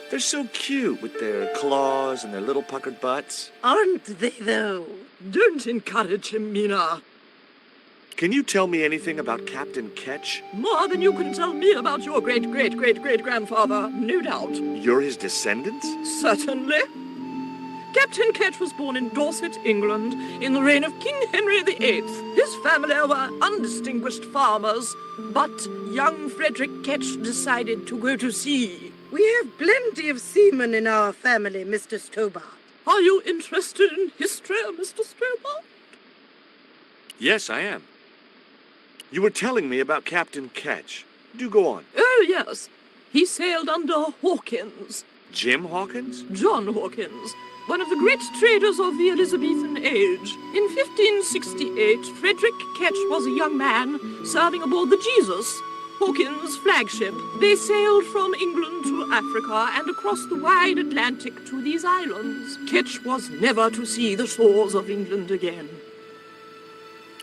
P: They're so cute with their claws and their little puckered butts.
U: Aren't they, though? Don't encourage him, Mina.
P: Can you tell me anything about Captain Ketch?
U: More than you can tell me about your great-great-great-great-grandfather, no doubt.
P: You're his descendants?
U: Certainly. Captain Ketch was born in Dorset, England, in the reign of King Henry VIII. His family were undistinguished farmers, but young Frederick Ketch decided to go to sea.
J: We have plenty of seamen in our family, Mr. Stobbart.
U: Are you interested in history, Mr. Stobbart?
P: Yes, I am. You were telling me about Captain Ketch. Do go on.
U: Oh, yes. He sailed under Hawkins.
P: Jim Hawkins?
U: John Hawkins, one of the great traders of the Elizabethan age. In 1568, Frederick Ketch was a young man serving aboard the Jesus, Hawkins' flagship. They sailed from England to Africa and across the wide Atlantic to these islands. Ketch was never to see the shores of England again.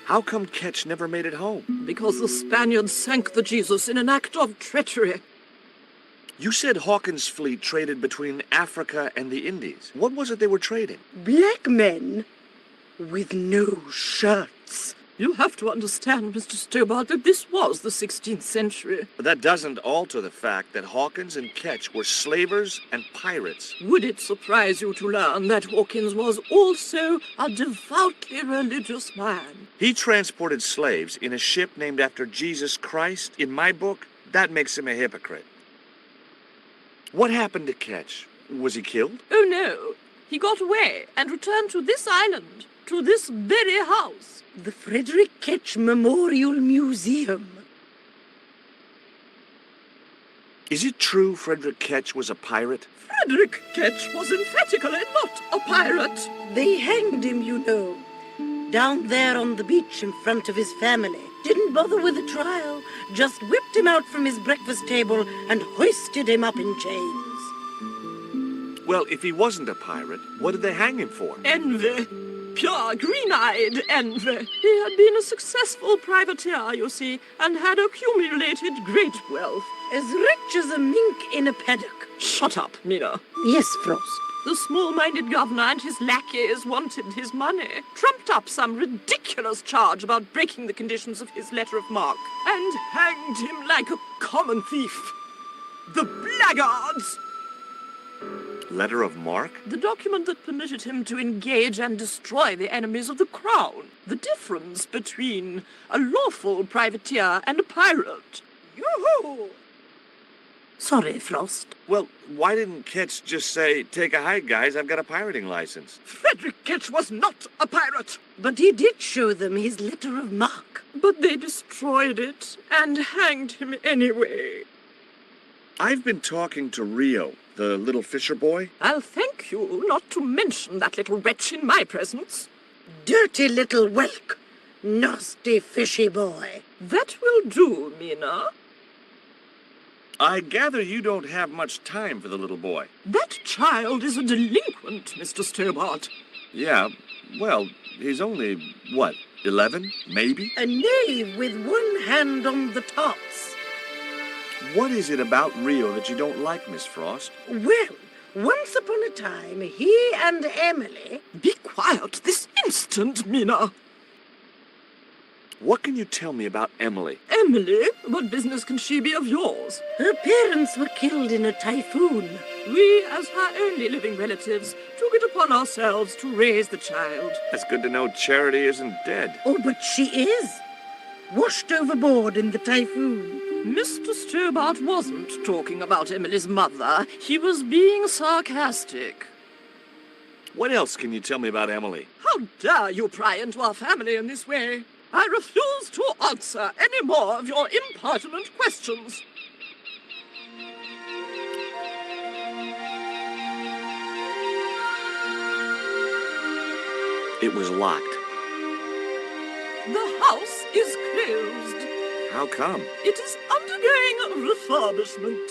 P: How come Ketch never made it home?
U: Because the Spaniards sank the Jesus in an act of treachery.
P: You said Hawkins' fleet traded between Africa and the Indies. What was it they were trading?
J: Black men with no shirts.
U: You have to understand, Mr. Stobbart, that this was the 16th century.
P: But that doesn't alter the fact that Hawkins and Ketch were slavers and pirates.
U: Would it surprise you to learn that Hawkins was also a devoutly religious man?
P: He transported slaves in a ship named after Jesus Christ. In my book, that makes him a hypocrite. What happened to Ketch? Was he killed?
U: Oh, no. He got away and returned to this island, to this very house.
J: The Frederick Ketch Memorial Museum.
B: Is it true Frederick Ketch was a pirate?
U: Frederick Ketch was emphatically not a pirate.
J: They hanged him, you know. Down there on the beach in front of his family. Didn't bother with a trial. Just whipped him out from his breakfast table and hoisted him up in chains.
B: Well, if he wasn't a pirate, what did they hang him for?
U: Envy. Pure green-eyed envy. He had been a successful privateer, you see, and had accumulated great wealth.
J: As rich as a mink in a paddock.
U: Shut up, Mina.
J: Yes, Frost.
U: The small-minded governor and his lackeys wanted his money, trumped up some ridiculous charge about breaking the conditions of his letter of marque, and hanged him like a common thief. The blackguards!
B: Letter of marque?
U: The document that permitted him to engage and destroy the enemies of the crown. The difference between a lawful privateer and a pirate. Yoo-hoo!
J: Sorry, Frost.
B: Well, why didn't Ketch just say, take a hike, guys, I've got a pirating license?
U: Frederick Ketch was not a pirate.
J: But he did show them his letter of marque.
U: But they destroyed it and hanged him anyway.
B: I've been talking to Rio, the little fisher boy.
U: I'll thank you not to mention that little wretch in my presence.
J: Dirty little whelk. Nasty fishy boy.
U: That will do, Mina.
B: I gather you don't have much time for the little boy.
U: That child is a delinquent, Mr. Stobbart.
B: Yeah, well, he's only, what, 11, maybe?
J: A knave with one hand on the tops.
B: What is it about Rio that you don't like, Miss Frost?
J: Well, once upon a time, he and Emily...
U: Be quiet this instant, Mina.
B: What can you tell me about Emily?
U: Emily? What business can she be of yours?
J: Her parents were killed in a typhoon.
U: We, as her only living relatives, took it upon ourselves to raise the child.
B: That's good to know Charity isn't dead.
J: Oh, but she is. Washed overboard in the typhoon.
U: Mr. Stobbart wasn't talking about Emily's mother. He was being sarcastic.
B: What else can you tell me about Emily?
U: How dare you pry into our family in this way? I refuse to answer any more of your impertinent questions.
B: It was locked.
U: The house is closed.
B: How come?
U: It is undergoing refurbishment.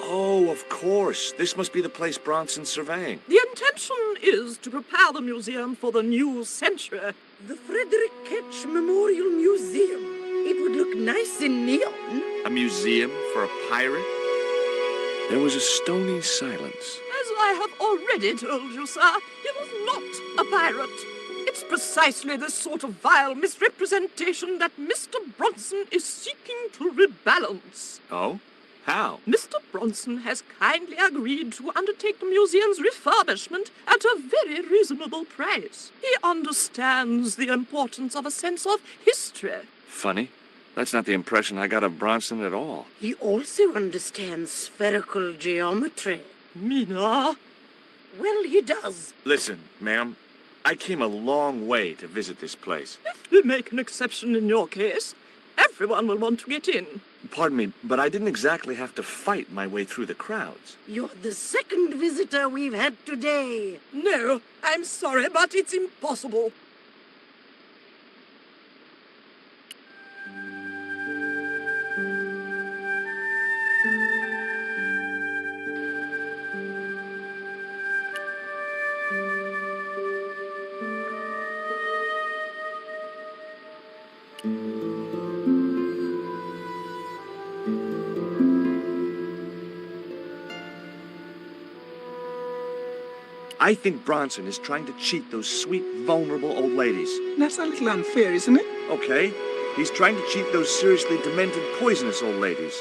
B: Oh, of course. This must be the place Bronson's surveying.
U: The intention is to prepare the museum for the new century.
J: The Frederick Ketch Memorial Museum. It would look nice in neon.
B: A museum for a pirate? There was a stony silence.
U: As I have already told you, sir, he was not a pirate. It's precisely this sort of vile misrepresentation that Mr. Bronson is seeking to rebalance.
B: Oh? How?
U: Mr. Bronson has kindly agreed to undertake the museum's refurbishment at a very reasonable price. He understands the importance of a sense of history.
B: Funny. That's not the impression I got of Bronson at all.
J: He also understands spherical geometry.
U: Mina?
J: Well, he does.
B: Listen, ma'am. I came a long way to visit this place.
U: If we make an exception in your case, everyone will want to get in.
B: Pardon me, but I didn't exactly have to fight my way through the crowds.
J: You're the second visitor we've had today.
U: No, I'm sorry, but it's impossible.
B: I think Bronson is trying to cheat those sweet, vulnerable old ladies.
T: That's a little unfair, isn't it?
B: Okay. He's trying to cheat those seriously demented, poisonous old ladies.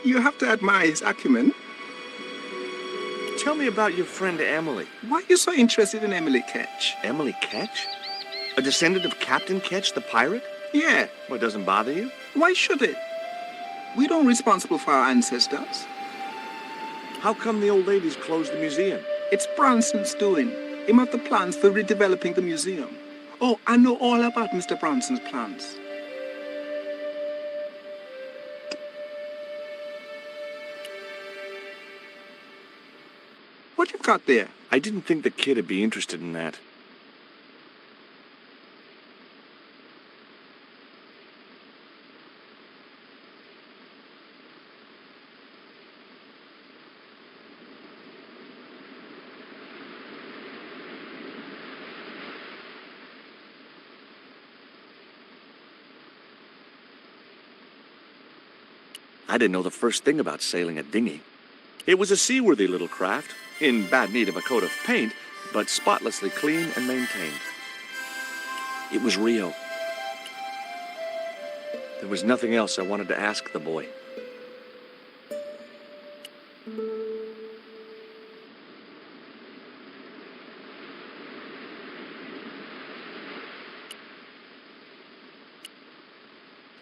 T: You have to admire his acumen.
B: Tell me about your friend Emily.
T: Why are you so interested in Emily Ketch?
B: Emily Ketch? A descendant of Captain Ketch, the pirate?
T: Yeah.
B: Well, it doesn't bother you?
T: Why should it? We don't responsible for our ancestors.
B: How come the old ladies closed the museum?
T: It's Bronson's doing. Him have the plans for redeveloping the museum. Oh, I know all about Mr. Bronson's plans. What you've got there?
B: I didn't think the kid would be interested in that. I didn't know the first thing about sailing a dinghy. It was a seaworthy little craft, in bad need of a coat of paint, but spotlessly clean and maintained. It was Rio. There was nothing else I wanted to ask the boy.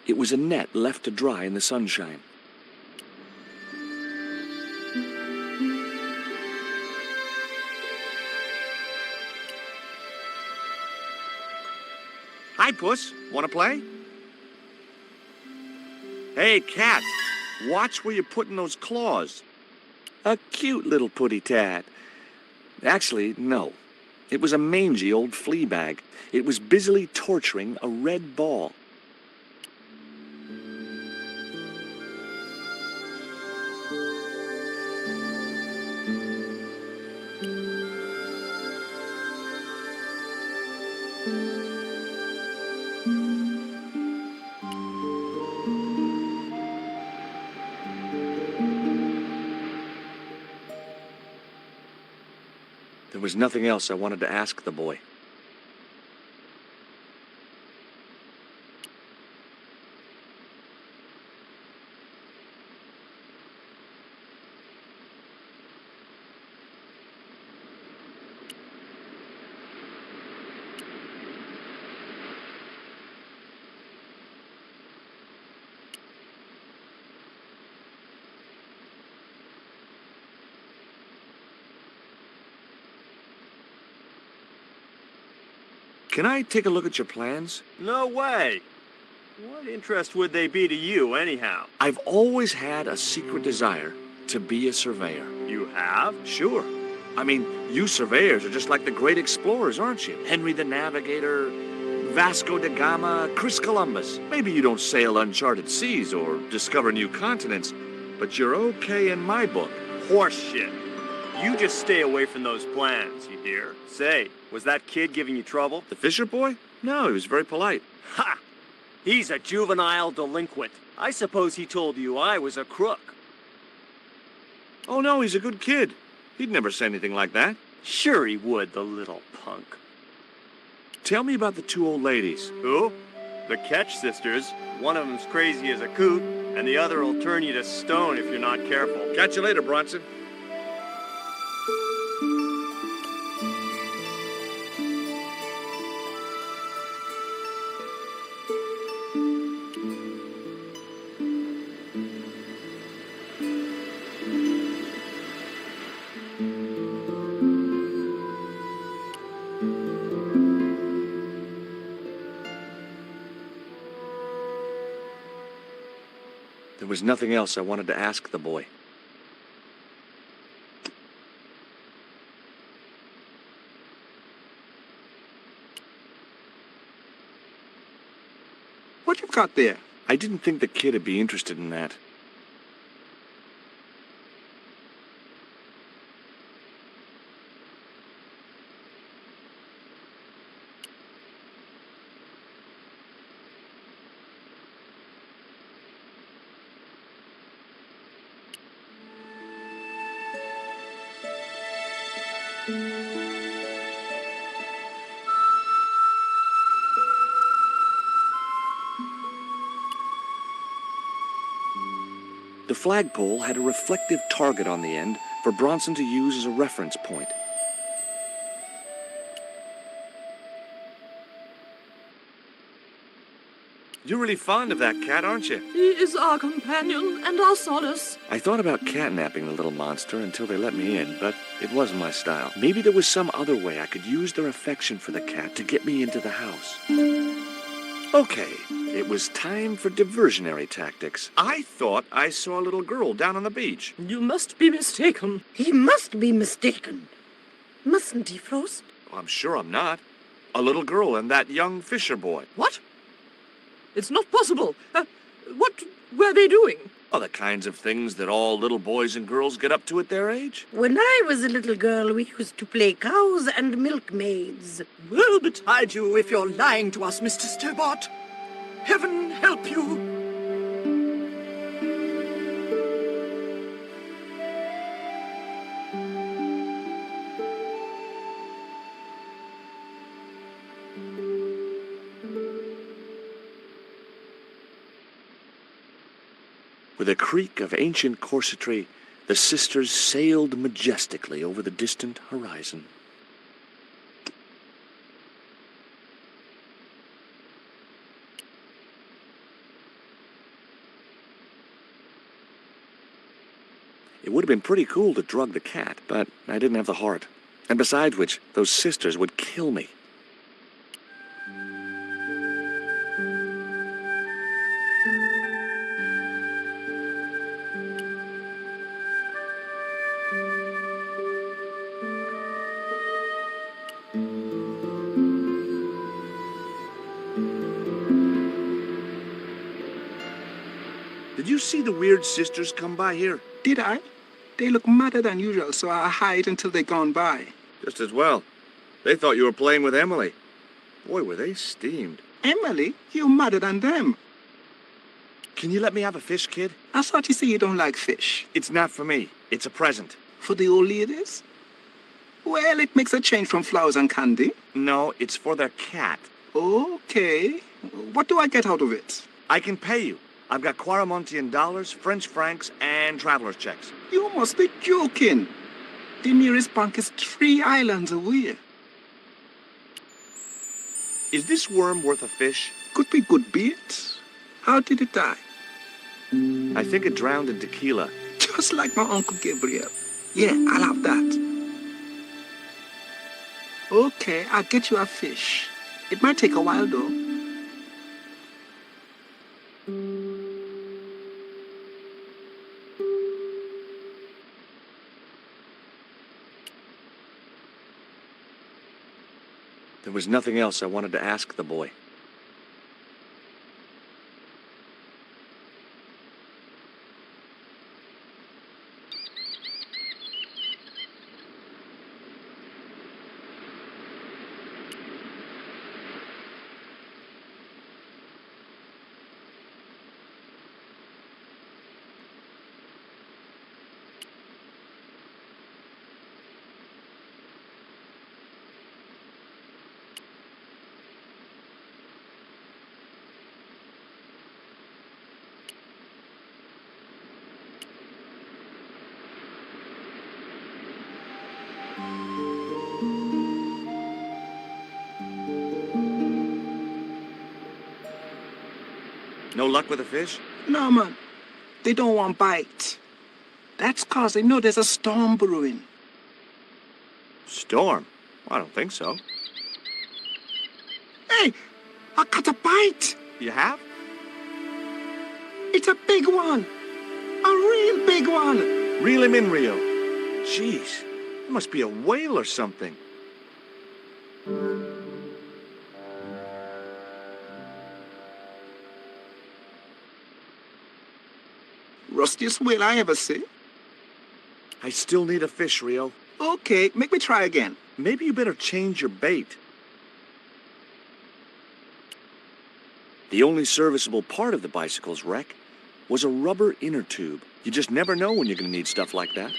B: It was a net left to dry in the sunshine. Hi, Puss. Want to play? Hey, cat. Watch where you're putting those claws. A cute little putty-tat. Actually, no. It was a mangy old flea bag. It was busily torturing a red ball. There was nothing else I wanted to ask the boy. Can I take a look at your plans?
C: No way. What interest would they be to you, anyhow?
B: I've always had a secret desire to be a surveyor.
C: You have?
B: Sure. I mean, you surveyors are just like the great explorers, aren't you? Henry the Navigator, Vasco da Gama, Chris Columbus. Maybe you don't sail uncharted seas or discover new continents, but you're okay in my book.
C: Horse shit. You just stay away from those plans, you hear? Say, was that kid giving you trouble?
B: The Fisher boy? No, he was very polite.
C: Ha! He's a juvenile delinquent. I suppose he told you I was a crook.
B: Oh no, he's a good kid. He'd never say anything like that.
C: Sure he would, the little punk.
B: Tell me about the two old ladies.
C: Who? The Ketch sisters. One of them's crazy as a coot, and the other will turn you to stone if you're not careful.
B: Catch you later, Bronson. There was nothing else I wanted to ask the boy.
T: What you've got there?
B: I didn't think the kid would be interested in that. The flagpole had a reflective target on the end for Bronson to use as a reference point. You're really fond of that cat, aren't you?
U: He is our companion and our solace.
B: I thought about catnapping the little monster until they let me in, but it wasn't my style. Maybe there was some other way I could use their affection for the cat to get me into the house. Okay, It was time for diversionary tactics. I thought I saw a little girl down on the beach.
U: You must be mistaken.
J: He must be mistaken. Mustn't he, Frost?
B: I'm sure I'm not. A little girl and that young fisher boy.
U: What? It's not possible. What were they doing?
B: Oh, the kinds of things that all little boys and girls get up to at their age.
J: When I was a little girl, we used to play cows and milkmaids.
U: Woe betide you if you're lying to us, Mr. Stobbart. Heaven help you.
B: With a creak of ancient corsetry, the sisters sailed majestically over the distant horizon. It would have been pretty cool to drug the cat, but I didn't have the heart. And besides which, those sisters would kill me. Did you see the weird sisters come by here?
T: Did I? They look madder than usual, so I hide until they're gone by.
B: Just as well. They thought you were playing with Emily. Boy, were they steamed.
T: Emily? You're madder than them.
B: Can you let me have a fish, kid?
T: I thought you said you don't like fish.
B: It's not for me. It's a present.
T: For the old ladies? Well, it makes a change from flowers and candy.
B: No, it's for their cat.
T: Okay. What do I get out of it?
B: I can pay you. I've got Quaramontian dollars, French francs, and traveler's checks.
T: You must be joking. The nearest bank is 3 islands away.
B: Is this worm worth a fish?
T: Could be good bait. How did it die?
B: I think it drowned in tequila.
T: Just like my Uncle Gabriel. Yeah, I'll have that. Okay, I'll get you a fish. It might take a while, though.
B: There was nothing else I wanted to ask the boy. No luck with a fish?
T: No, man. They don't want bite. That's 'cause they know there's a storm brewing.
B: Storm? I don't think so.
T: Hey, I got a bite.
B: You have?
T: It's a big one. A real big one.
B: Reel him in, Rio. Jeez, it must be a whale or something.
T: Rustiest whale I ever see.
B: I still need a fish, Rio.
T: Okay, make me try again.
B: Maybe you better change your bait. The only serviceable part of the bicycle's wreck was a rubber inner tube. You just never know when you're going to need stuff like that.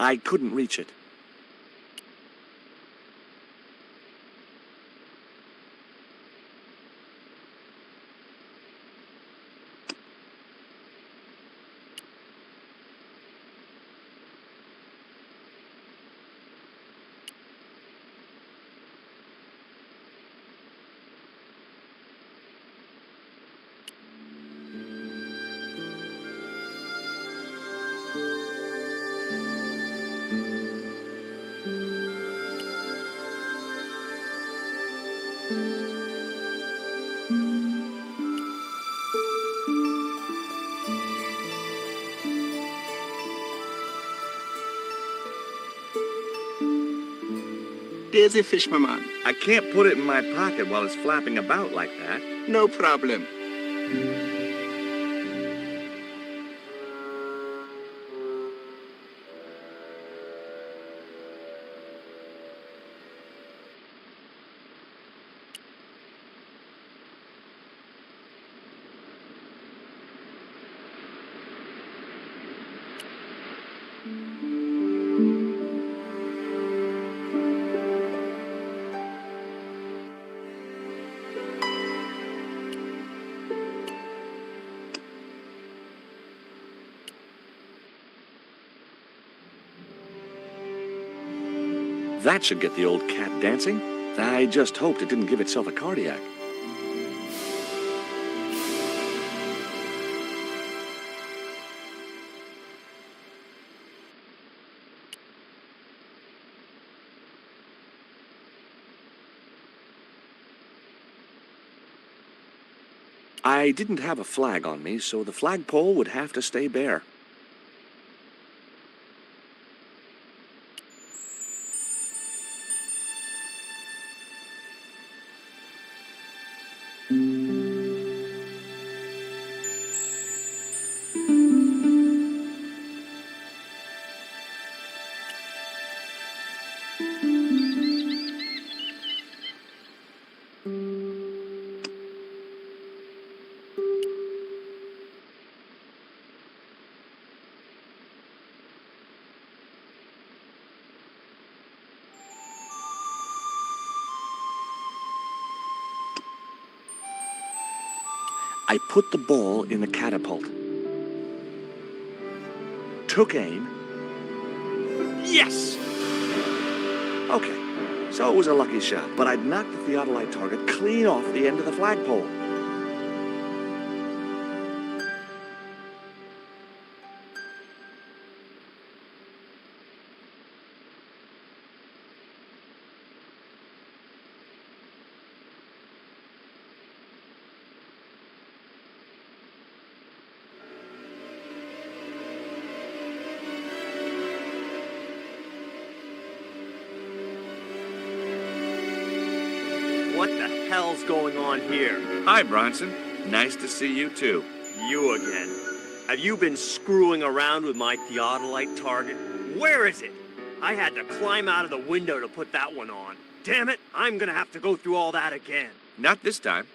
B: I couldn't reach it.
T: Daisy fish, my man.
P: I can't put it in my pocket while it's flapping about like that.
T: No problem.
B: That should get the old cat dancing. I just hoped it didn't give itself a cardiac. I didn't have a flag on me, so the flagpole would have to stay bare. I put the ball in the catapult. Took aim. Yes! Okay, so it was a lucky shot, but I'd knocked the theodolite target clean off the end of the flagpole.
C: What the hell's going on here?
P: Hi, Bronson. Nice to see you, too.
C: You again. Have you been screwing around with my theodolite target? Where is it? I had to climb out of the window to put that one on. Damn it, I'm gonna have to go through all that again.
P: Not this time.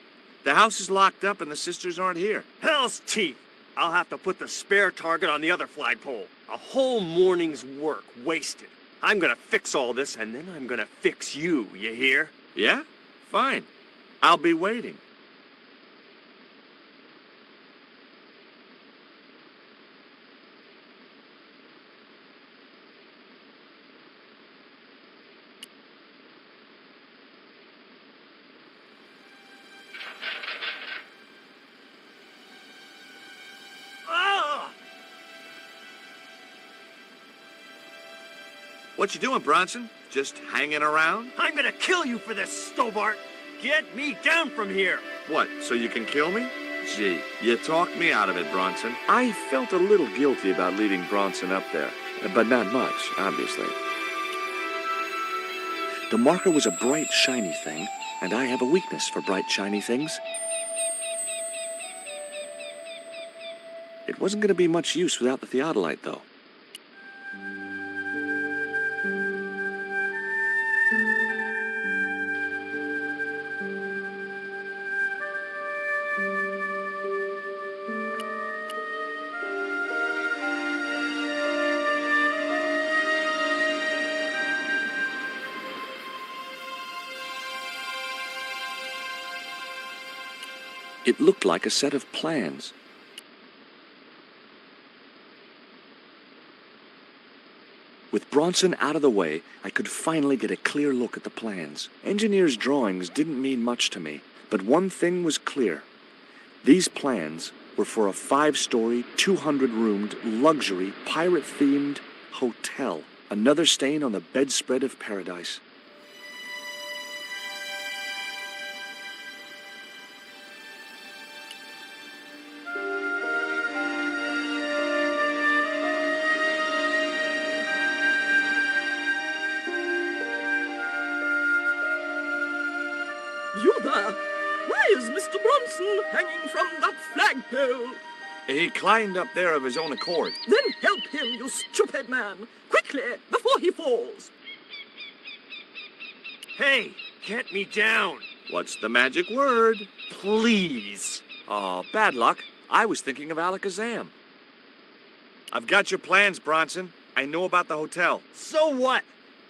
P: The house is locked up and the sisters aren't here.
C: Hell's teeth! I'll have to put the spare target on the other flagpole. A whole morning's work wasted. I'm gonna fix all this and then I'm gonna fix you, you hear?
P: Yeah? Fine. I'll be waiting. What you doing, Bronson? Just hanging around?
C: I'm gonna kill you for this, Stobbart! Get me down from here!
P: What, so you can kill me? Gee, you talked me out of it, Bronson.
B: I felt a little guilty about leading Bronson up there, but not much, obviously. The marker was a bright, shiny thing, and I have a weakness for bright, shiny things. It wasn't going to be much use without the theodolite, though. It looked like a set of plans. With Bronson out of the way, I could finally get a clear look at the plans. Engineers' drawings didn't mean much to me, but one thing was clear. These plans were for a 5-story, 200-roomed, luxury, pirate-themed hotel. Another stain on the bedspread of paradise.
U: You there! Why is Mr. Bronson hanging from that flagpole?
B: He climbed up there of his own accord.
U: Then help him, you stupid man! Quickly, before he falls!
C: Hey, get me down.
B: What's the magic word?
C: Please.
B: Oh, bad luck. I was thinking of Alakazam. I've got your plans, Bronson. I know about the hotel.
C: So what?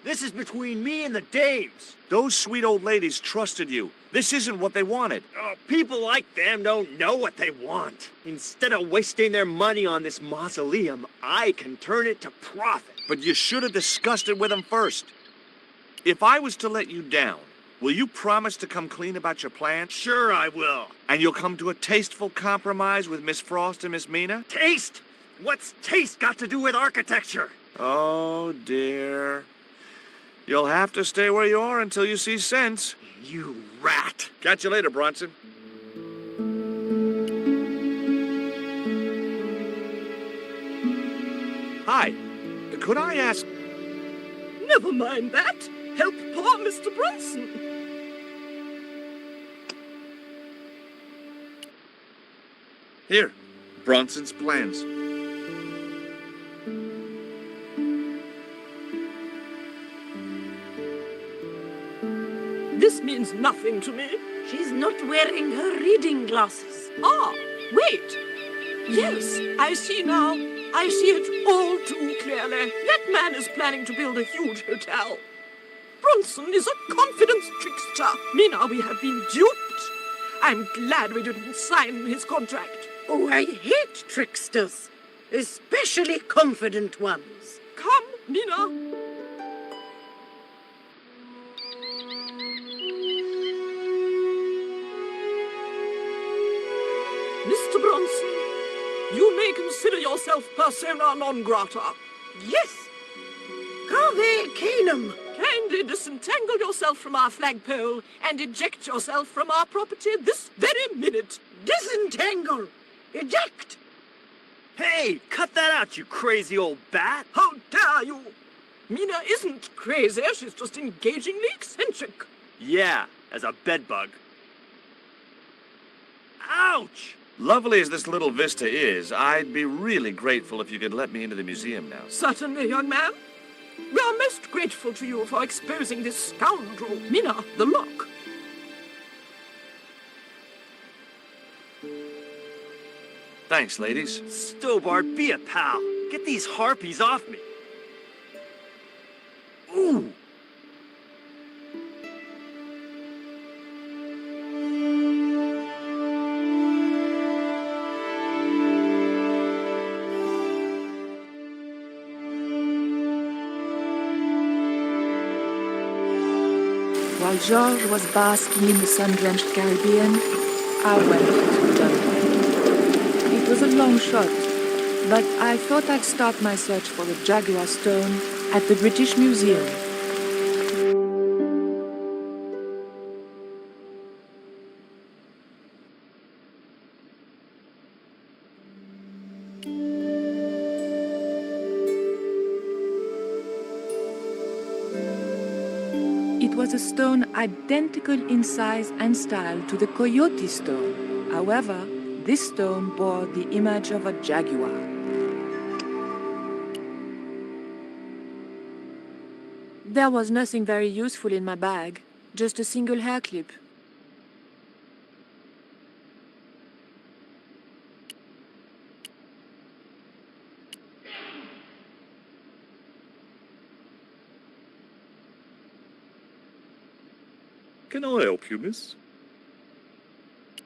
C: This is between me and the dames.
B: Those sweet old ladies trusted you. This isn't what they wanted.
C: People like them don't know what they want. Instead of wasting their money on this mausoleum, I can turn it to profit.
B: But you should have discussed it with them first. If I was to let you down, will you promise to come clean about your plan?
C: Sure I will.
B: And you'll come to a tasteful compromise with Miss Frost and Miss Mina?
C: Taste? What's taste got to do with architecture?
B: Oh, dear. You'll have to stay where you are until you see sense.
C: You rat.
B: Catch you later, Bronson. Hi. Could I ask...
U: Never mind that. Help poor Mr. Bronson.
B: Here, Bronson's plans.
U: This means nothing to me.
J: She's not wearing her reading glasses.
U: Ah, wait. Yes, I see now. I see it all too clearly. That man is planning to build a huge hotel. Bronson is a confidence trickster. Mina, we have been duped. I'm glad we didn't sign his contract.
J: Oh, I hate tricksters, especially confident ones.
U: Come, Mina. Mr. Bronson, you may consider yourself persona non grata.
J: Yes. Cave Canum.
U: Kindly disentangle yourself from our flagpole and eject yourself from our property this very minute.
J: Disentangle. Eject.
C: Hey, cut that out, you crazy old bat.
U: How dare you? Mina isn't crazy, she's just engagingly eccentric.
C: Yeah, as a bedbug. Ouch!
B: Lovely as this little vista is, I'd be really grateful if you could let me into the museum now.
U: Certainly, young man. We are most grateful to you for exposing this scoundrel. Mina, the lock.
B: Thanks, ladies.
C: Stobbart, be a pal. Get these harpies off me. Ooh!
O: While George was basking in the sun-drenched Caribbean, I went to Dublin. It was a long shot, but I thought I'd start my search for the Jaguar Stone at the British Museum. It was a stone identical in size and style to the Coyote stone. However, this stone bore the image of a jaguar. There was nothing very useful in my bag, just a single hair clip.
B: Can I help you, miss?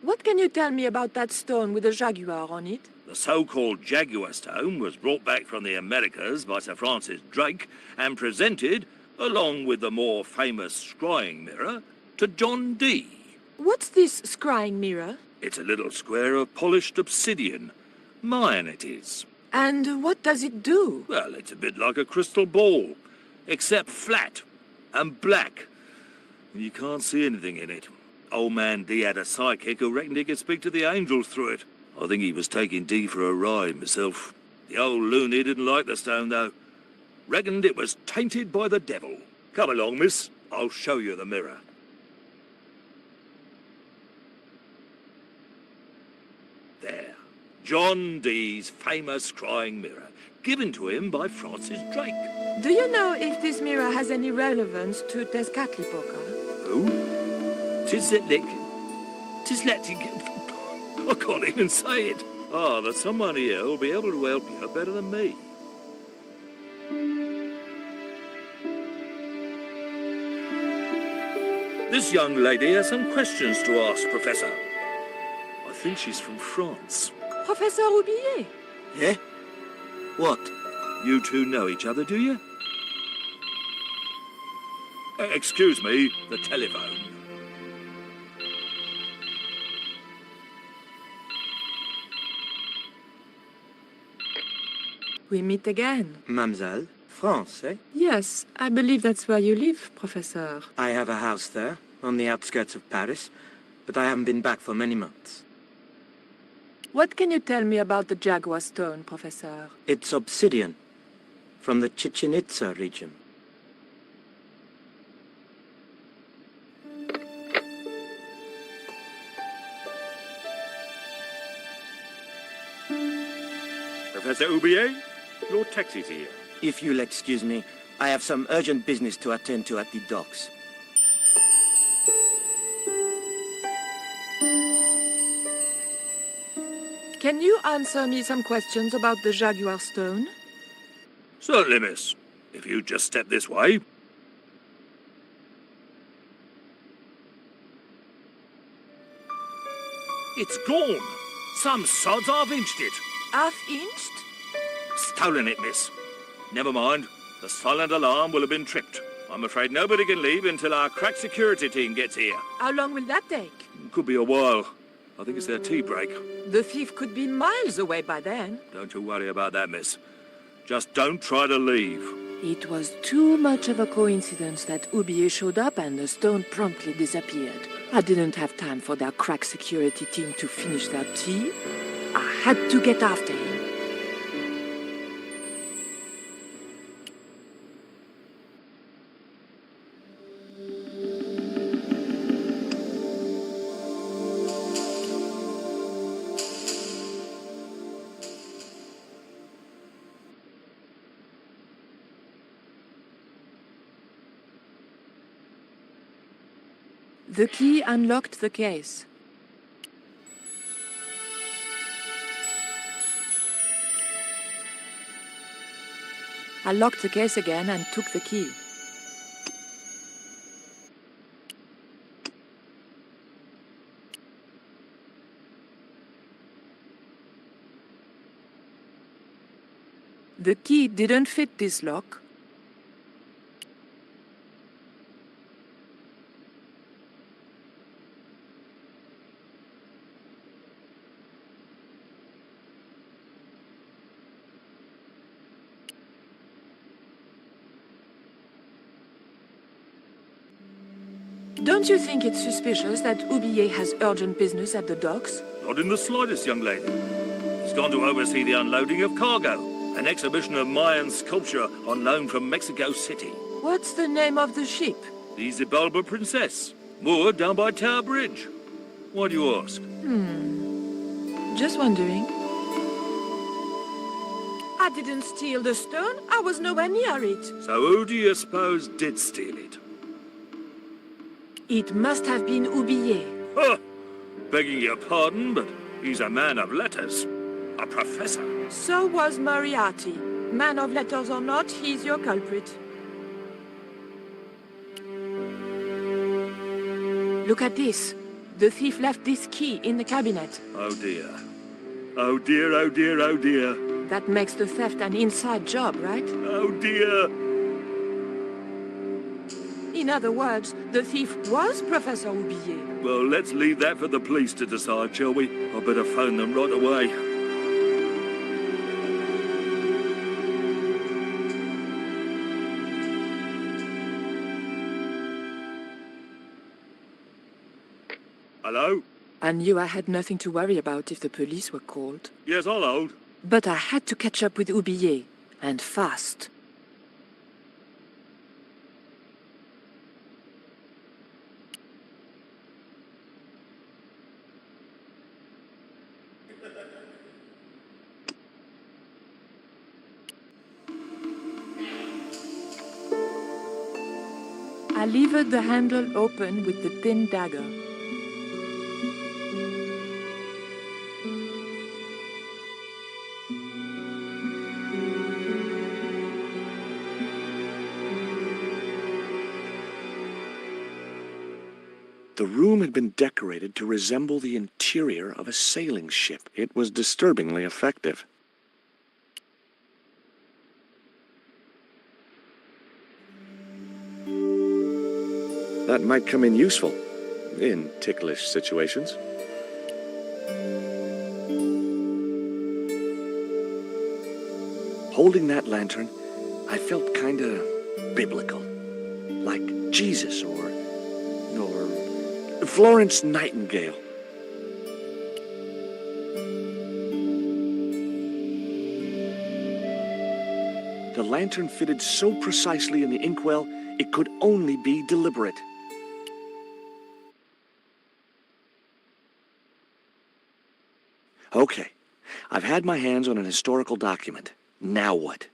O: What can you tell me about that stone with a jaguar on it?
G: The so-called Jaguar Stone was brought back from the Americas by Sir Francis Drake and presented, along with the more famous scrying mirror, to John Dee.
O: What's this scrying mirror?
G: It's a little square of polished obsidian. Mine it is.
O: And what does it do?
G: Well, it's a bit like a crystal ball, except flat and black. You can't see anything in it. Old man Dee had a psychic who reckoned he could speak to the angels through it. I think he was taking Dee for a ride myself. The old loony didn't like the stone, though. Reckoned it was tainted by the devil. Come along, miss. I'll show you the mirror. John Dee's famous crying mirror, given to him by Francis Drake.
A: Do you know if this mirror has any relevance to Tezcatlipoca?
G: Who? Tis let I can't even say it. Ah, there's someone here who'll be able to help you better than me. This young lady has some questions to ask, Professor. I think she's from France.
A: Professor Roubillier?
E: Yeah? What?
G: You two know each other, do you? Excuse me, the telephone.
A: We meet again.
E: Mademoiselle? France, eh?
A: Yes, I believe that's where you live, Professor.
E: I have a house there, on the outskirts of Paris, but I haven't been back for many months.
A: What can you tell me about the Jaguar Stone, Professor?
E: It's obsidian, from the Chichen Itza region.
G: Professor Roubillier, your taxi's here.
E: If you'll excuse me, I have some urgent business to attend to at the docks.
A: Can you answer me some questions about the Jaguar Stone?
G: Certainly, miss. If you just step this way. It's gone. Some sods half-inched it.
A: Half-inched?
G: Stolen it, miss. Never mind. The silent alarm will have been tripped. I'm afraid nobody can leave until our crack security team gets here.
A: How long will that take?
G: Could be a while. I think it's their tea break.
A: The thief could be miles away by then.
G: Don't you worry about that, miss. Just don't try to leave.
A: It was too much of a coincidence that Roubillier showed up and the stone promptly disappeared. I didn't have time for their crack security team to finish their tea. I had to get after him. The key unlocked the case. I locked the case again and took the key. The key didn't fit this lock. Don't you think it's suspicious that Roubillier has urgent business at the docks?
G: Not in the slightest, young lady. He's gone to oversee the unloading of cargo, an exhibition of Mayan sculpture on loan from Mexico City.
A: What's the name of the ship?
G: The Xibalba Princess, moored down by Tower Bridge. Why do you ask?
A: Just wondering. I didn't steal the stone. I was nowhere near it.
G: So who do you suppose did steal it?
A: It must have been Roubillier.
G: Huh! Begging your pardon, but he's a man of letters. A professor.
A: So was Moriarty. Man of letters or not, he's your culprit. Look at this. The thief left this key in the cabinet.
G: Oh dear. Oh dear, oh dear, oh dear.
A: That makes the theft an inside job, right?
G: Oh dear.
A: In other words, the thief was Professor Roubillier.
G: Well, let's leave that for the police to decide, shall we? I better phone them right away. Hello?
A: I knew I had nothing to worry about if the police were called.
G: Yes, I'll hold.
A: But I had to catch up with Roubillier, and fast.
O: I levered the handle open with the thin dagger.
B: The room had been decorated to resemble the interior of a sailing ship. It was disturbingly effective. That might come in useful in ticklish situations. Holding that lantern, I felt kinda biblical. Like Jesus or Florence Nightingale. The lantern fitted so precisely in the inkwell, it could only be deliberate. Okay, I've had my hands on an historical document. Now what?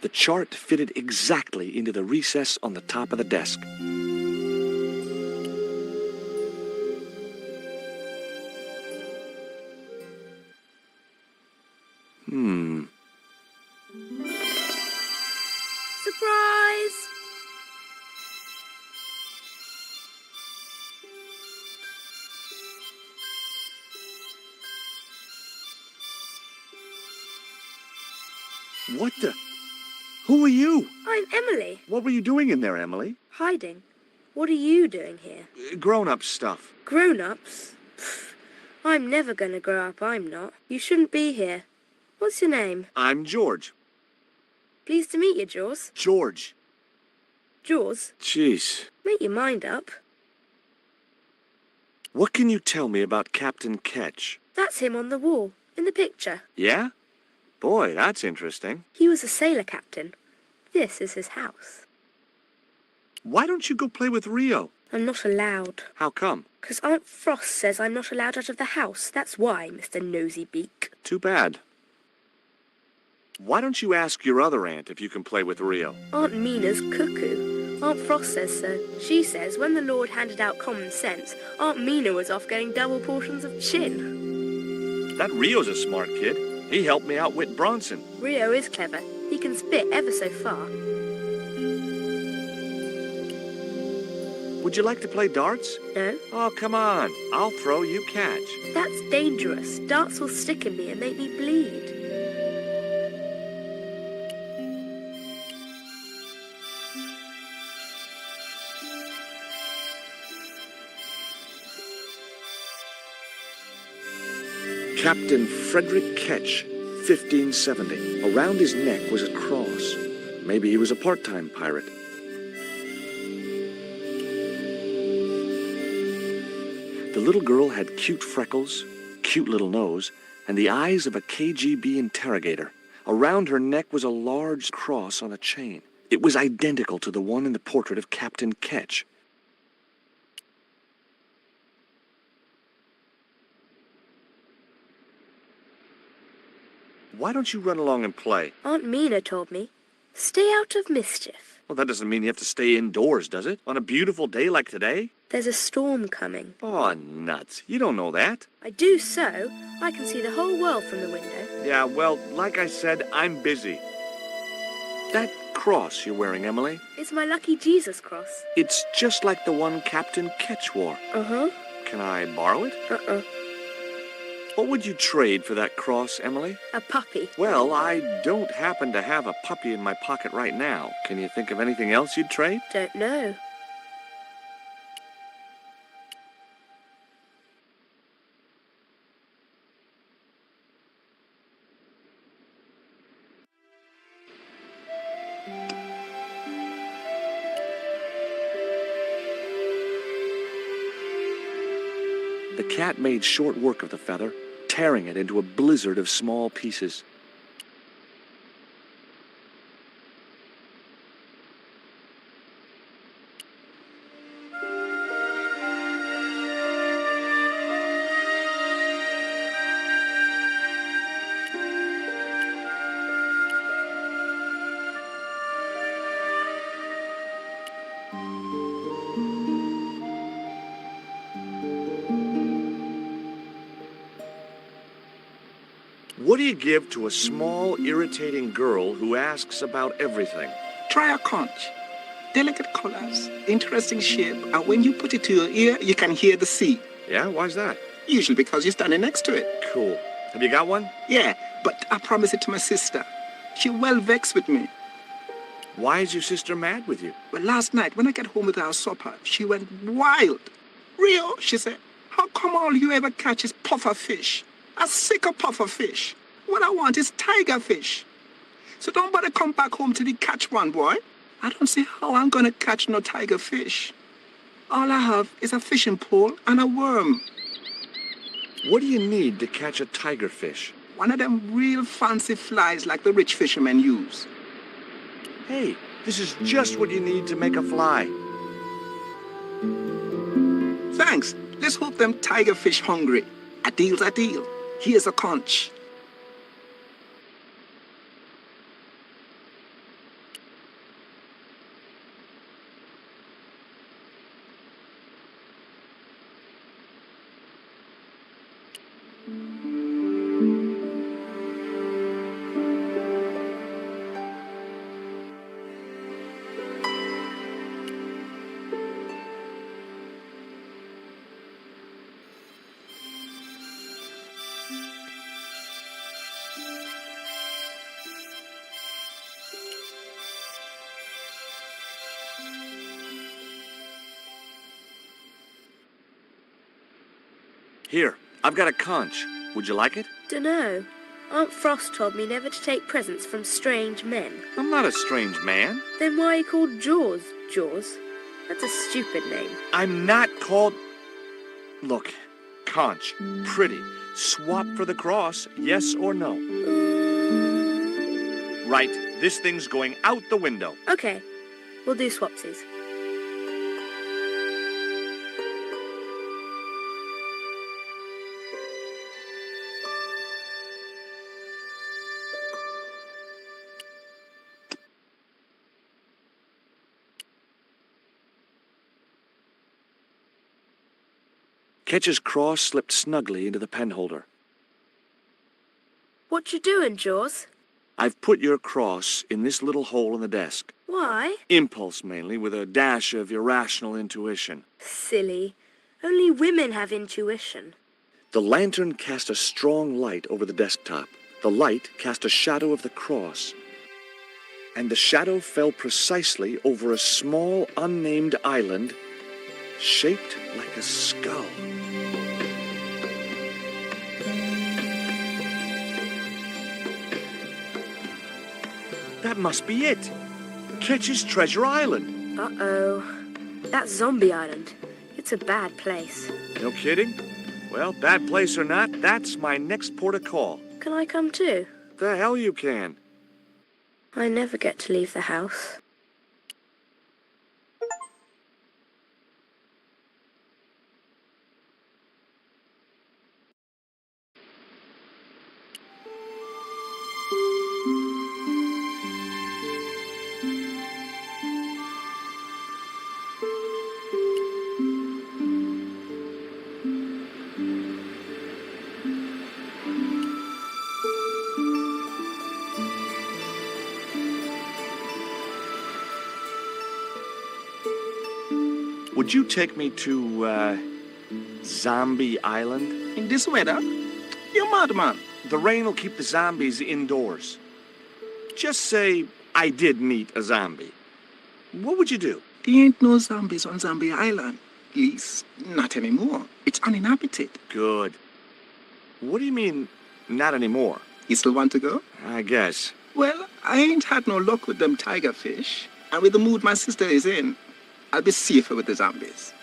B: The chart fitted exactly into the recess on the top of the desk.
D: Surprise!
B: What the? Who are you?
D: I'm Emily.
B: What were you doing in there, Emily?
D: Hiding. What are you doing here?
B: Grown-up stuff.
D: Grown-ups? Pfft, I'm never gonna grow up, I'm not. You shouldn't be here. What's your name?
B: I'm George.
D: Pleased to meet you, Jaws.
B: George.
D: Jaws?
B: Jeez.
D: Make your mind up.
B: What can you tell me about Captain Ketch?
D: That's him on the wall, in the picture.
B: Yeah? Boy, that's interesting.
D: He was a sailor captain. This is his house.
B: Why don't you go play with Rio?
D: I'm not allowed.
B: How come?
D: 'Cause Aunt Frost says I'm not allowed out of the house. That's why, Mr. Nosy Beak.
B: Too bad. Why don't you ask your other aunt if you can play with Rio?
D: Aunt Mina's cuckoo. Aunt Frost says so. She says when the Lord handed out common sense, Aunt Mina was off getting double portions of chin.
B: That Rio's a smart kid. He helped me outwit Bronson.
D: Rio is clever. He can spit ever so far.
B: Would you like to play darts?
D: No?
B: Oh, come on. I'll throw, you catch.
D: That's dangerous. Darts will stick in me and make me bleed.
B: Captain Frederick Ketch, 1570. Around his neck was a cross. Maybe he was a part-time pirate. The little girl had cute freckles, cute little nose, and the eyes of a KGB interrogator. Around her neck was a large cross on a chain. It was identical to the one in the portrait of Captain Ketch. Why don't you run along and play?
D: Aunt Mina told me. Stay out of mischief.
B: Well, that doesn't mean you have to stay indoors, does it? On a beautiful day like today?
D: There's a storm coming.
B: Oh, nuts. You don't know that.
D: I do so. I can see the whole world from the window.
B: Yeah, well, like I said, I'm busy. That cross you're wearing, Emily?
D: It's my lucky Jesus cross.
B: It's just like the one Captain Ketch wore.
D: Uh-huh.
B: Can I borrow it?
D: Uh-uh.
B: What would you trade for that cross, Emily?
D: A puppy.
B: Well, I don't happen to have a puppy in my pocket right now. Can you think of anything else you'd trade?
D: Don't know.
B: The cat made short work of the feather, tearing it into a blizzard of small pieces. What do you give to a small, irritating girl who asks about everything?
T: Try a conch. Delicate colors, interesting shape, and when you put it to your ear, you can hear the sea.
B: Yeah? Why's that?
T: Usually because you're standing next to it.
B: Cool. Have you got one?
T: Yeah, but I promised it to my sister. She's well vexed with me.
B: Why is your sister mad with you?
T: Well, last night, when I got home with our supper, she went wild. Rio, she said, how come all you ever catch is puffer fish? A sicker puffer fish. What I want is tiger fish. So don't bother come back home till you catch one, boy. I don't see how I'm gonna catch no tiger fish. All I have is a fishing pole and a worm.
B: What do you need to catch a tiger fish?
T: One of them real fancy flies like the rich fishermen use.
B: Hey, this is just what you need to make a fly.
T: Thanks. Let's hope them tiger fish hungry. A deal's a deal. Here's a conch.
B: Here, I've got a conch. Would you like it?
D: Dunno. Aunt Frost told me never to take presents from strange men.
B: I'm not a strange man.
D: Then why are you called Jaws, Jaws? That's a stupid name.
B: I'm not called... Look, conch, pretty. Swap for the cross, yes or no? Right, this thing's going out the window.
D: Okay, we'll do swapsies.
B: Ketch's cross slipped snugly into the penholder.
D: What you doing, Jaws?
B: I've put your cross in this little hole in the desk.
D: Why?
B: Impulse, mainly, with a dash of irrational intuition.
D: Silly. Only women have intuition.
B: The lantern cast a strong light over the desktop. The light cast a shadow of the cross. And the shadow fell precisely over a small, unnamed island shaped like a skull. That must be it. Ketch's Treasure Island.
D: Uh-oh. That's Zombie Island. It's a bad place.
B: No kidding? Well, bad place or not, that's my next port of call.
D: Can I come too?
B: The hell you can.
D: I never get to leave the house.
B: Would you take me to, Zombie Island?
T: In this weather? You're mad, man.
B: The rain will keep the zombies indoors. Just say I did meet a zombie. What would you do?
T: There ain't no zombies on Zombie Island. At least, not anymore. It's uninhabited.
B: Good. What do you mean, not anymore?
T: You still want to go?
B: I guess.
T: Well, I ain't had no luck with them tiger fish. And with the mood my sister is in, I'll be safer with the zombies.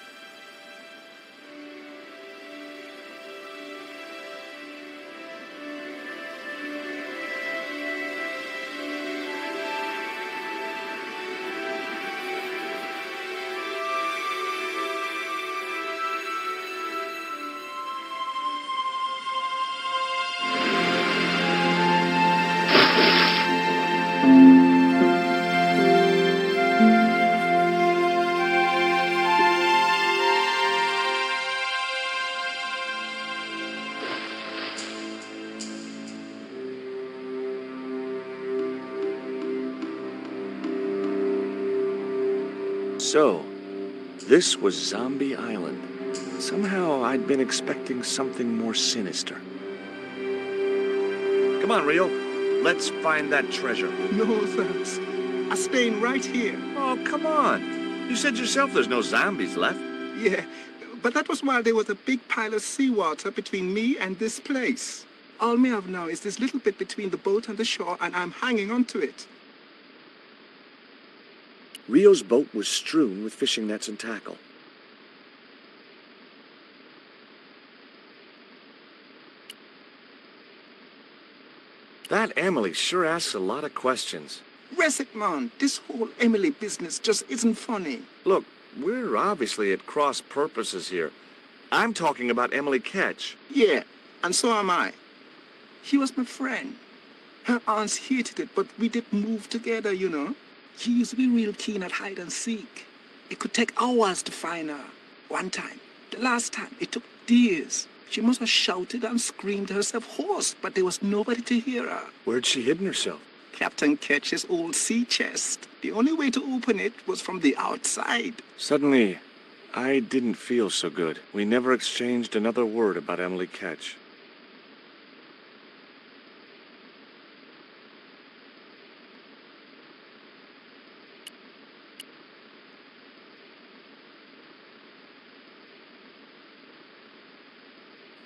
B: So, this was Zombie Island. Somehow I'd been expecting something more sinister.
F: Come on, Rio. Let's find that treasure.
T: No, thanks. I'm staying right here.
F: Oh, come on. You said yourself there's no zombies left.
T: Yeah, but that was while there was a big pile of seawater between me and this place. All me have now is this little bit between the boat and the shore, and I'm hanging on to it.
B: Rio's boat was strewn with fishing nets and tackle. That Emily sure asks a lot of questions.
T: Rest it, man. This whole Emily business just isn't funny.
B: Look, we're obviously at cross purposes here. I'm talking about Emily Ketch.
T: Yeah, and so am I. She was my friend. Her aunts hated it, but we did move together, you know. She used to be real keen at hide and seek. It could take hours to find her. One time, the last time, it took days. She must have shouted and screamed herself hoarse, but there was nobody to hear her.
B: Where'd she hidden herself?
T: Captain Ketch's old sea chest. The only way to open it was from the outside.
B: Suddenly, I didn't feel so good. We never exchanged another word about Emily Ketch.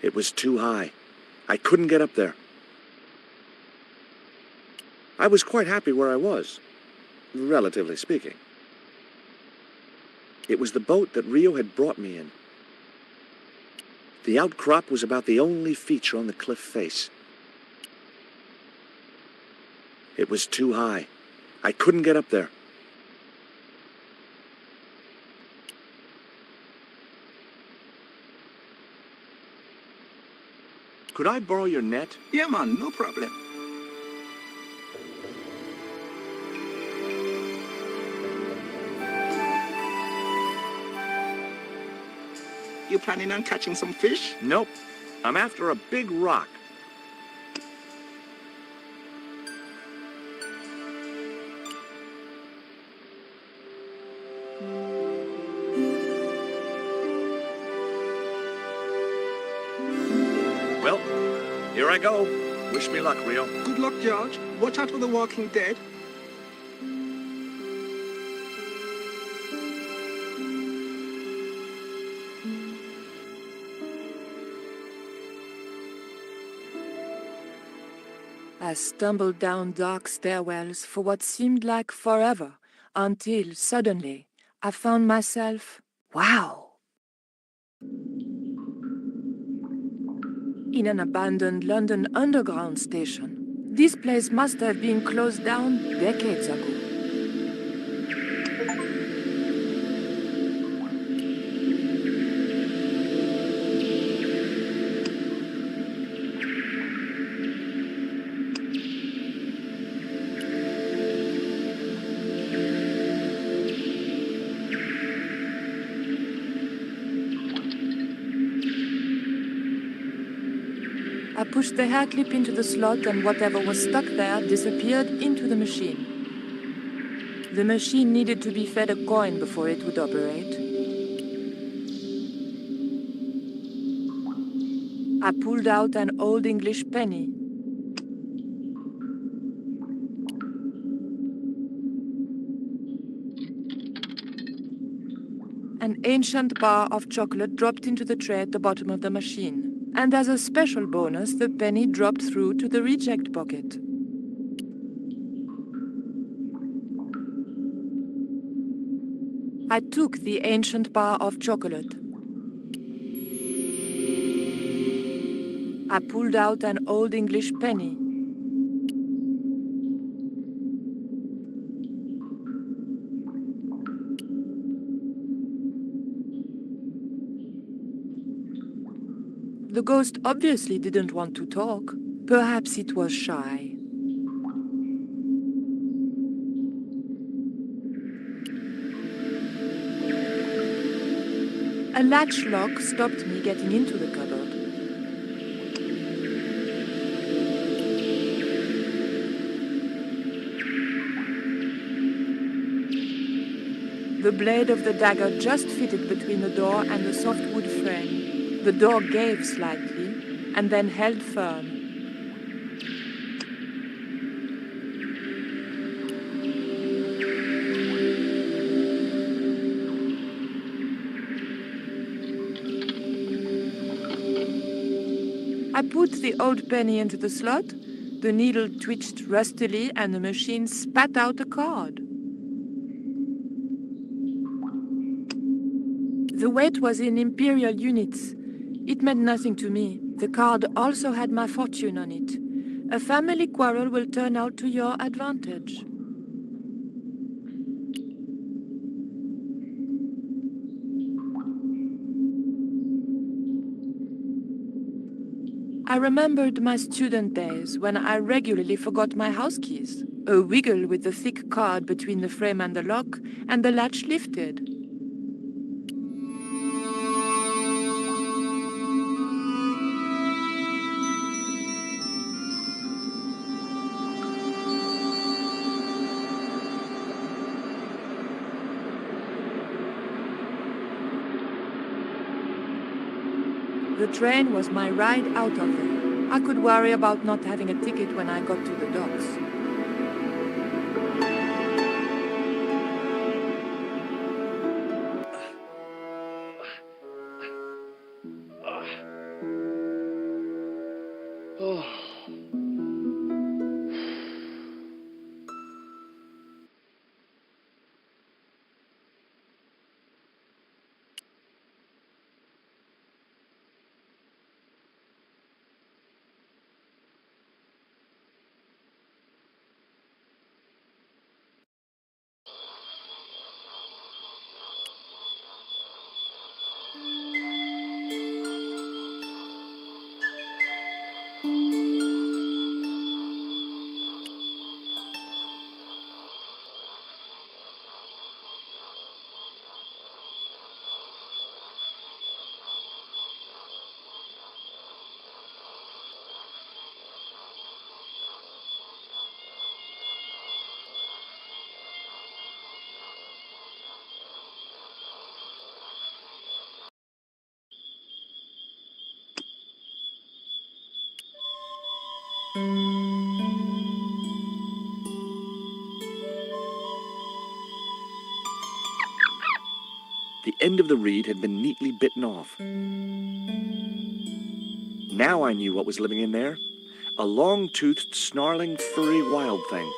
B: It was too high. I couldn't get up there. I was quite happy where I was, relatively speaking. It was the boat that Rio had brought me in. The outcrop was about the only feature on the cliff face. It was too high. I couldn't get up there. Could I borrow your net?
T: Yeah, man, no problem. You planning on catching some fish?
B: Nope. I'm after a big rock. Well, here I go. Wish me luck, Rio.
T: Good luck, George. Watch out for the walking dead.
O: I stumbled down dark stairwells for what seemed like forever, until suddenly I found myself, wow, in an abandoned London Underground station. This place must have been closed down decades ago. I pushed the hair clip into the slot and whatever was stuck there disappeared into the machine. The machine needed to be fed a coin before it would operate. I pulled out an old English penny. An ancient bar of chocolate dropped into the tray at the bottom of the machine. And as a special bonus, the penny dropped through to the reject bucket. I took the ancient bar of chocolate. I pulled out an old English penny. The ghost obviously didn't want to talk. Perhaps it was shy. A latch lock stopped me getting into the cupboard.
A: The blade of the dagger just fitted between the door and the soft wood frame. The door gave slightly, and then held firm. I put the old penny into the slot, the needle twitched rustily, and the machine spat out a card. The weight was in imperial units. It meant nothing to me. The card also had my fortune on it. A family quarrel will turn out to your advantage. I remembered my student days when I regularly forgot my house keys. A wiggle with the thick card between the frame and the lock, and the latch lifted. The train was my ride out of there. I could worry about not having a ticket when I got to the docks.
B: The end of the reed had been neatly bitten off. Now I knew what was living in there. A long-toothed, snarling, furry wild thing.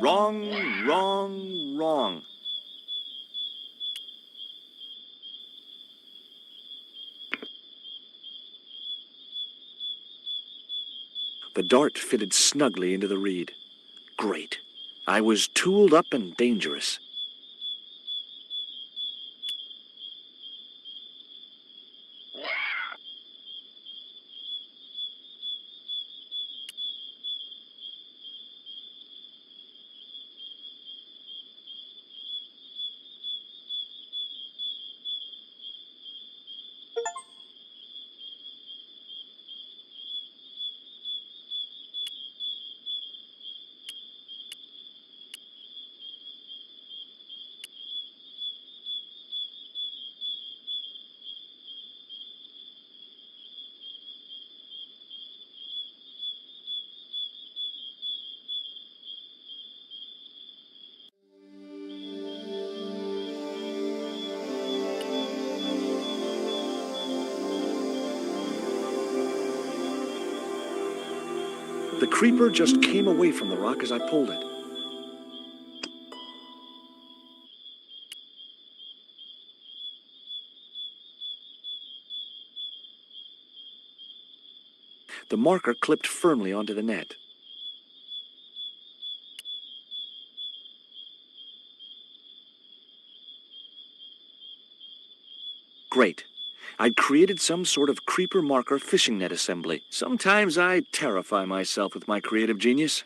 B: Wrong, wrong, wrong. The dart fitted snugly into the reed. Great. I was tooled up and dangerous. The creeper just came away from the rock as I pulled it. The marker clipped firmly onto the net. Great. I'd created some sort of creeper marker fishing net assembly. Sometimes I terrify myself with my creative genius.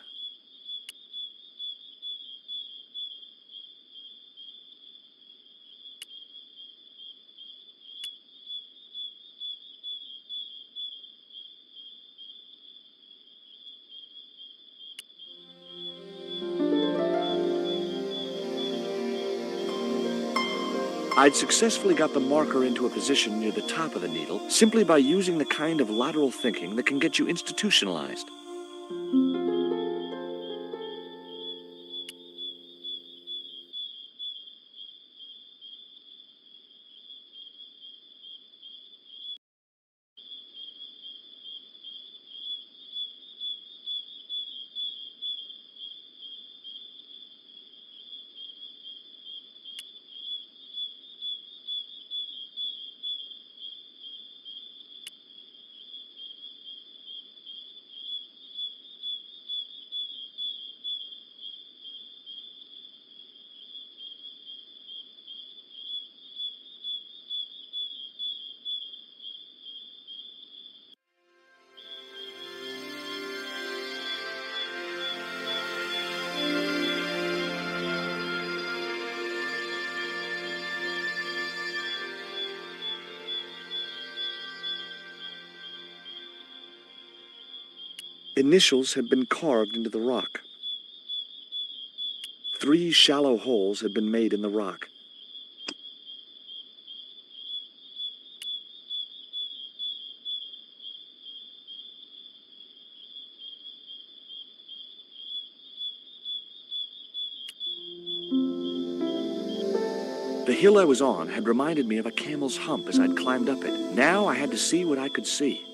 B: I'd successfully got the marker into a position near the top of the needle simply by using the kind of lateral thinking that can get you institutionalized. Initials had been carved into the rock. 3 shallow holes had been made in the rock. The hill I was on had reminded me of a camel's hump as I'd climbed up it. Now I had to see what I could see.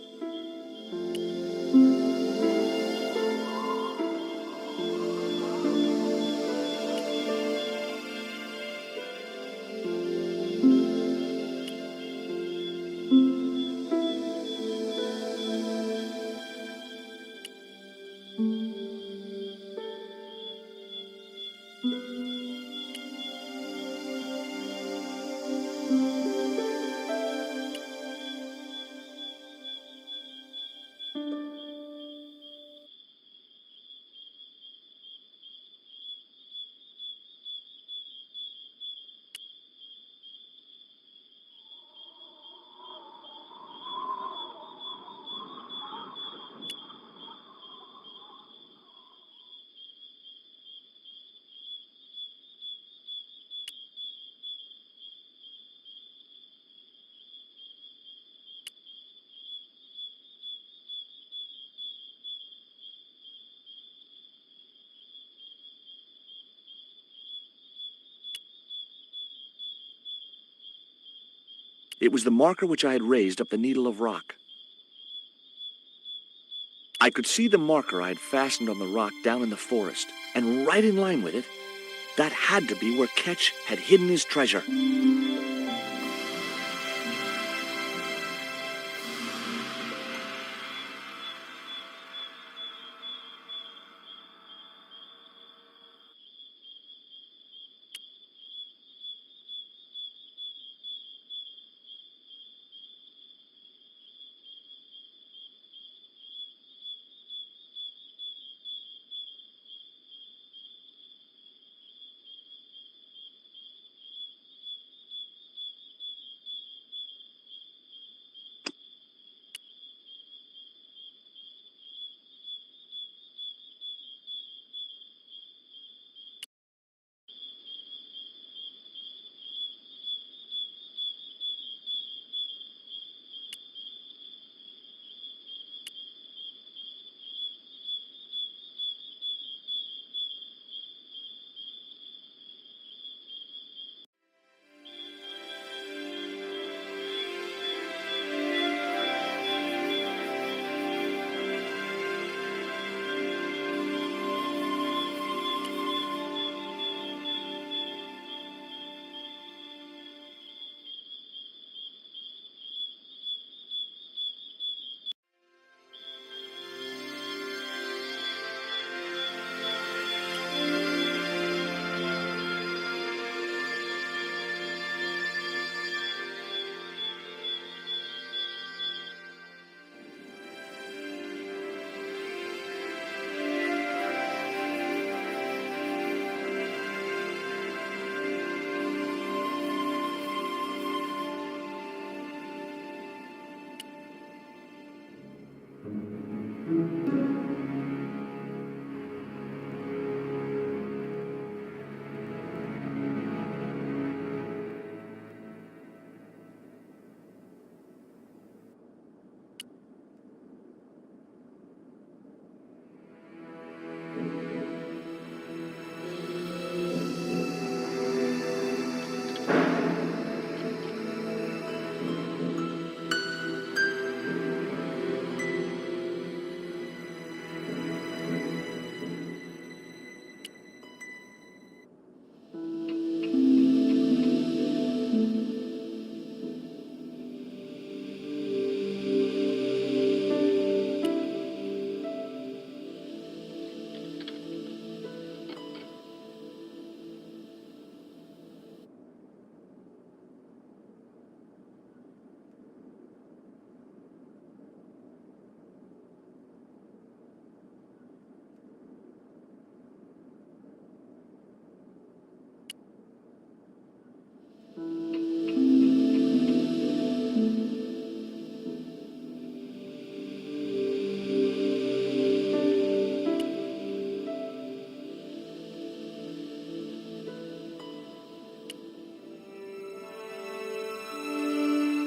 B: It was the marker which I had raised up the needle of rock. I could see the marker I had fastened on the rock down in the forest, and right in line with it, that had to be where Ketch had hidden his treasure.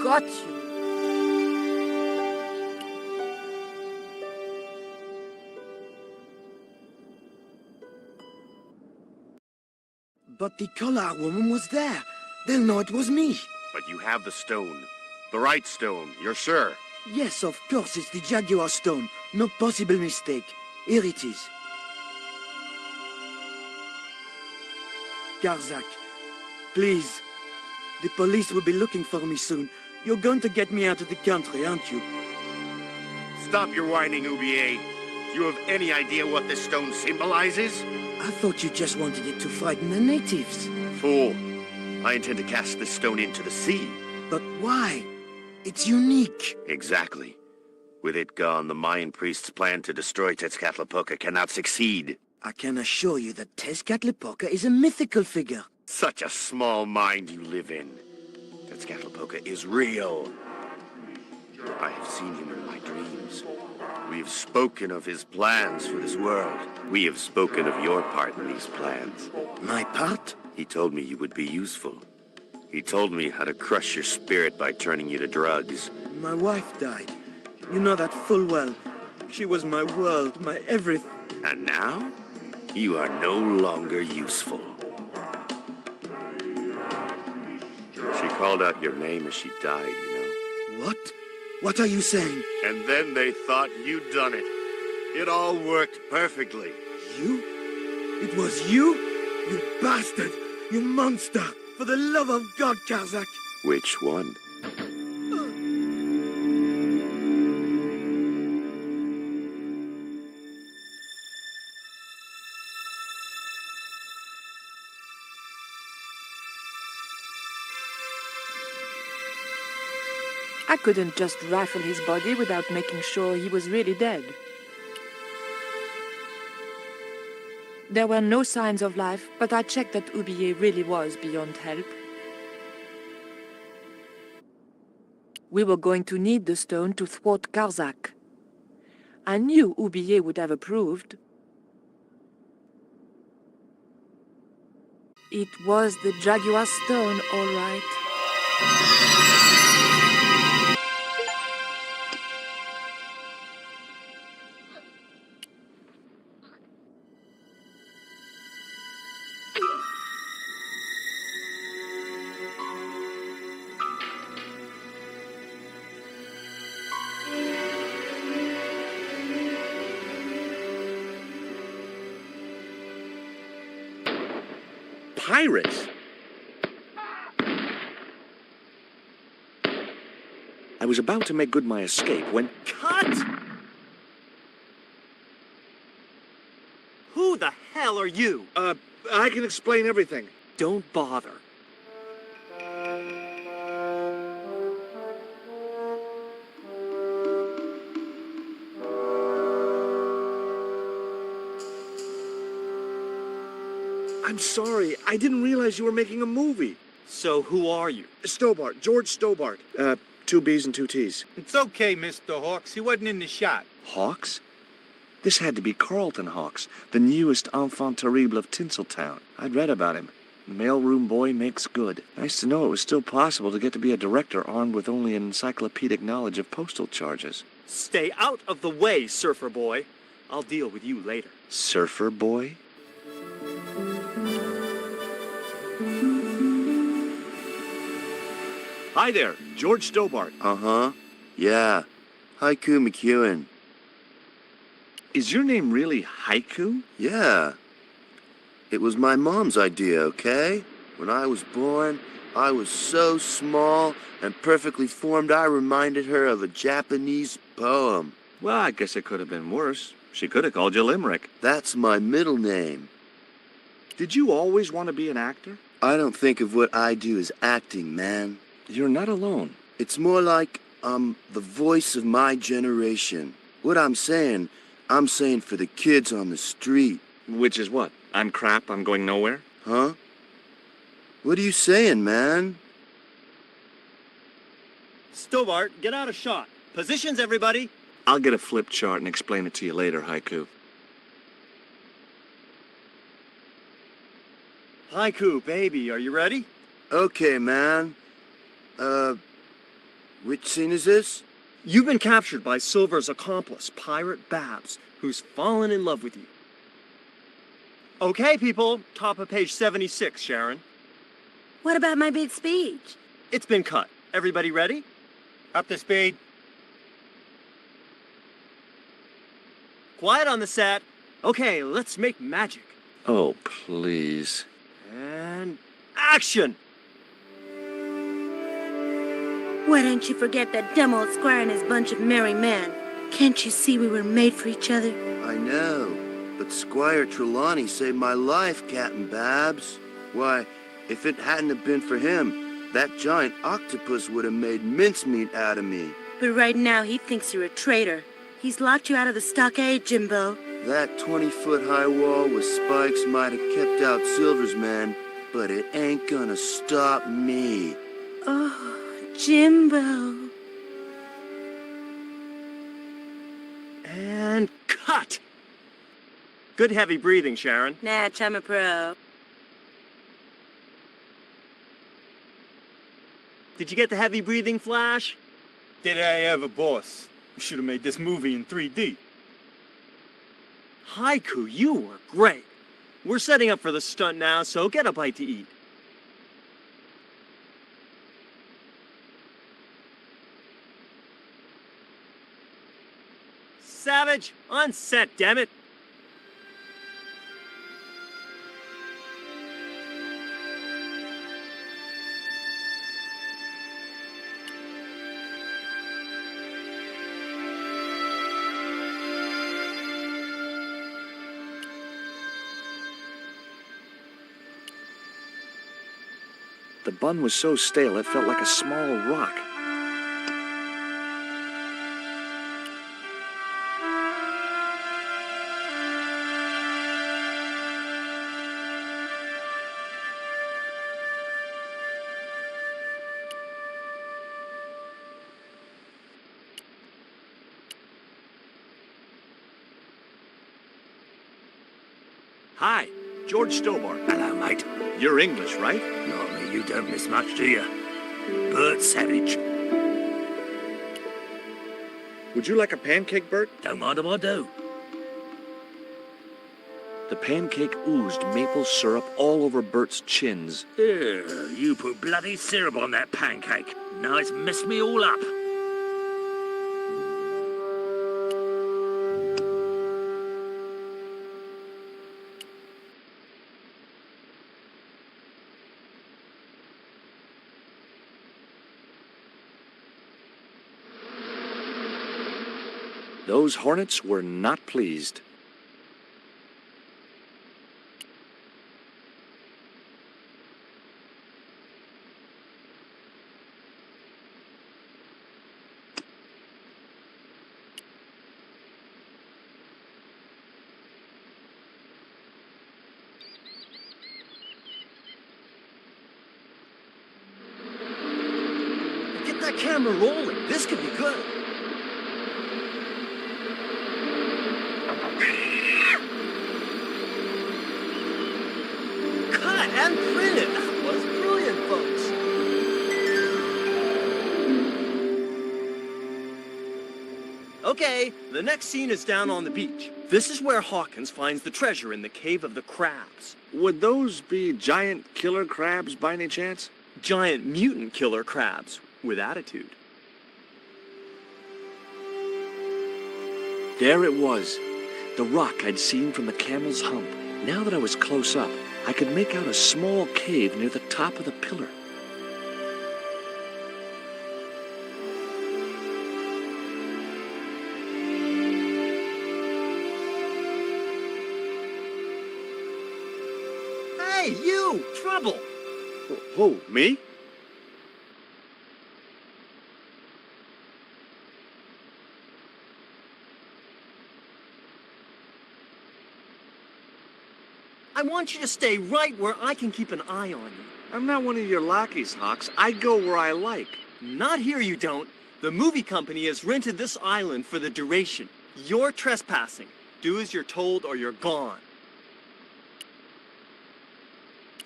A: got you.
E: But the Collard woman was there. They'll know it was me.
P: But you have the stone. The right stone, you're sure?
E: Yes, of course, it's the Jaguar stone. No possible mistake. Here it is. Karzak, please. The police will be looking for me soon. You're going to get me out of the country, aren't you?
P: Stop your whining, Ubier. Do you have any idea what this stone symbolizes?
E: I thought you just wanted it to frighten the natives.
P: Fool. I intend to cast this stone into the sea.
E: But why? It's unique.
P: Exactly. With it gone, the Mayan priest's plan to destroy Tezcatlipoca cannot succeed.
E: I can assure you that Tezcatlipoca is a mythical figure.
P: Such a small mind you live in. Tezcatlipoca is real. I have seen him in my dreams. We have spoken of his plans for this world. We have spoken of your part in these plans.
E: My part?
P: He told me you would be useful. He told me how to crush your spirit by turning you to drugs.
E: My wife died. You know that full well. She was my world, my everything.
P: And now, you are no longer useful. She called out your name as she died, you know.
E: What? What are you saying?
P: And then they thought you'd done it. It all worked perfectly.
E: You? It was you? You bastard! You monster! For the love of God, Karzak!
P: Which one?
O: I couldn't just rifle his body without making sure he was really dead. There were no signs of life, but I checked that Ubier really was beyond help. We were going to need the stone to thwart Karzak. I knew Ubier would have approved. It was the Jaguar stone, all right.
B: Pirates? I was about to make good my escape when...
C: Cut! Who the hell are you?
N: I can explain everything.
C: Don't bother.
N: I'm sorry. I didn't realize you were making a movie.
C: So who are you?
N: Stobbart. George Stobbart. 2 B's and 2 T's.
M: It's okay, Mr. Hawks. He wasn't in the shot.
B: Hawks? This had to be Carlton Hawks, the newest enfant terrible of Tinseltown. I'd read about him. The mailroom boy makes good. Nice to know it was still possible to get to be a director armed with only an encyclopedic knowledge of postal charges.
C: Stay out of the way, surfer boy. I'll deal with you later.
B: Surfer boy?
N: Hi there, George Stobbart.
P: Uh-huh. Yeah. Haiku McEwen.
B: Is your name really Haiku?
P: Yeah. It was my mom's idea, okay? When I was born, I was so small and perfectly formed I reminded her of a Japanese poem.
B: Well, I guess it could have been worse. She could have called you Limerick.
P: That's my middle name.
B: Did you always want to be an actor?
P: I don't think of what I do as acting, man.
B: You're not alone.
P: It's more like I'm the voice of my generation. What I'm saying for the kids on the street.
B: Which is what? I'm crap, I'm going nowhere?
P: Huh? What are you saying, man?
C: Stobbart, get out of shot. Positions, everybody.
B: I'll get a flip chart and explain it to you later, Haiku.
C: Haiku, baby, are you ready?
P: Okay, man. Which scene is this?
S: You've been captured by Silver's accomplice, Pirate Babs, who's fallen in love with you. Okay, people, top of page 76, Sharon.
D: What about my big speech?
S: It's been cut. Everybody ready?
Q: Up to speed.
S: Quiet on the set. Okay, let's make magic.
B: Oh, please.
S: And action!
D: Why don't you forget that dumb old squire and his bunch of merry men? Can't you see we were made for each other?
P: I know, but Squire Trelawney saved my life, Captain Babs. Why, if it hadn't have been for him, that giant octopus would have made mincemeat out of me.
D: But right now he thinks you're a traitor. He's locked you out of the stockade, Jimbo.
P: That 20-foot-high wall with spikes might have kept out Silver's men, but it ain't gonna stop me.
D: Oh, Jimbo.
S: And cut! Good heavy breathing, Sharon.
D: Natch, I'm a pro.
S: Did you get the heavy breathing, Flash?
Q: Did I ever, boss? We should have made this movie in 3D.
S: Haiku, you were great. We're setting up for the stunt now, so get a bite to eat. Savage, on set, damn it.
B: The bun was so stale it felt like a small rock.
C: Hi, George Stobbart.
G: Hello, mate.
C: You're English, right?
G: Not me, you don't miss much, do you? Bert Savage.
B: Would you like a pancake, Bert?
G: Don't mind if I do.
B: The pancake oozed maple syrup all over Bert's chins.
G: Ew, you put bloody syrup on that pancake. Now it's messed me all up.
B: Those hornets were not pleased.
S: Get that camera rolling. This could be good. Cut and printed. That was brilliant, folks. Okay, the next scene is down on the beach. This is where Hawkins finds the treasure in the Cave of the Crabs.
B: Would those be giant killer crabs by any chance?
S: Giant mutant killer crabs with attitude.
B: There it was, the rock I'd seen from the camel's hump. Now that I was close up, I could make out a small cave near the top of the pillar.
S: Hey, you! Trouble!
B: Who, me?
S: I want you to stay right where I can keep an eye on you.
B: I'm not one of your lackeys, Hawks. I go where I like.
S: Not here, you don't. The movie company has rented this island for the duration. You're trespassing. Do as you're told or you're gone.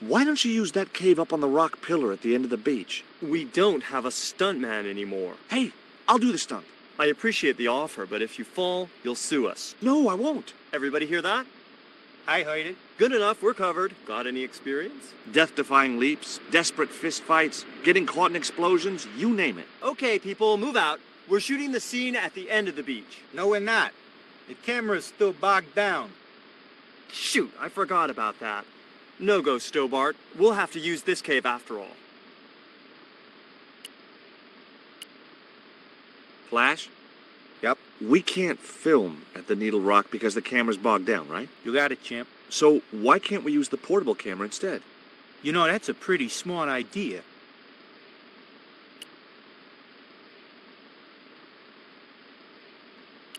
B: Why don't you use that cave up on the rock pillar at the end of the beach?
S: We don't have a stuntman anymore.
B: Hey, I'll do the stunt.
S: I appreciate the offer, but if you fall, you'll sue us.
B: No, I won't.
S: Everybody hear that?
Q: I heard it.
S: Good enough, we're covered. Got any experience?
B: Death-defying leaps, desperate fistfights, getting caught in explosions, you name it.
S: Okay, people, move out. We're shooting the scene at the end of the beach.
Q: No, we're not. The camera's still bogged down.
S: Shoot, I forgot about that. No go, Stobbart. We'll have to use this cave after all.
B: Flash?
Q: Yep.
B: We can't film at the Needle Rock because the camera's bogged down, right?
Q: You got it, Chimp.
B: So why can't we use the portable camera instead?
Q: You know, that's a pretty smart idea.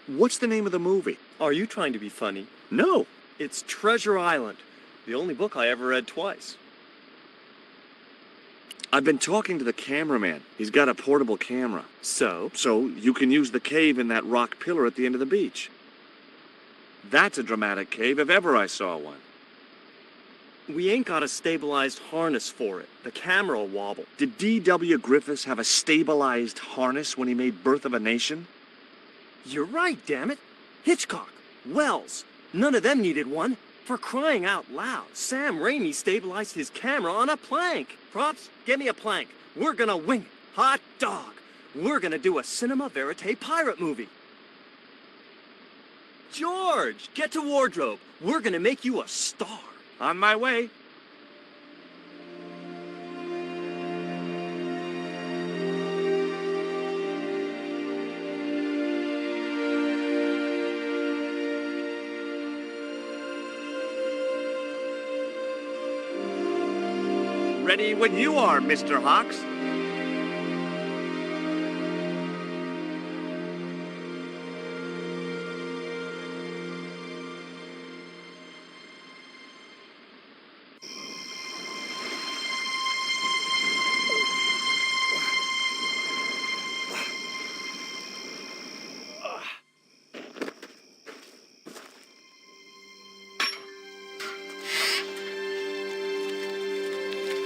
B: What's the name of the movie?
S: Are you trying to be funny?
B: No.
S: It's Treasure Island, the only book I ever read twice.
B: I've been talking to the cameraman. He's got a portable camera.
S: So?
B: So you can use the cave in that rock pillar at the end of the beach. That's a dramatic cave if ever I saw one.
S: We ain't got a stabilized harness for it. The camera will wobble.
B: Did D.W. Griffiths have a stabilized harness when he made Birth of a Nation?
S: You're right, damn it. Hitchcock, Wells, none of them needed one. For crying out loud, Sam Raimi stabilized his camera on a plank. Props, get me a plank. We're gonna wing it. Hot dog. We're gonna do a cinema verite pirate movie. George, get to wardrobe. We're gonna make you a star.
B: On my way. Ready when you are, Mr. Hawks.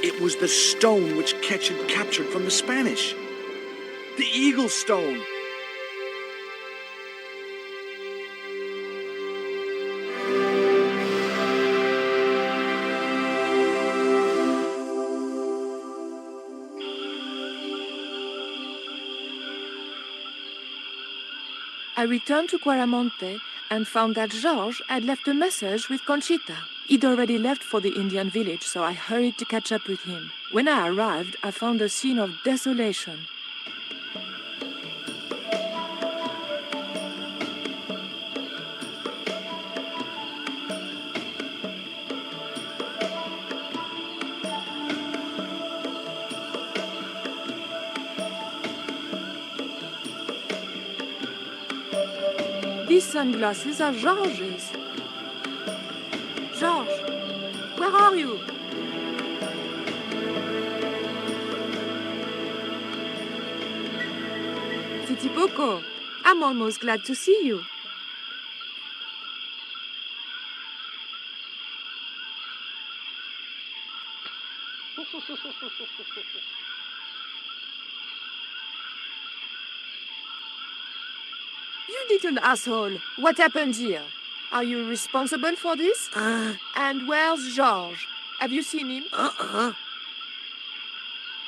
B: It was the stone which Ketch had captured from the Spanish. The Eagle Stone.
O: I returned to Quaramonte and found that George had left a message with Conchita. He'd already left for the Indian village, so I hurried to catch up with him. When I arrived, I found a scene of desolation. These sunglasses are George's. George, where are you? Titipoco, I'm almost glad to see you. You little asshole, what happened here? Are you responsible for this? And where's George? Have you seen him?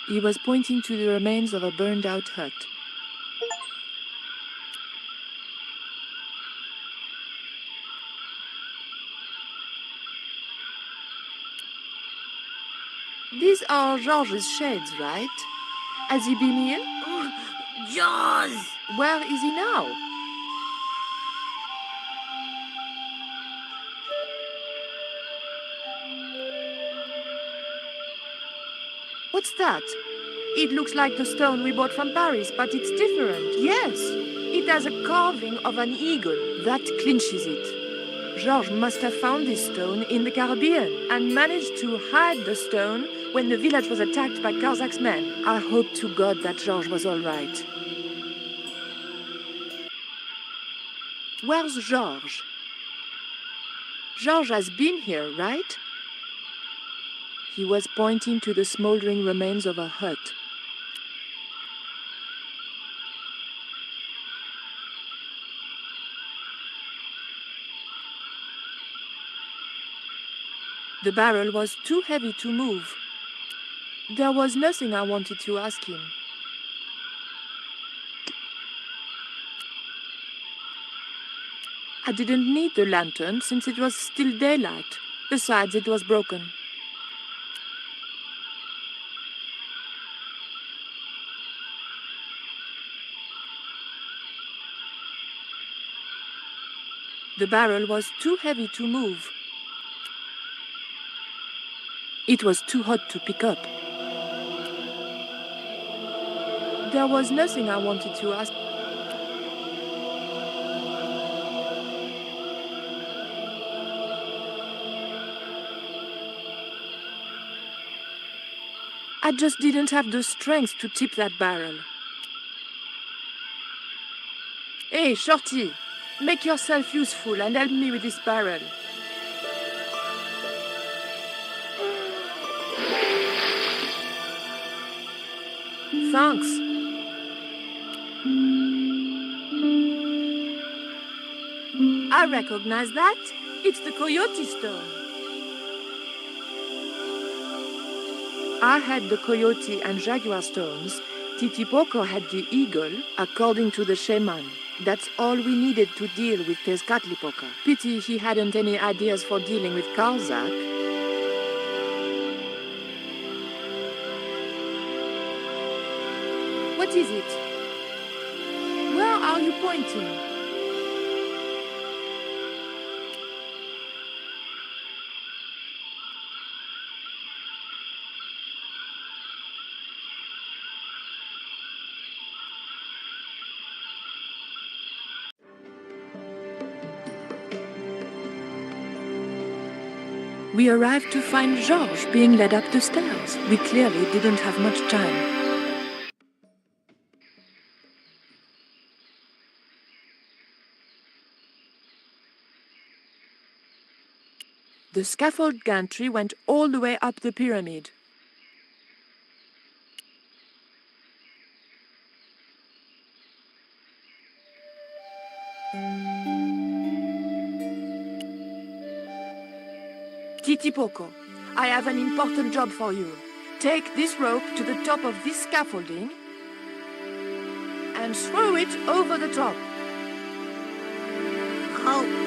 O: He was pointing to the remains of a burned-out hut. These are George's shades, right? Has he been here?
J: Jaws!
O: Where is he now? What's that? It looks like the stone we bought from Paris, but it's different. Yes, it has a carving of an eagle. That clinches it. George must have found this stone in the Caribbean and managed to hide the stone when the village was attacked by Karzak's men. I hope to God that George was all right. Where's George? George has been here, right? He was pointing to the smoldering remains of a hut. The barrel was too heavy to move. There was nothing I wanted to ask him. I didn't need the lantern since it was still daylight. Besides, it was broken. The barrel was too heavy to move. It was too hot to pick up. There was nothing I wanted to ask. I just didn't have the strength to tip that barrel. Hey, Shorty, make yourself useful and help me with this barrel. Thanks. I recognize that. It's the Coyote Stone. I had the Coyote and Jaguar stones. Titipoco had the Eagle, according to the shaman. That's all we needed to deal with Tezcatlipoca. Pity he hadn't any ideas for dealing with Karzak. What is it? Where are you pointing? We arrived to find Georges being led up the stairs. We clearly didn't have much time. The scaffold gantry went all the way up the pyramid. Titipoco, I have an important job for you. Take this rope to the top of this scaffolding and throw it over the top.
J: How?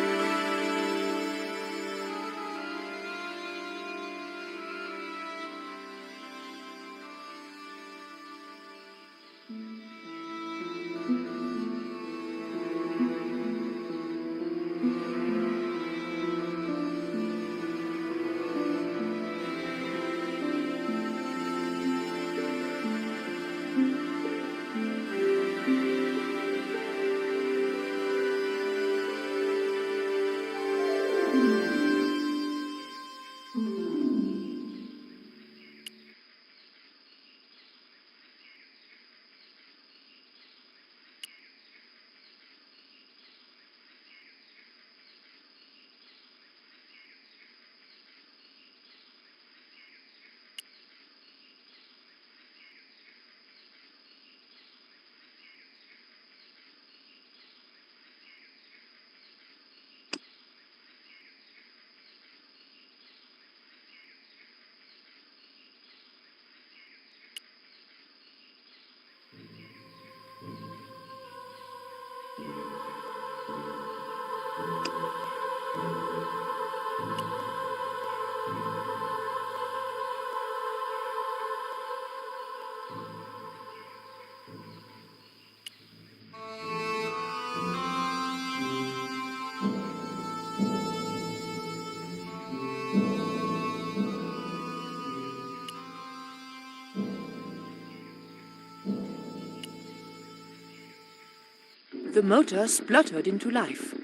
J: The motor spluttered into life.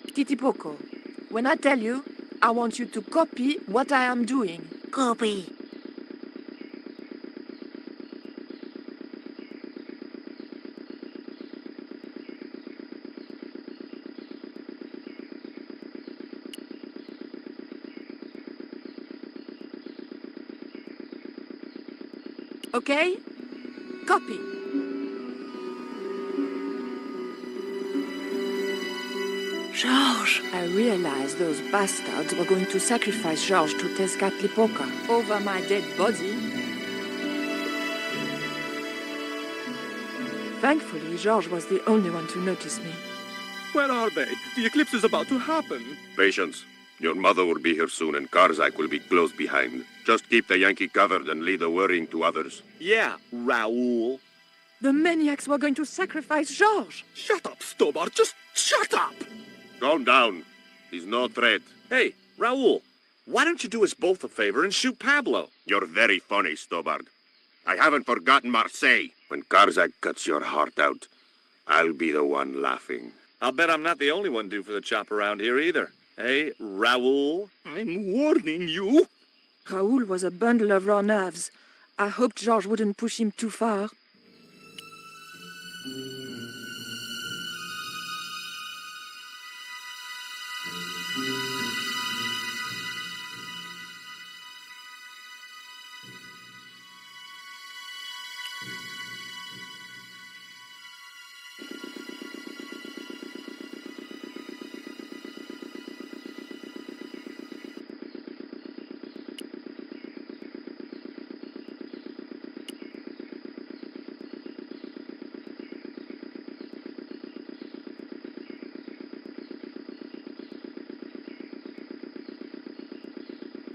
J: Titipoco, when I tell you, I want you to copy what I am doing. Copy.
A: okay? Copy.
O: Georges! I realized those bastards were going to sacrifice Georges to Tezcatlipoca.
A: Over my dead body.
O: Thankfully, Georges was the only one to notice me.
N: Where are they? The eclipse is about to happen.
P: Patience. Your mother will be here soon, and Karzak will be close behind. Just keep the Yankee covered and leave the worrying to others.
G: Yeah, Raoul.
A: The maniacs were going to sacrifice Georges.
N: Shut up, Stobbart. Just shut up!
P: Calm down. He's no threat.
G: Hey, Raoul, why don't you do us both a favor and shoot Pablo?
P: You're very funny, Stobbart. I haven't forgotten Marseille. When Karzak cuts your heart out, I'll be the one laughing.
G: I'll bet I'm not the only one due for the chop around here either. Hey, Raoul?
N: I'm warning you.
O: Raoul was a bundle of raw nerves. I hoped Georges wouldn't push him too far.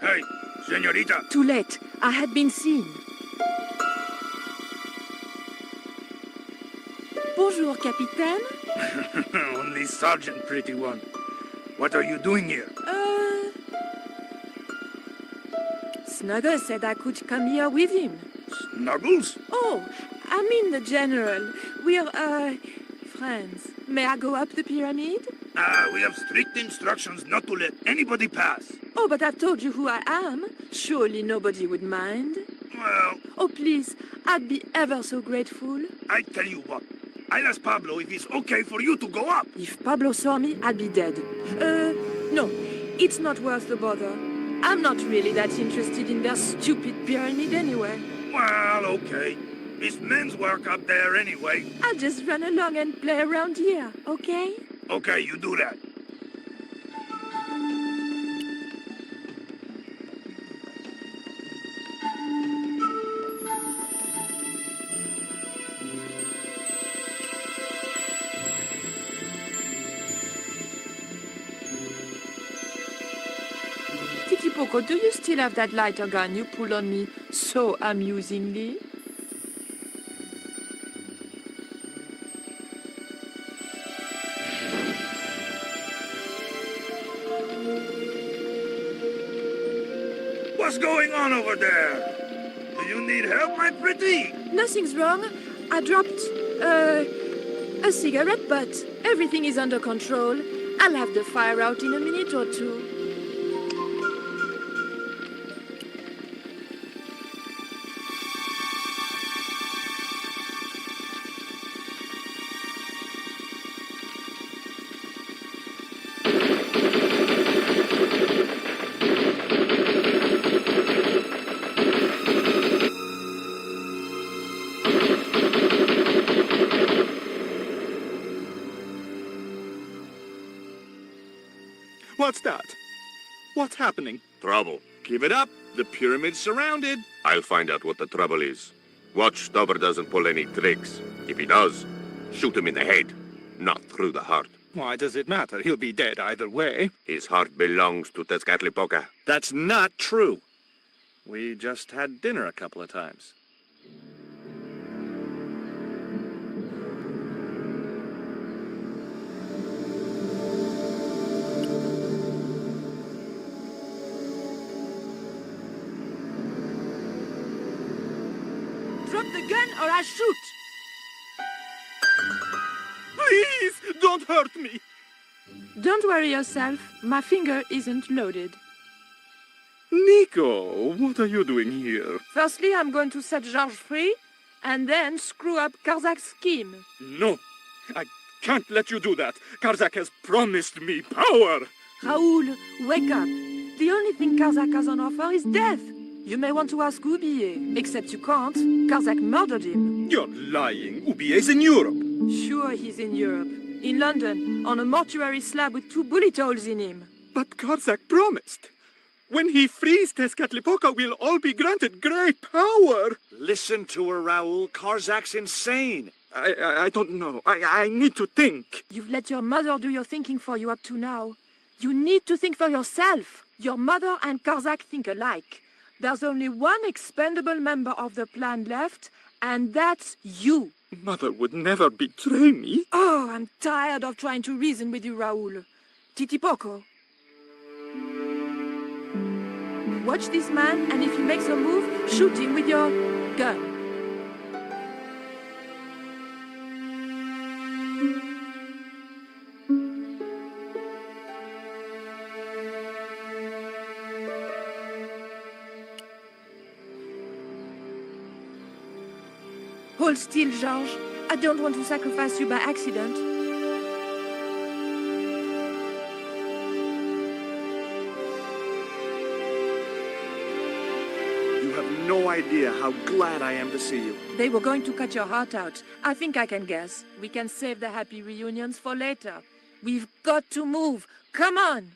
F: Hey, senorita.
O: Too late. I had been seen.
A: Bonjour, Capitaine.
F: Only Sergeant, pretty one. What are you doing here?
A: Snuggles said I could come here with him.
F: Snuggles?
A: Oh, I mean the General. We're, friends. May I go up the pyramid?
F: We have strict instructions not to let anybody pass.
A: Oh, but I've told you who I am. Surely nobody would mind.
F: Well...
A: Oh, please, I'd be ever so grateful.
F: I tell you what. I'll ask Pablo if it's okay for you to go up.
A: If Pablo saw me, I'd be dead. No, it's not worth the bother. I'm not really that interested in their stupid pyramid anyway.
F: Well, okay. It's men's work up there anyway.
A: I'll just run along and play around here, okay?
F: Okay, you do that.
A: Poco, do you still have that lighter gun you pulled on me so amusingly?
F: What's going on over there? Do you need help, my pretty?
A: Nothing's wrong. I dropped, a cigarette butt. Everything is under control. I'll have the fire out in a minute or two.
N: What's that? What's happening?
P: Trouble.
G: Give it up. The pyramid's surrounded.
P: I'll find out what the trouble is. Watch Stobbart doesn't pull any tricks. If he does, shoot him in the head, not through the heart.
N: Why does it matter? He'll be dead either way.
P: His heart belongs to Tezcatlipoca.
G: That's not true. We just had dinner a couple of times.
A: Drop the gun or I shoot!
N: Please, don't hurt me!
A: Don't worry yourself. My finger isn't loaded.
N: Nico, what are you doing here?
A: Firstly, I'm going to set Georges free, and then screw up Karzak's scheme.
N: No, I can't let you do that. Karzak has promised me power.
A: Raoul, wake up. The only thing Karzak has on offer is death. You may want to ask Oublier, except you can't. Karzak murdered him.
N: You're lying. Oubier's in Europe.
A: Sure, he's in Europe. In London, on a mortuary slab with 2 bullet holes in him.
N: But Karzak promised. When he frees Tezcatlipoca, we'll all be granted great power.
B: Listen to her, Raoul. Karzak's insane.
N: I don't know. I need to think.
A: You've let your mother do your thinking for you up to now. You need to think for yourself. Your mother and Karzak think alike. There's only one expendable member of the plan left, and that's you.
N: Mother would never betray me.
A: Oh, I'm tired of trying to reason with you, Raoul. Titipoco. Watch this man, and if he makes a move, shoot him with your gun. Hold still, Georges. I don't want to sacrifice you by accident.
B: You have no idea how glad I am to see you.
A: They were going to cut your heart out. I think I can guess. We can save the happy reunions for later. We've got to move. Come on!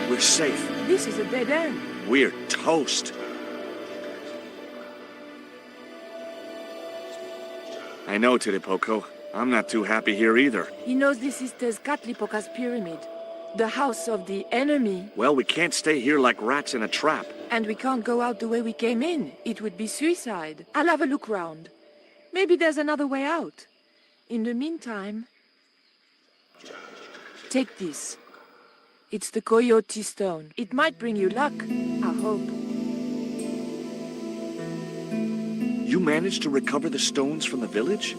B: We're safe.
A: This is a dead end.
B: We're toast. I know, Titipoco. I'm not too happy here either.
A: He knows this is Tezcatlipoca's pyramid. The house of the enemy.
B: Well, we can't stay here like rats in a trap.
A: And we can't go out the way we came in. It would be suicide. I'll have a look round. Maybe there's another way out. In the meantime... Take this. It's the Coyote Stone. It might bring you luck, I hope.
B: You managed to recover the stones from the village?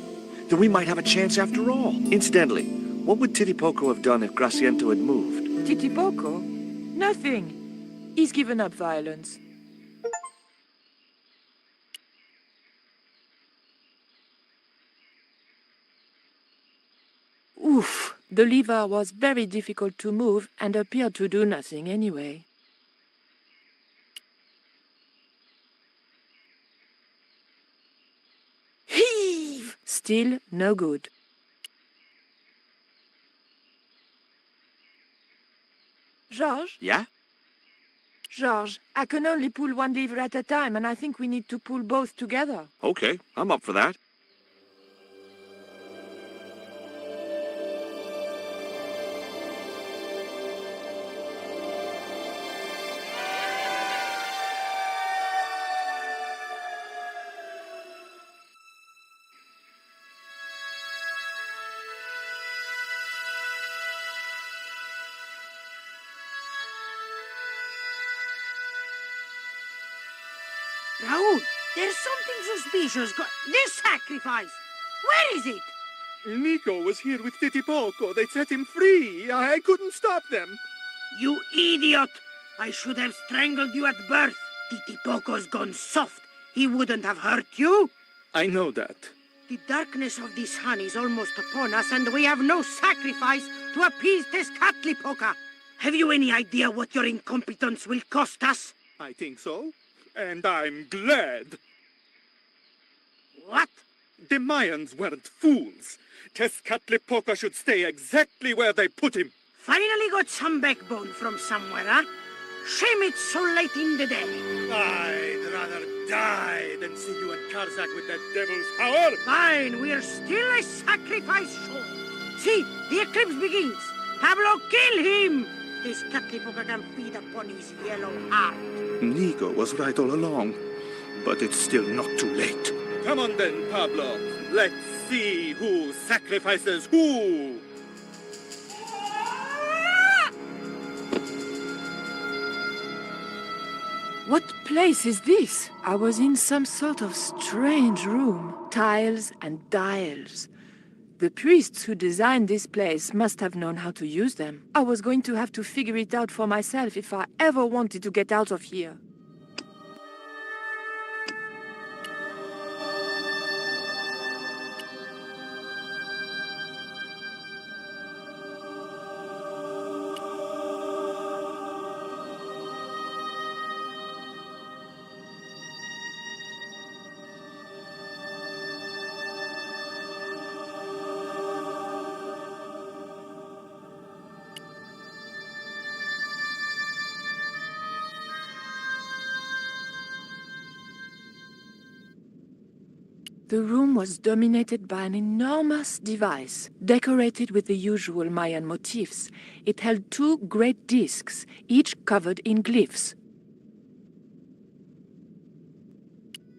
B: Then we might have a chance after all. Incidentally, what would Titipoco have done if Graciento had moved?
A: Titipoco? Nothing. He's given up violence. Oof. The lever was very difficult to move and appeared to do nothing anyway. Heave! Still no good. Georges?
B: Yeah?
A: Georges, I can only pull one lever at a time, and I think we need to pull both together.
B: Okay, I'm up for that.
J: Raoul, there's something suspicious. This sacrifice! Where is it?
N: Nico was here with Titipoco. They set him free. I couldn't stop them.
J: You idiot! I should have strangled you at birth. Titipoco's gone soft. He wouldn't have hurt you.
N: I know that.
J: The darkness of this sun is almost upon us, and we have no sacrifice to appease Tezcatlipoca. Have you any idea what your incompetence will cost us?
N: I think so. And I'm glad.
J: What?
N: The Mayans weren't fools. Tezcatlipoca should stay exactly where they put him.
J: Finally got some backbone from somewhere, huh? Shame it's so late in the day.
N: I'd rather die than see you and Karzak with that devil's power.
J: Fine, we're still a sacrifice short. See, the eclipse begins. Pablo, kill him! Tezcatlipoca can feed upon his yellow heart.
N: Nico was right all along, but it's still not too late. Come on then, Pablo. Let's see who sacrifices who.
A: What place is this? I was in some sort of strange room. Tiles and dials. The priests who designed this place must have known how to use them. I was going to have to figure it out for myself if I ever wanted to get out of here.
O: The room was dominated by an enormous device, decorated with the usual Mayan motifs. It held 2 great discs, each covered in glyphs.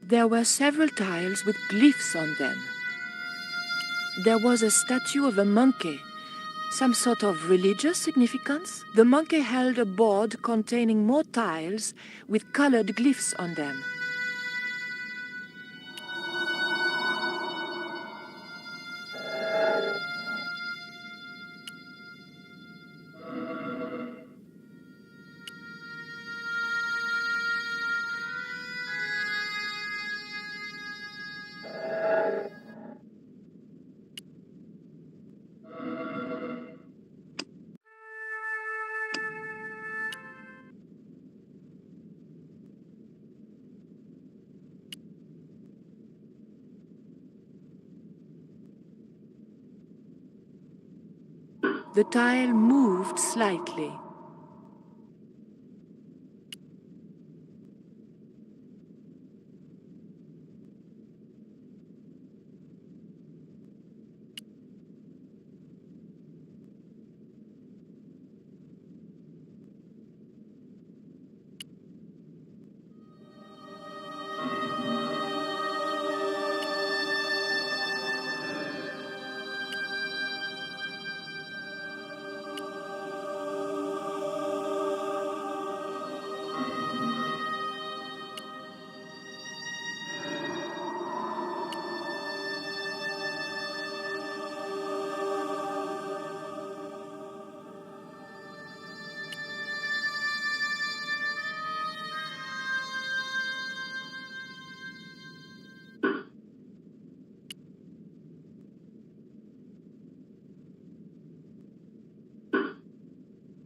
O: There were several tiles with glyphs on them. There was a statue of a monkey, some sort of religious significance. The monkey held a board containing more tiles with colored glyphs on them. The tile moved slightly.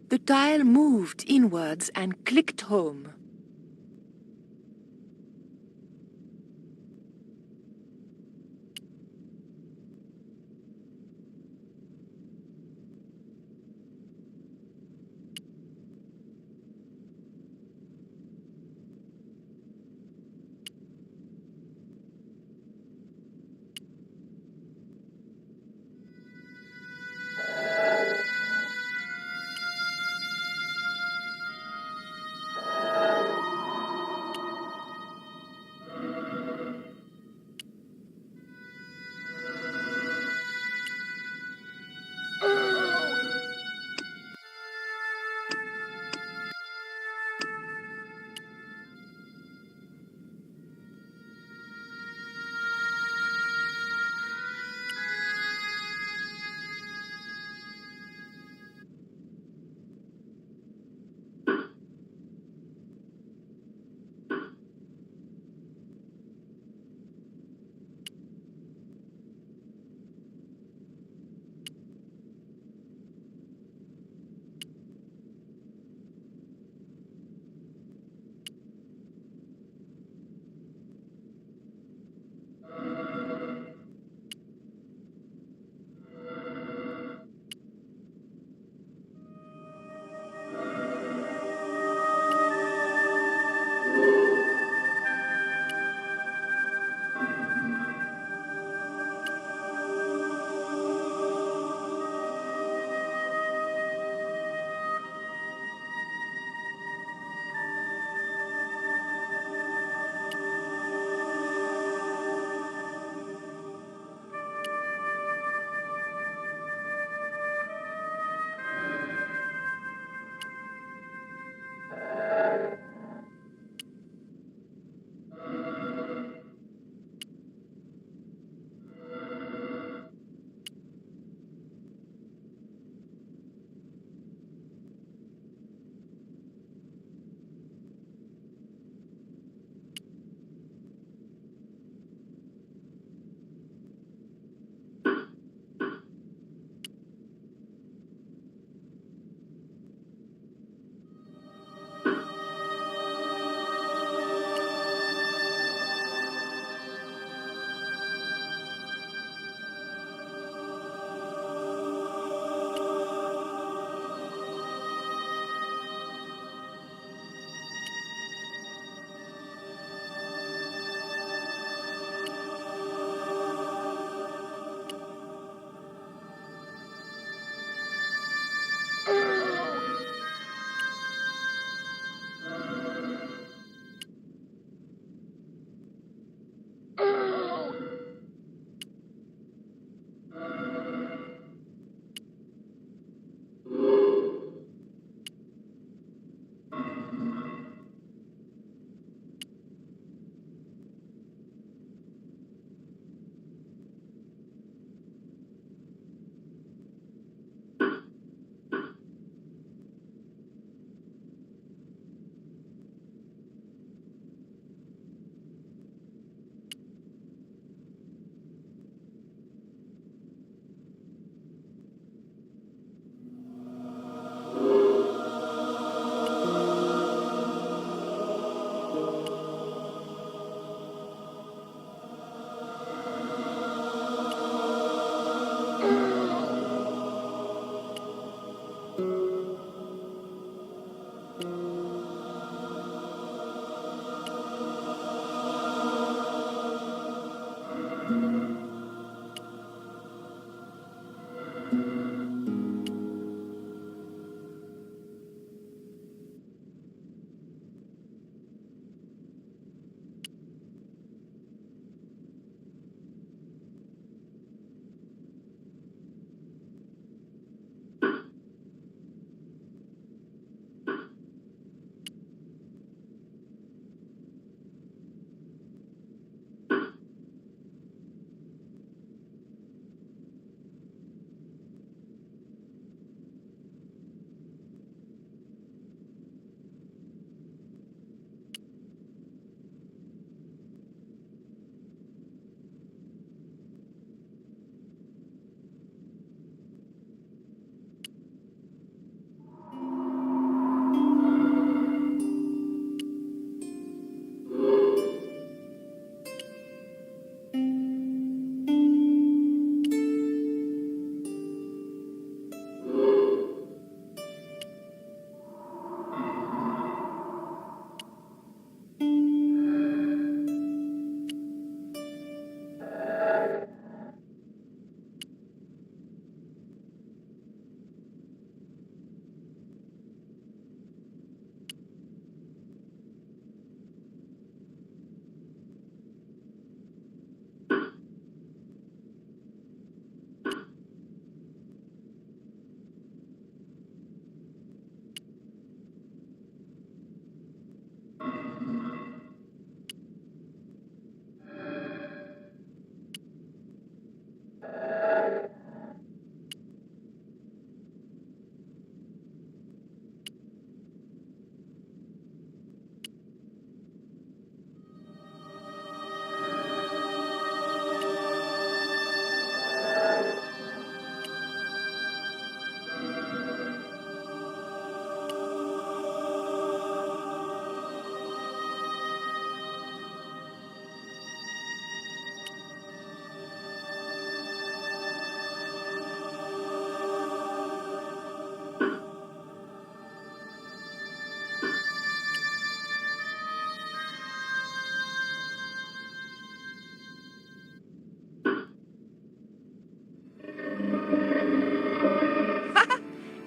O: The tile moved inwards and clicked home.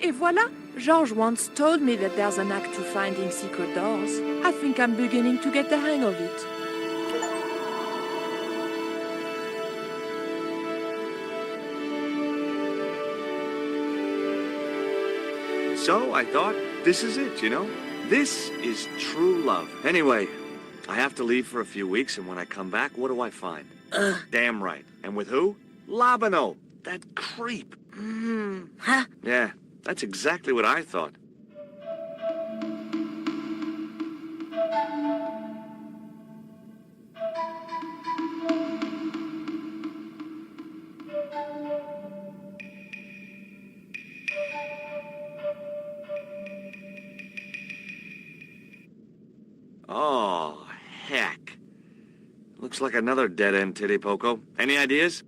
A: Et voila! George once told me that there's an act to finding secret doors. I think I'm beginning to get the hang of it.
B: So I thought, this is it, you know? This is true love. Anyway, I have to leave for a few weeks, and when I come back, what do I find? Damn right. And with who? Labano, that creep.
J: Huh?
B: Yeah, that's exactly what I thought. Oh, heck. Looks like another dead-end titty poco. Any ideas?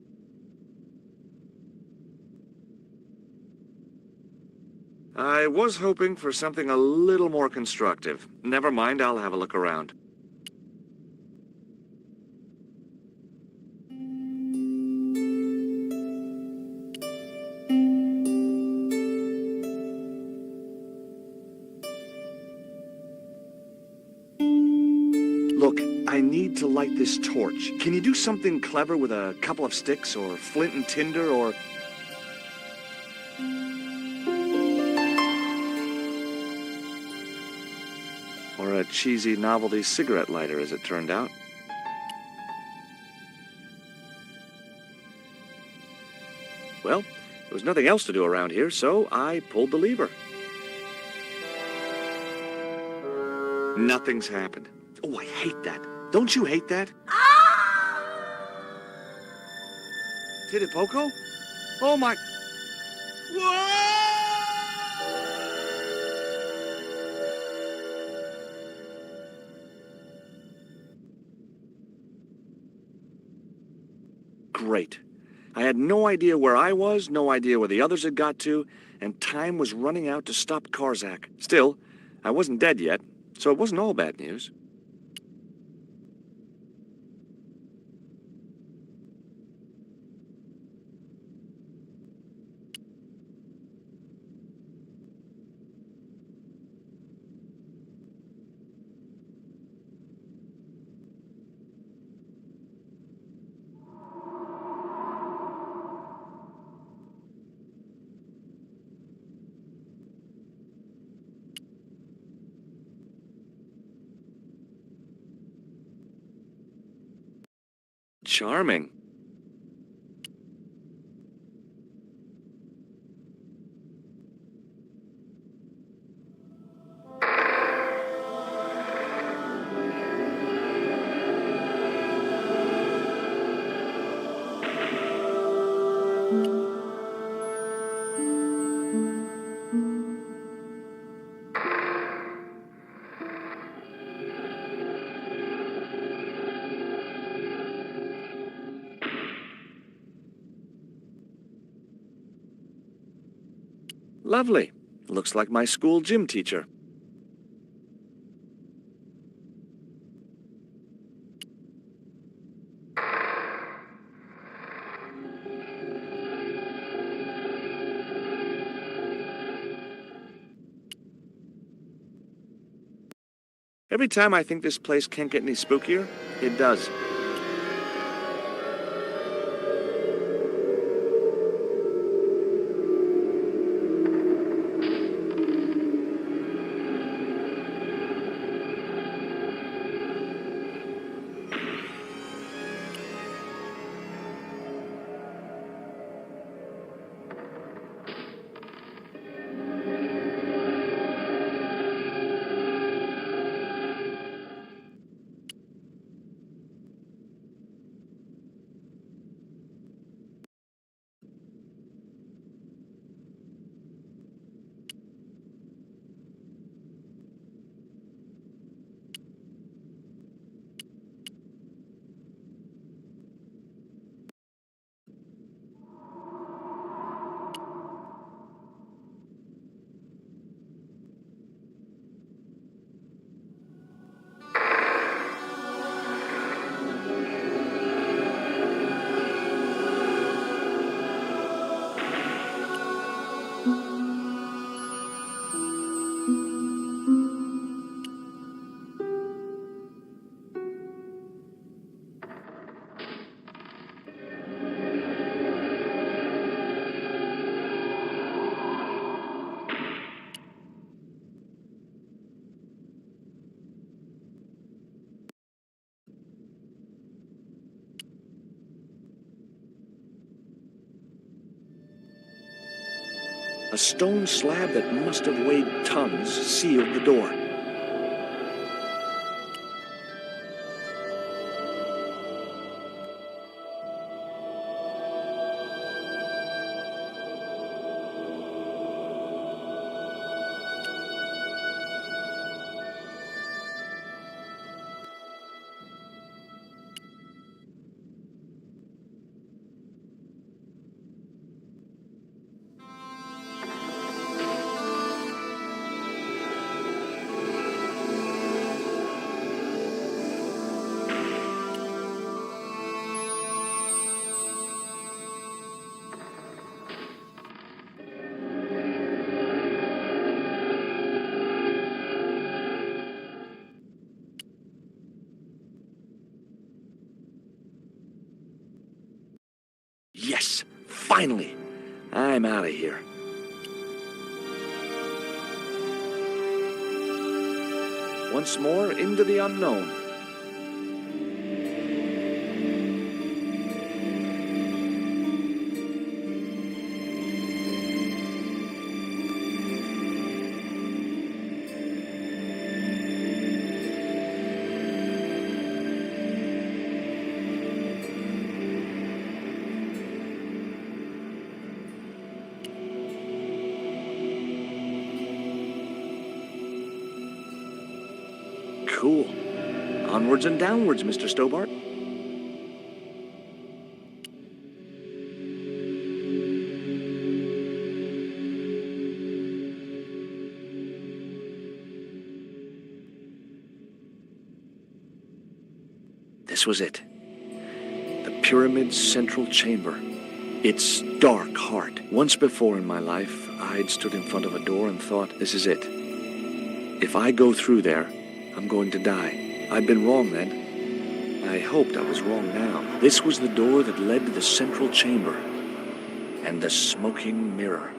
B: I was hoping for something a little more constructive. Never mind, I'll have a look around. Look, I need to light this torch. Can you do something clever with a couple of sticks, or flint and tinder, or... or a cheesy novelty cigarette lighter, as it turned out. Well, there was nothing else to do around here, so I pulled the lever. Nothing's happened. Oh, I hate that. Don't you hate that? Titty poco? Oh my... Great. I had no idea where I was, no idea where the others had got to, and time was running out to stop Karzak. Still, I wasn't dead yet, so it wasn't all bad news. Charming. Lovely. Looks like my school gym teacher. Every time I think this place can't get any spookier, it does. A stone slab that must have weighed tons sealed the door. Yes, finally! I'm out of here. Once more into the unknown. Cool. Onwards and downwards, Mr. Stobbart. This was it. The pyramid's central chamber. Its dark heart. Once before in my life, I'd stood in front of a door and thought, this is it. If I go through there, I'm going to die. I'd been wrong then. I hoped I was wrong now. This was the door that led to the central chamber and the smoking mirror.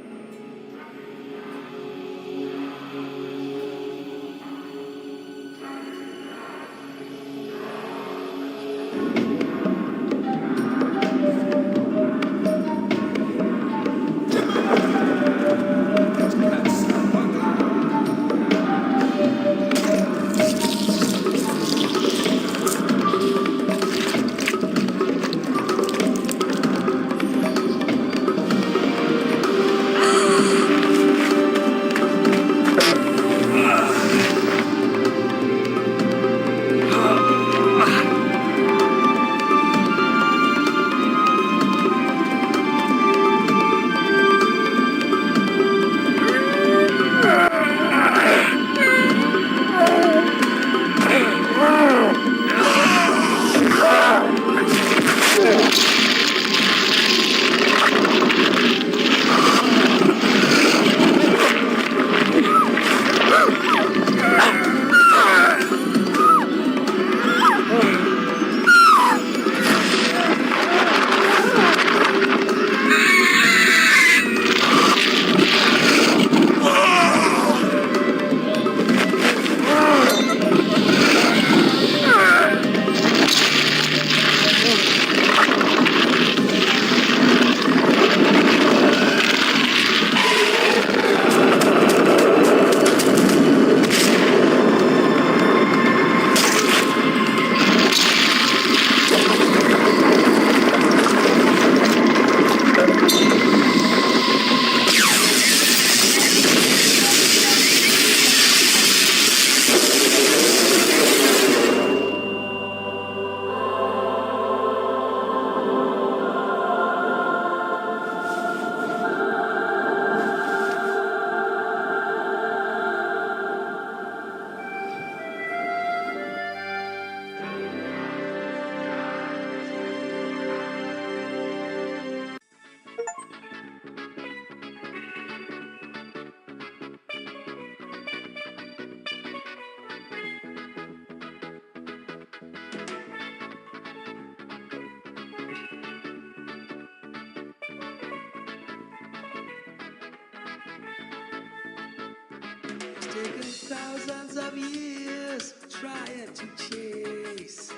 L: Taken thousands of years trying to chase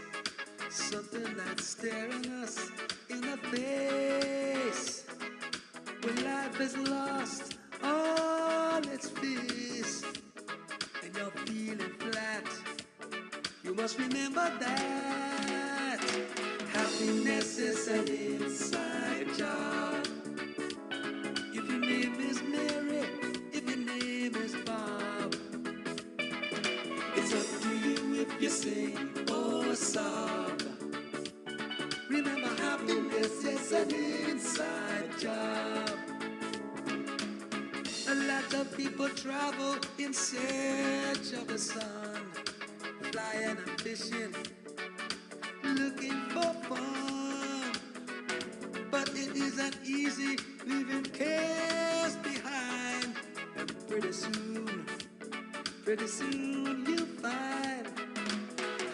L: something that's staring us in the face. When life is lost, its fist and you're feeling flat, you must remember that happiness is an inside job. If your name is Mary, if your name is Bob, it's up to you if you sing or sob. Remember, happiness is an inside job. A lot of people travel in search of the sun, flying and fishing, looking for fun. But it isn't easy leaving cares behind. And pretty soon you'll find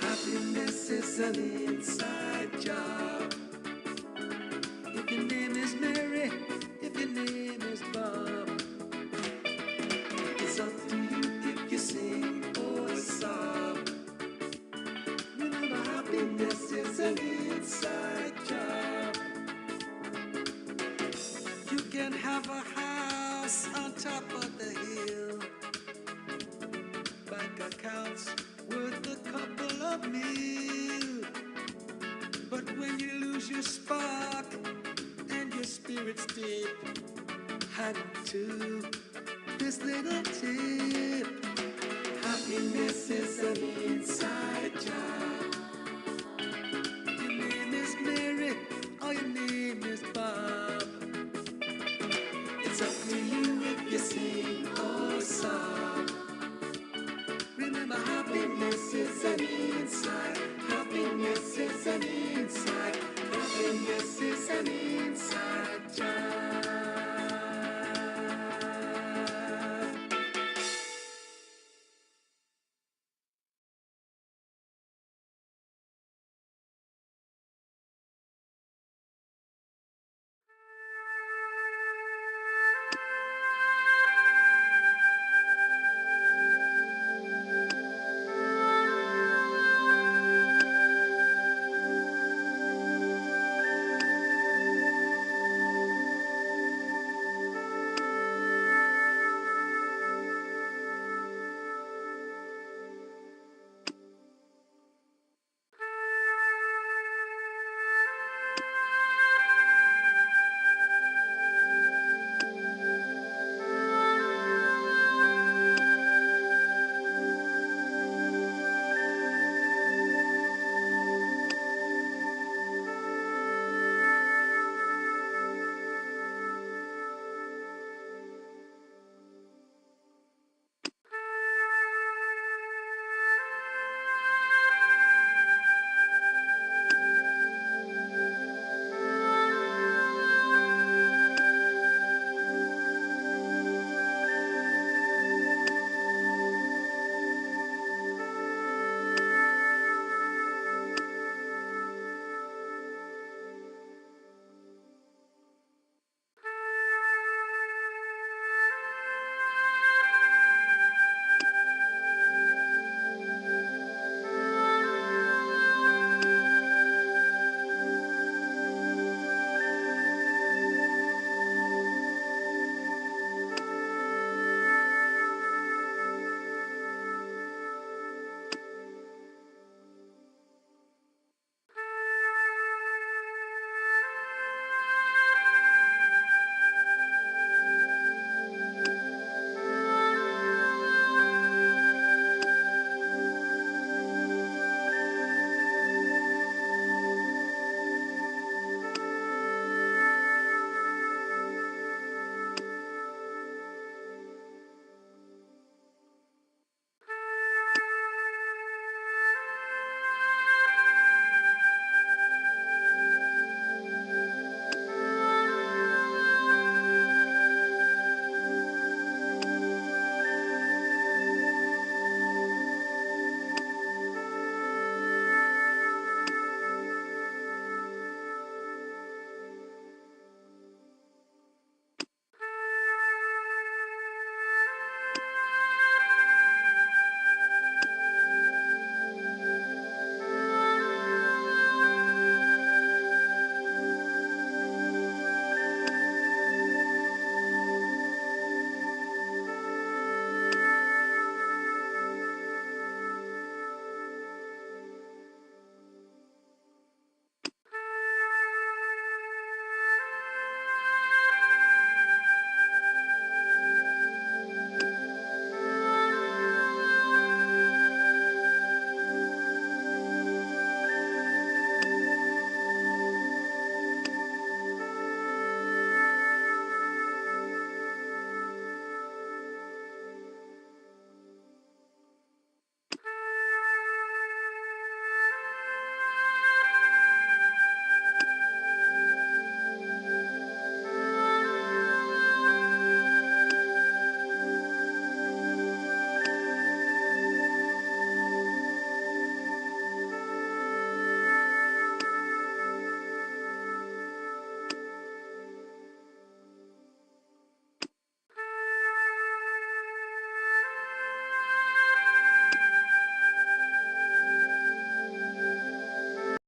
L: happiness is an inside job. If your name is Mary, if your name is Bob, it's up to you if you sing or sob. Remember, happiness is an inside job. You can have a house on top of the hill, bank accounts worth a couple of mil. But when you lose your spark and your spirits dip, hang to this little tip. Happiness is an inside job.